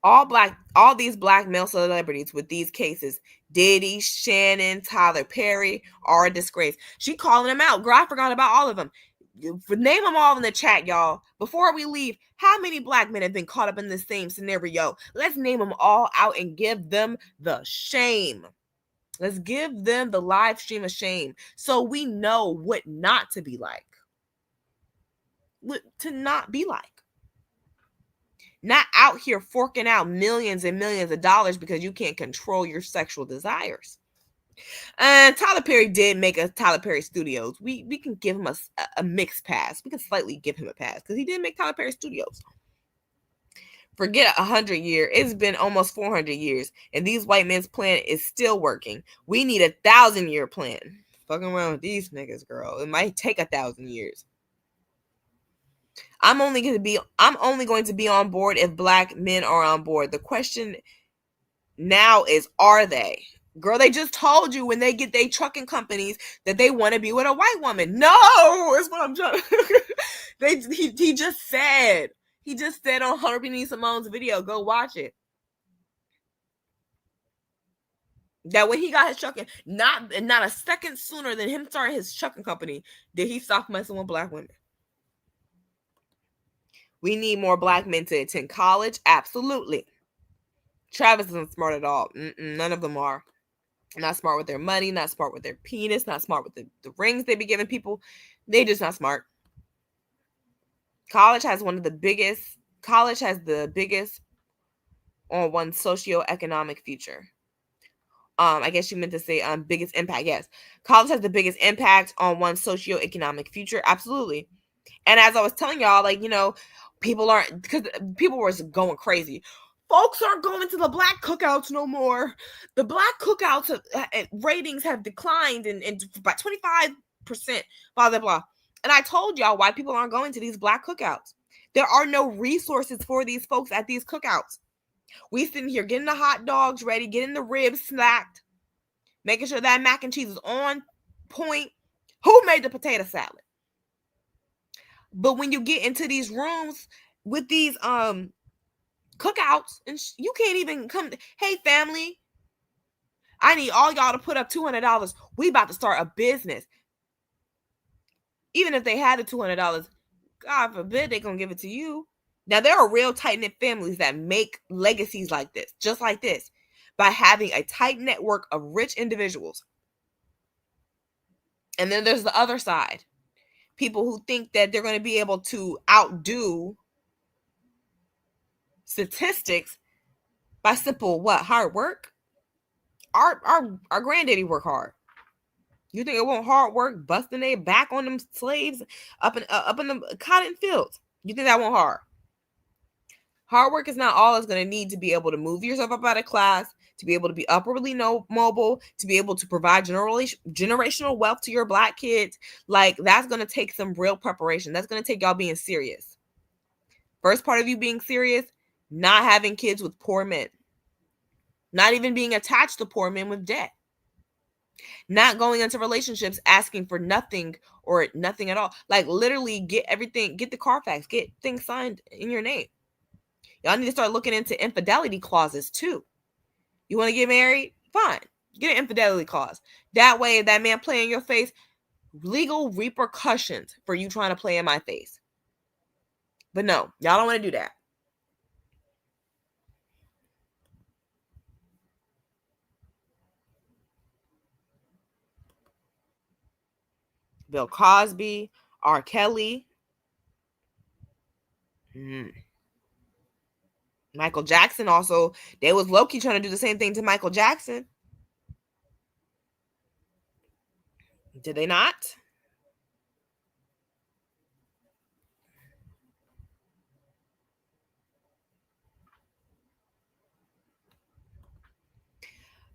All these black male celebrities with these cases, Diddy, Shannon, Tyler Perry, are a disgrace. She calling them out. Girl, I forgot about all of them. Name them all in the chat, y'all. Before we leave, how many black men have been caught up in this same scenario? Let's name them all out and give them the shame. Let's give them the live stream of shame so we know what not to be like. What to not be like. Not out here forking out millions and millions of dollars because you can't control your sexual desires. And Tyler Perry did make a Tyler Perry Studios. We can give him a mixed pass. We can slightly give him a pass because he did make Tyler Perry Studios. Forget 100 years. It's been almost 400 years. And these white men's plan is still working. We need 1,000-year plan. Fucking around with these niggas, girl. It might take 1,000 years. I'm only going to be on board if black men are on board. The question now is, are they? Girl, they just told you when they get their trucking companies that they want to be with a white woman. No, is what I'm trying to. He just said. He just said on Hunter B. Simone's video. Go watch it. That when he got his trucking, not a second sooner than him starting his trucking company, did he stop messing with black women. We need more black men to attend college. Absolutely. Travis isn't smart at all. None of them are. Not smart with their money, not smart with their penis, not smart with the rings they be giving people. They just not smart. College has the biggest on one socioeconomic future. I guess you meant to say biggest impact. Yes. College has the biggest impact on one's socioeconomic future. Absolutely. And as I was telling y'all, people aren't, because people were going crazy. Folks aren't going to the black cookouts no more. The black cookouts ratings have declined and by 25%, blah, blah, blah. And I told y'all why people aren't going to these black cookouts. There are no resources for these folks at these cookouts. We sitting here getting the hot dogs ready, getting the ribs snacked, making sure that mac and cheese is on point. Who made the potato salad? But when you get into these rooms with these cookouts, and you can't even come. Hey, family, I need all y'all to put up $200. We about to start a business. Even if they had the $200, God forbid they're gonna give it to you. Now there are real tight-knit families that make legacies like this, just like this, by having a tight network of rich individuals. And then there's the other side. People who think that they're going to be able to outdo statistics By simple what? Hard work? Our granddaddy work hard. You think it won't hard work busting their back on them slaves up in the cotton fields? You think that won't hard? Hard work is not all it's going to need to be able to move yourself up out of class, to be able to be upwardly mobile, to be able to provide generational wealth to your black kids. Like, that's going to take some real preparation. That's going to take y'all being serious. First part of you being serious, not having kids with poor men, not even being attached to poor men with debt, not going into relationships asking for nothing or nothing at all. Like, literally get everything, get the Carfax, get things signed in your name. Y'all need to start looking into infidelity clauses too. You want to get married? Fine. Get an infidelity clause. That way, that man play in your face, legal repercussions for you trying to play in my face. But no, y'all don't want to do that. Bill Cosby, R. Kelly, Michael Jackson also. They was low-key trying to do the same thing to Michael Jackson. Did they not?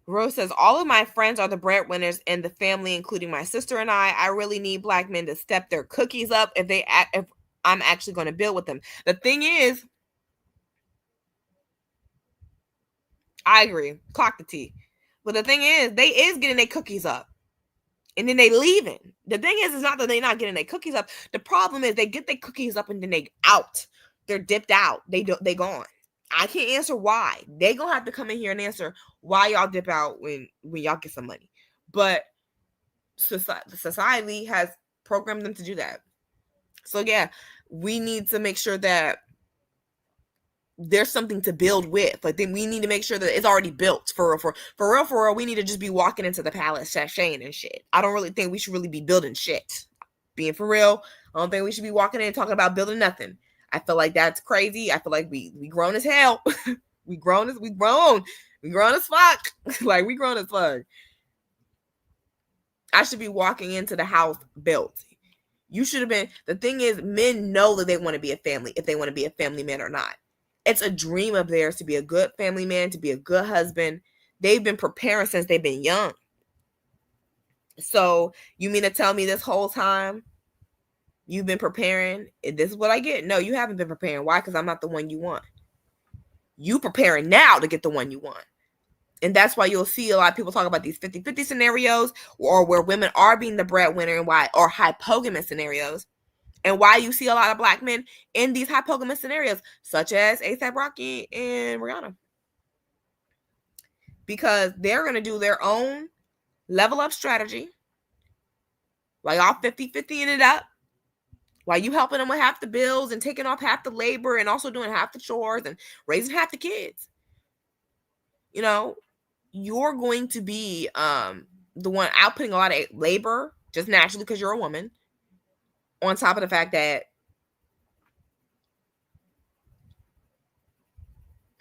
Rose says, all of my friends are the breadwinners in the family, including my sister and I. I really need black men to step their cookies up if I'm actually going to build with them. The thing is, I agree. Clock the T. But the thing is, they is getting their cookies up. And then they leaving. The thing is, it's not that they're not getting their cookies up. The problem is they get their cookies up and then they out. They're dipped out. They gone. I can't answer why. They gonna have to come in here and answer why y'all dip out when y'all get some money. But society has programmed them to do that. So yeah, we need to make sure that there's something to build with. Like, then we need to make sure that it's already built for real. We need to just be walking into the palace sashaying and shit. I don't really think we should really be building shit. Being for real, I don't think we should be walking in and talking about building nothing. I feel like that's crazy. I feel like we grown as hell. we grown as fuck. Like, we grown as fuck. I should be walking into the house built. You should have been. The thing is, men know that they want to be a family, if they want to be a family man or not. It's a dream of theirs to be a good family man, to be a good husband. They've been preparing since they've been young. So you mean to tell me this whole time you've been preparing? This is what I get? No, you haven't been preparing. Why? Because I'm not the one you want. You preparing now to get the one you want. And that's why you'll see a lot of people talk about these 50-50 scenarios, or where women are being the breadwinner, and why, or hypogamous scenarios. And why you see a lot of black men in these hypogamous scenarios, such as A$AP Rocky and Rihanna. Because they're going to do their own level up strategy while y'all 50-50ing it up, while you helping them with half the bills and taking off half the labor and also doing half the chores and raising half the kids. You know, you're going to be the one outputting a lot of labor just naturally because you're a woman. On top of the fact that,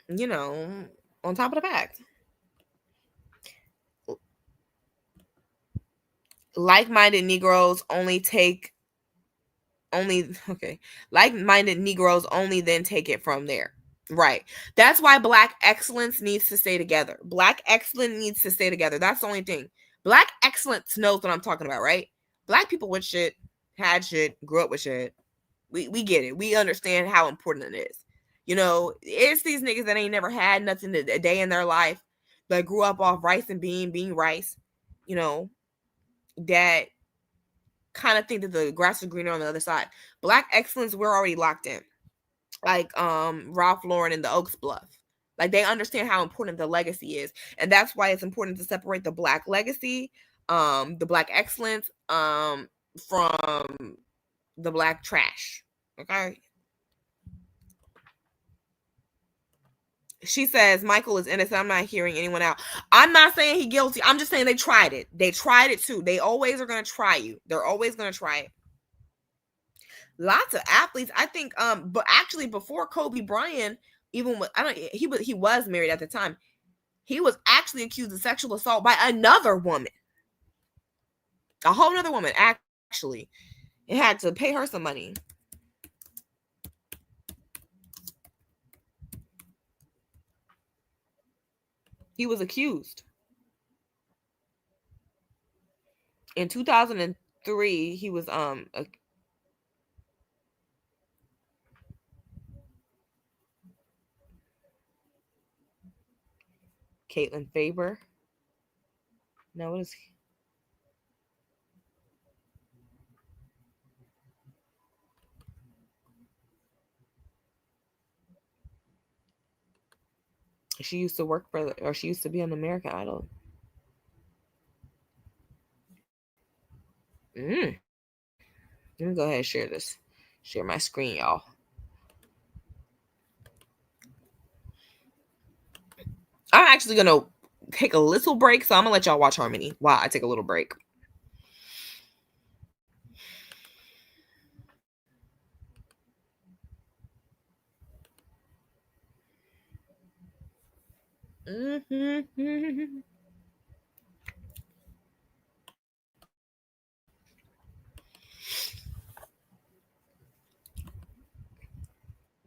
you know, on top of the fact, like-minded Negroes like-minded Negroes only then take it from there. Right. That's why Black excellence needs to stay together. Black excellence needs to stay together. That's the only thing. Black excellence knows what I'm talking about, right? Black people with shit, had shit, grew up with shit. We get it. We understand how important it is. You know, it's these niggas that ain't never had nothing a day in their life, that grew up off rice and being rice, you know, that kind of think that the grass is greener on the other side. Black excellence, we're already locked in. Like Ralph Lauren and the Oaks Bluff. Like, they understand how important the legacy is. And that's why it's important to separate the Black legacy, the Black excellence, from the Black trash. Okay. She says Michael is innocent. I'm not hearing anyone out. I'm not saying he's guilty. I'm just saying they tried it. They tried it too. They always are going to try you. They're always going to try it. Lots of athletes, I think, but actually before Kobe Bryant, even with, he was married at the time. He was actually accused of sexual assault by another woman. A whole other woman, actually. It had to pay her some money. He was accused. In 2003, he was Caitlin Faber. No, what is he? She used to work for, or she used to be on American Idol. Let me go ahead and share this. Share my screen, y'all. I'm actually going to take a little break, so I'm going to let y'all watch Harmony while I take a little break.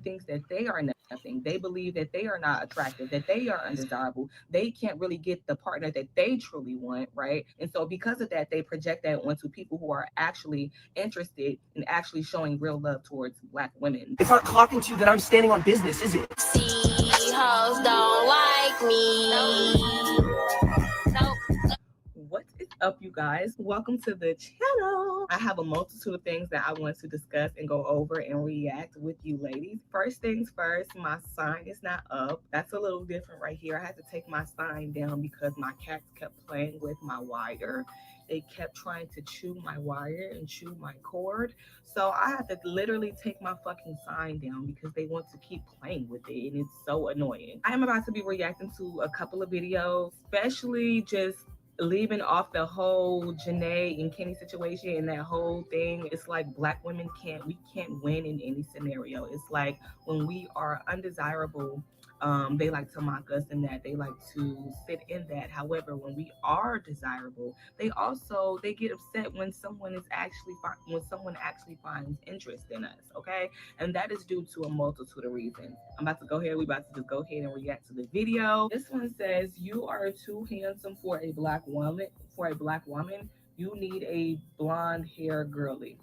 Thinks that they are nothing. They believe that they are not attractive, that they are undesirable. They can't really get the partner that they truly want, right? And so because of that, they project that onto people who are actually interested in actually showing real love towards Black women. It's not clocking to that I'm standing on business, is it? See, hoes don't like me. What is up, you guys? Welcome to the channel. I have a multitude of things that I want to discuss and go over and react with you ladies. First things first, my sign is not up. That's a little different right here. I had to take my sign down because my cats kept playing with my wire. They kept trying to chew my wire and chew my cord. So I had to literally take my fucking sign down because they want to keep playing with it, and it's so annoying. I am about to be reacting to a couple of videos, especially just leaving off the whole Janae and Kenny situation and that whole thing. It's like Black women we can't win in any scenario. It's like when we are undesirable, they like to mock us in that. They like to sit in that. However, when we are desirable, they get upset when someone actually finds interest in us. Okay, and that is due to a multitude of reasons. We about to just go ahead and react to the video. This one says, "You are too handsome for a Black woman. You need a blonde hair girly."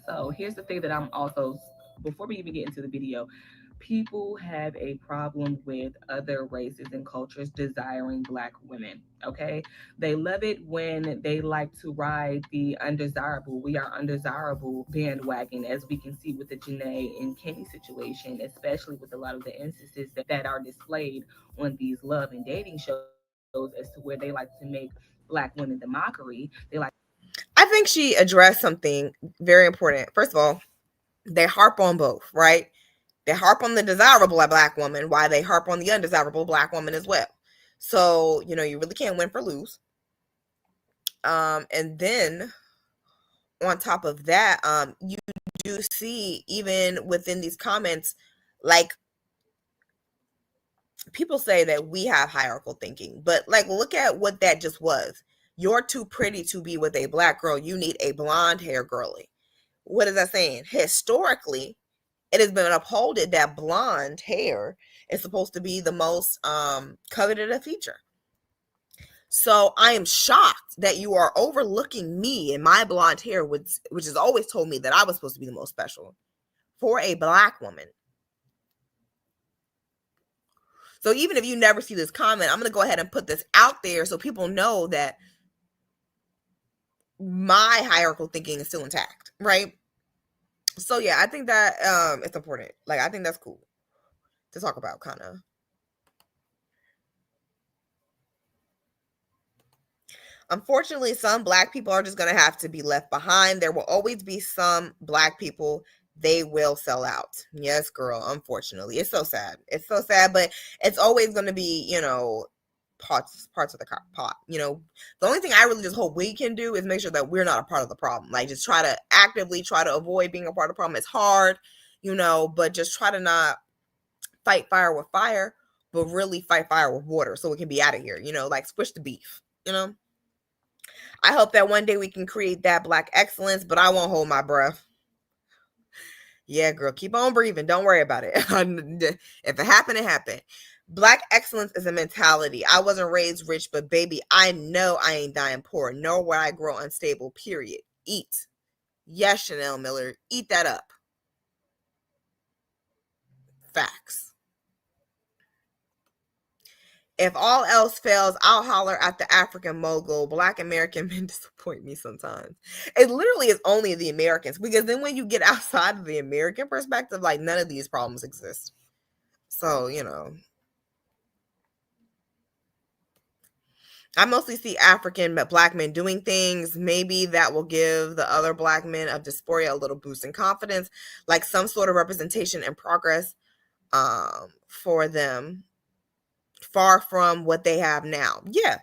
So here's the thing that I'm also, before we even get into the video, people have a problem with other races and cultures desiring Black women, okay? They love it when they like to ride the undesirable, we are undesirable bandwagon, as we can see with the Janae and Kenny situation, especially with a lot of the instances that are displayed on these love and dating shows, as to where they like to make Black women the mockery. I think she addressed something very important. First of all, they harp on both, right? They harp on the desirable Black woman while they harp on the undesirable Black woman as well. So, you really can't win for lose. And then on top of that, you do see even within these comments, like, people say that we have hierarchical thinking, but like, look at what that just was. You're too pretty to be with a Black girl. You need a blonde hair girly. What is that saying? Historically, it has been upholded that blonde hair is supposed to be the most coveted a feature. So I am shocked that you are overlooking me and my blonde hair, which has always told me that I was supposed to be the most special, for a Black woman. So even if you never see this comment, I'm going to go ahead and put this out there so people know that my hierarchical thinking is still intact, right? So yeah, I think that it's important. Like, I think that's cool to talk about, kind of. Unfortunately, some Black people are just going to have to be left behind. There will always be some Black people, they will sell out. Yes, girl, unfortunately. It's so sad. It's so sad, but it's always going to be, parts of the pot. The only thing I really just hope we can do is make sure that we're not a part of the problem. Like, just actively try to avoid being a part of the problem. It's hard, but just try to not fight fire with fire, but really fight fire with water so it can be out of here, like squish the beef, I hope that one day we can create that Black excellence, but I won't hold my breath. Yeah, girl, keep on breathing. Don't worry about it. If it happened, it happened. Black excellence is a mentality. I wasn't raised rich, but baby, I know I ain't dying poor, nor will I grow unstable, period. Eat. Yes, Chanel Miller, eat that up. Facts. If all else fails, I'll holler at the African mogul. Black American men disappoint me sometimes. It literally is only the Americans, because then when you get outside of the American perspective, like none of these problems exist. So, I mostly see African but Black men doing things. Maybe that will give the other Black men of dysphoria a little boost in confidence, like some sort of representation and progress for them, far from what they have now. Yeah.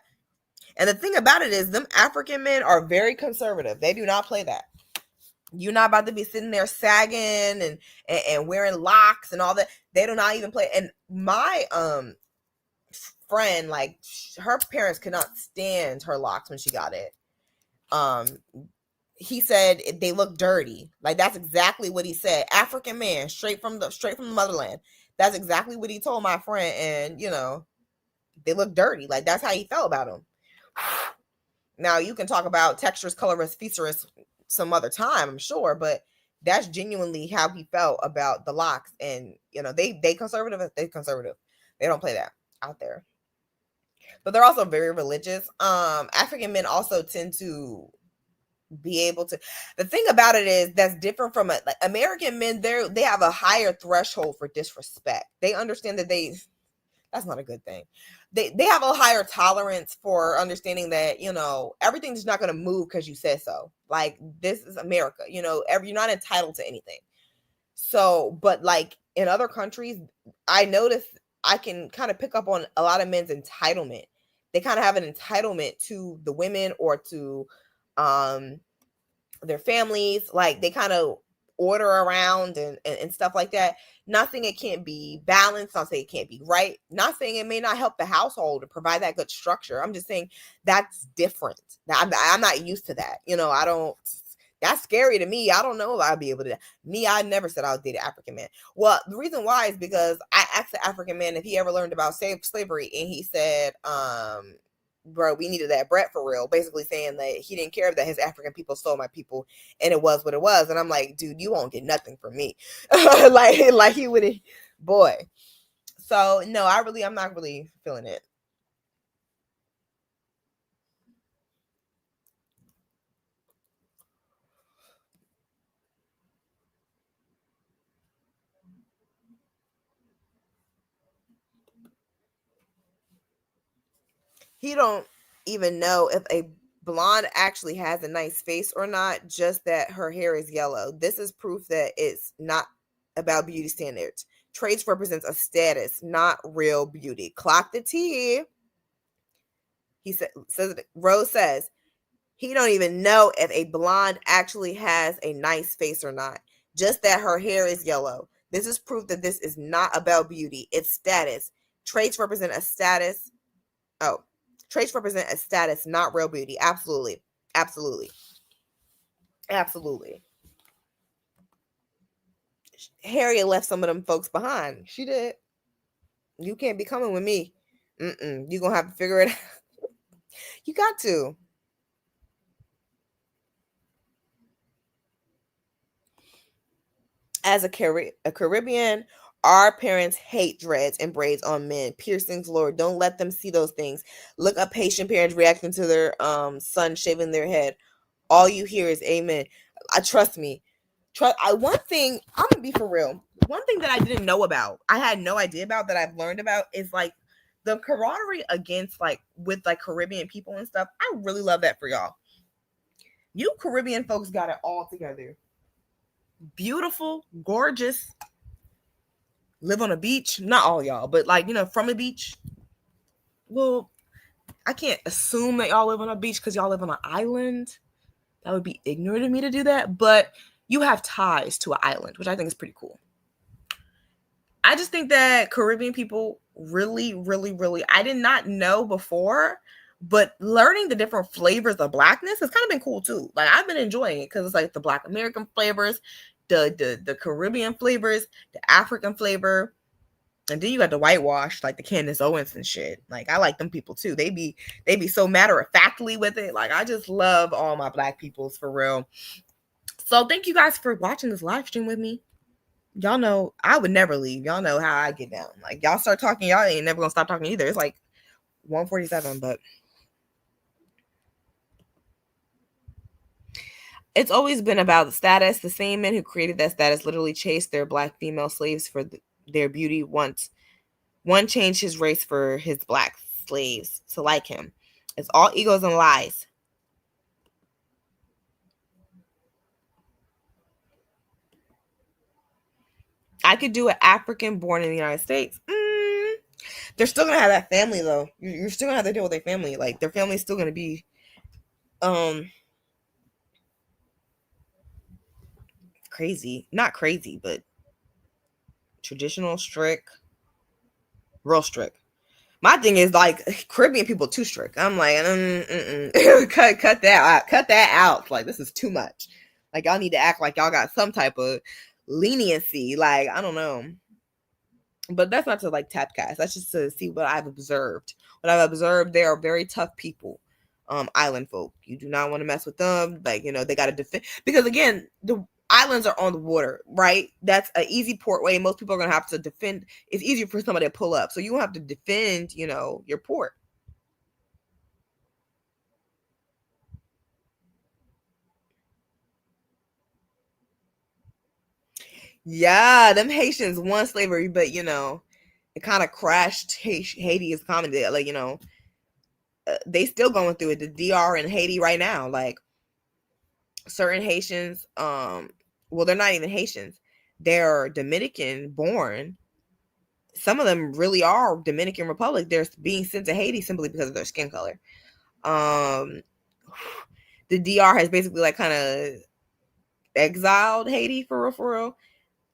And the thing about it is them African men are very conservative. They do not play that. You're not about to be sitting there sagging and wearing locks and all that. They do not even play. And my friend, like, her parents could not stand her locks when she got it. He said they look dirty. Like, that's exactly what he said. African man, straight from the motherland. That's exactly what he told my friend. And they look dirty. Like, that's how he felt about them. Now, you can talk about textures, colorist, featurist some other time, I'm sure, but that's genuinely how he felt about the locks. And they conservative. They conservative. They don't play that out there. But they're also very religious. African men also tend to be able to. The thing about it is that's different from like American men. They have a higher threshold for disrespect. They understand that that's not a good thing. They have a higher tolerance for understanding that everything's not going to move because you said so. Like, this is America. You're not entitled to anything. So, but like in other countries, I notice I can kind of pick up on a lot of men's entitlement. They kind of have an entitlement to the women or to their families. Like, they kind of order around and stuff like that. Not saying it can't be balanced, not saying it can't be right, not saying it may not help the household to provide that good structure. I'm just saying that's different. I'm not used to that. I don't. That's scary to me. I don't know if I'd be able to. Me, I never said I would date an African man. Well, the reason why is because I asked the African man if he ever learned about slavery, and he said, bro, we needed that bread for real. Basically saying that he didn't care that his African people stole my people, and it was what it was. And I'm like, dude, you won't get nothing from me. like he would, boy. So no, I'm not really feeling it. He don't even know if a blonde actually has a nice face or not, just that her hair is yellow. This is proof that it's not about beauty standards. Traits represents a status, not real beauty. Clock the T. He says Rose says he don't even know if a blonde actually has a nice face or not, just that her hair is yellow. This is proof that this is not about beauty. It's status. Traits represent a status. Oh. Traits represent a status, not real beauty. Absolutely. Absolutely. Absolutely. Harriet left some of them folks behind. She did. You can't be coming with me. You're going to have to figure it out. You got to. As a Caribbean, our parents hate dreads and braids on men. Piercings, Lord, don't let them see those things. Look up Haitian parents reacting to their son shaving their head. All you hear is amen. Trust me. One thing, I'm gonna be for real. One thing that I didn't know about, I had no idea about, that I've learned about, is like the camaraderie against with Caribbean people and stuff. I really love that for y'all. You Caribbean folks got it all together. Beautiful, gorgeous. Live on a beach. Not all y'all, but from a beach. Well, I can't assume that y'all live on a beach because y'all live on an island. That would be ignorant of me to do that. But you have ties to an island, which I think is pretty cool. I just think that Caribbean people really, really, really, I did not know before, but learning the different flavors of blackness has kind of been cool too. Like I've been enjoying it because it's like the Black American flavors, the Caribbean flavors, the African flavor, and then you got the whitewash, like the Candace Owens and shit. Like I like them people too. They be so matter of factly with it. Like I just love all my black peoples for real. So thank you guys for watching this live stream with me. Y'all know I would never leave. Y'all know how I get down. Like y'all start talking, y'all ain't never gonna stop talking either. It's like 1:47, but it's always been about the status. The same men who created that status literally chased their black female slaves for their beauty. Once one changed his race for his black slaves to like him. It's all egos and lies. I could do an African born in the United States. They're still gonna have that family though. You're still gonna have to deal with their family. Like their family's still gonna be crazy. Not crazy, but traditional, strict, real strict. My thing is like Caribbean people too strict. I'm like, cut that out. Like this is too much. Like y'all need to act like y'all got some type of leniency. Like I don't know, but that's not to like tap cast. That's just to see what I've observed. What I've observed, they are very tough people. Island folk. You do not want to mess with them. Like they got to defend because again the islands are on the water, right? That's an easy port way. Most people are gonna have to defend. It's easier for somebody to pull up, so you don't have to defend, your port. Yeah, them Haitians won slavery, but it kind of crashed Haiti's economy. Like they still going through it. The DR in Haiti right now, like certain Haitians, well, they're not even Haitians. They're Dominican born. Some of them really are Dominican Republic. They're being sent to Haiti simply because of their skin color. The DR has basically like kind of exiled Haiti for real.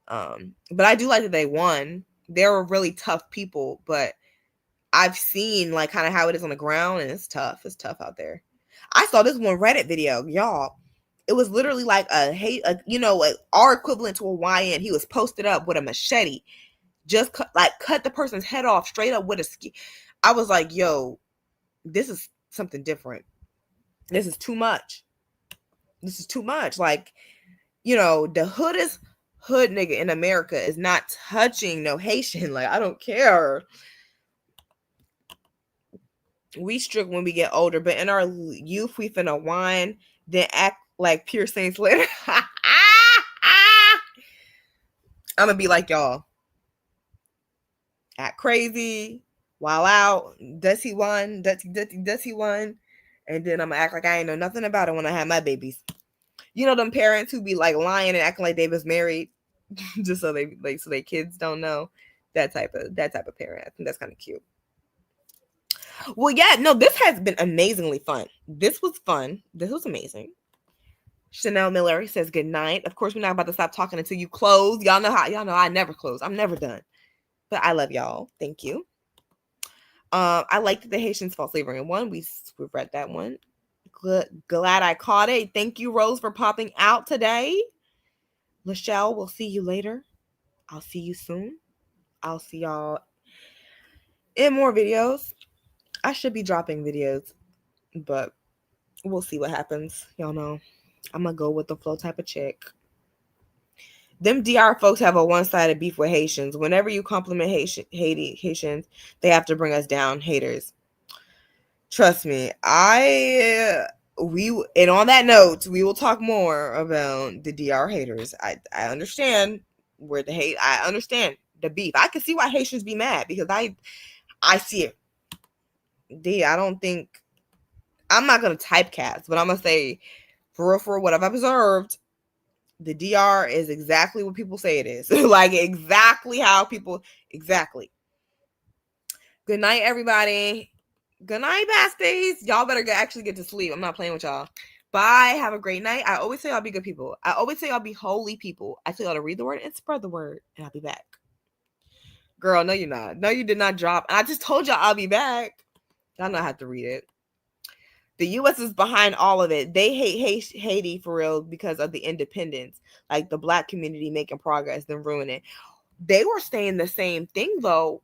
But I do like that they won. They were really tough people, but I've seen like kind of how it is on the ground, and it's tough. It's tough out there. I saw this one Reddit video, y'all. It was literally like our equivalent to a YN. He was posted up with a machete, just cut the person's head off straight up with a ski. I was like, yo, this is something different. This is too much. This is too much. Like, the hood nigga in America is not touching no Haitian. Like, I don't care. We strict when we get older, but in our youth, we finna whine, then act like pure saints later. I'm gonna be like y'all. Act crazy, while out, does he won? Does he won? And then I'm gonna act like I ain't know nothing about it when I have my babies. Them parents who be like lying and acting like they was married, just so their kids don't know. That type of parent. I think that's kind of cute. Well, yeah, no, this has been amazingly fun. This was fun. This was amazing. Chanel Miller says good night. Of course, we're not about to stop talking until you close. Y'all know I never close. I'm never done. But I love y'all. Thank you. I like that the Haitians fought slavery in one. We've read that one. Glad I caught it. Thank you, Rose, for popping out today. Lachelle, we'll see you later. I'll see you soon. I'll see y'all in more videos. I should be dropping videos, but we'll see what happens. Y'all know I'm gonna go with the flow type of chick. Them DR folks have a one-sided beef with Haitians. Whenever you compliment Haitians, they have to bring us down, haters. Trust me, and on that note, we will talk more about the DR haters. I understand where the hate. I understand the beef. I can see why Haitians be mad because I see it. I don't think I'm not gonna typecast, but I'm gonna say for what I've observed, the DR is exactly what people say it is. Like exactly how people exactly. Good night, everybody. Good night, besties. Y'all better actually get to sleep. I'm not playing with y'all. Bye. Have a great night. I always say y'all be good people. I always say y'all be holy people. I tell y'all to read the word and spread the word, and I'll be back. Girl, no, you're not. No, you did not drop. I just told y'all I'll be back. Y'all not have to read it. The U.S. is behind all of it. They hate Haiti for real because of the independence, like the black community making progress, then ruin it. They were saying the same thing though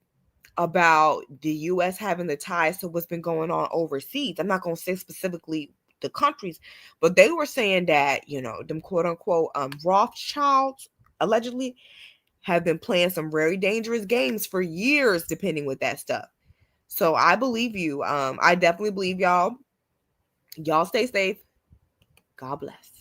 about the U.S. having the ties to what's been going on overseas. I'm not going to say specifically the countries, but they were saying that, you know, them quote unquote Rothschilds allegedly have been playing some very dangerous games for years, depending with that stuff. So I believe you. I definitely believe y'all. Y'all stay safe. God bless.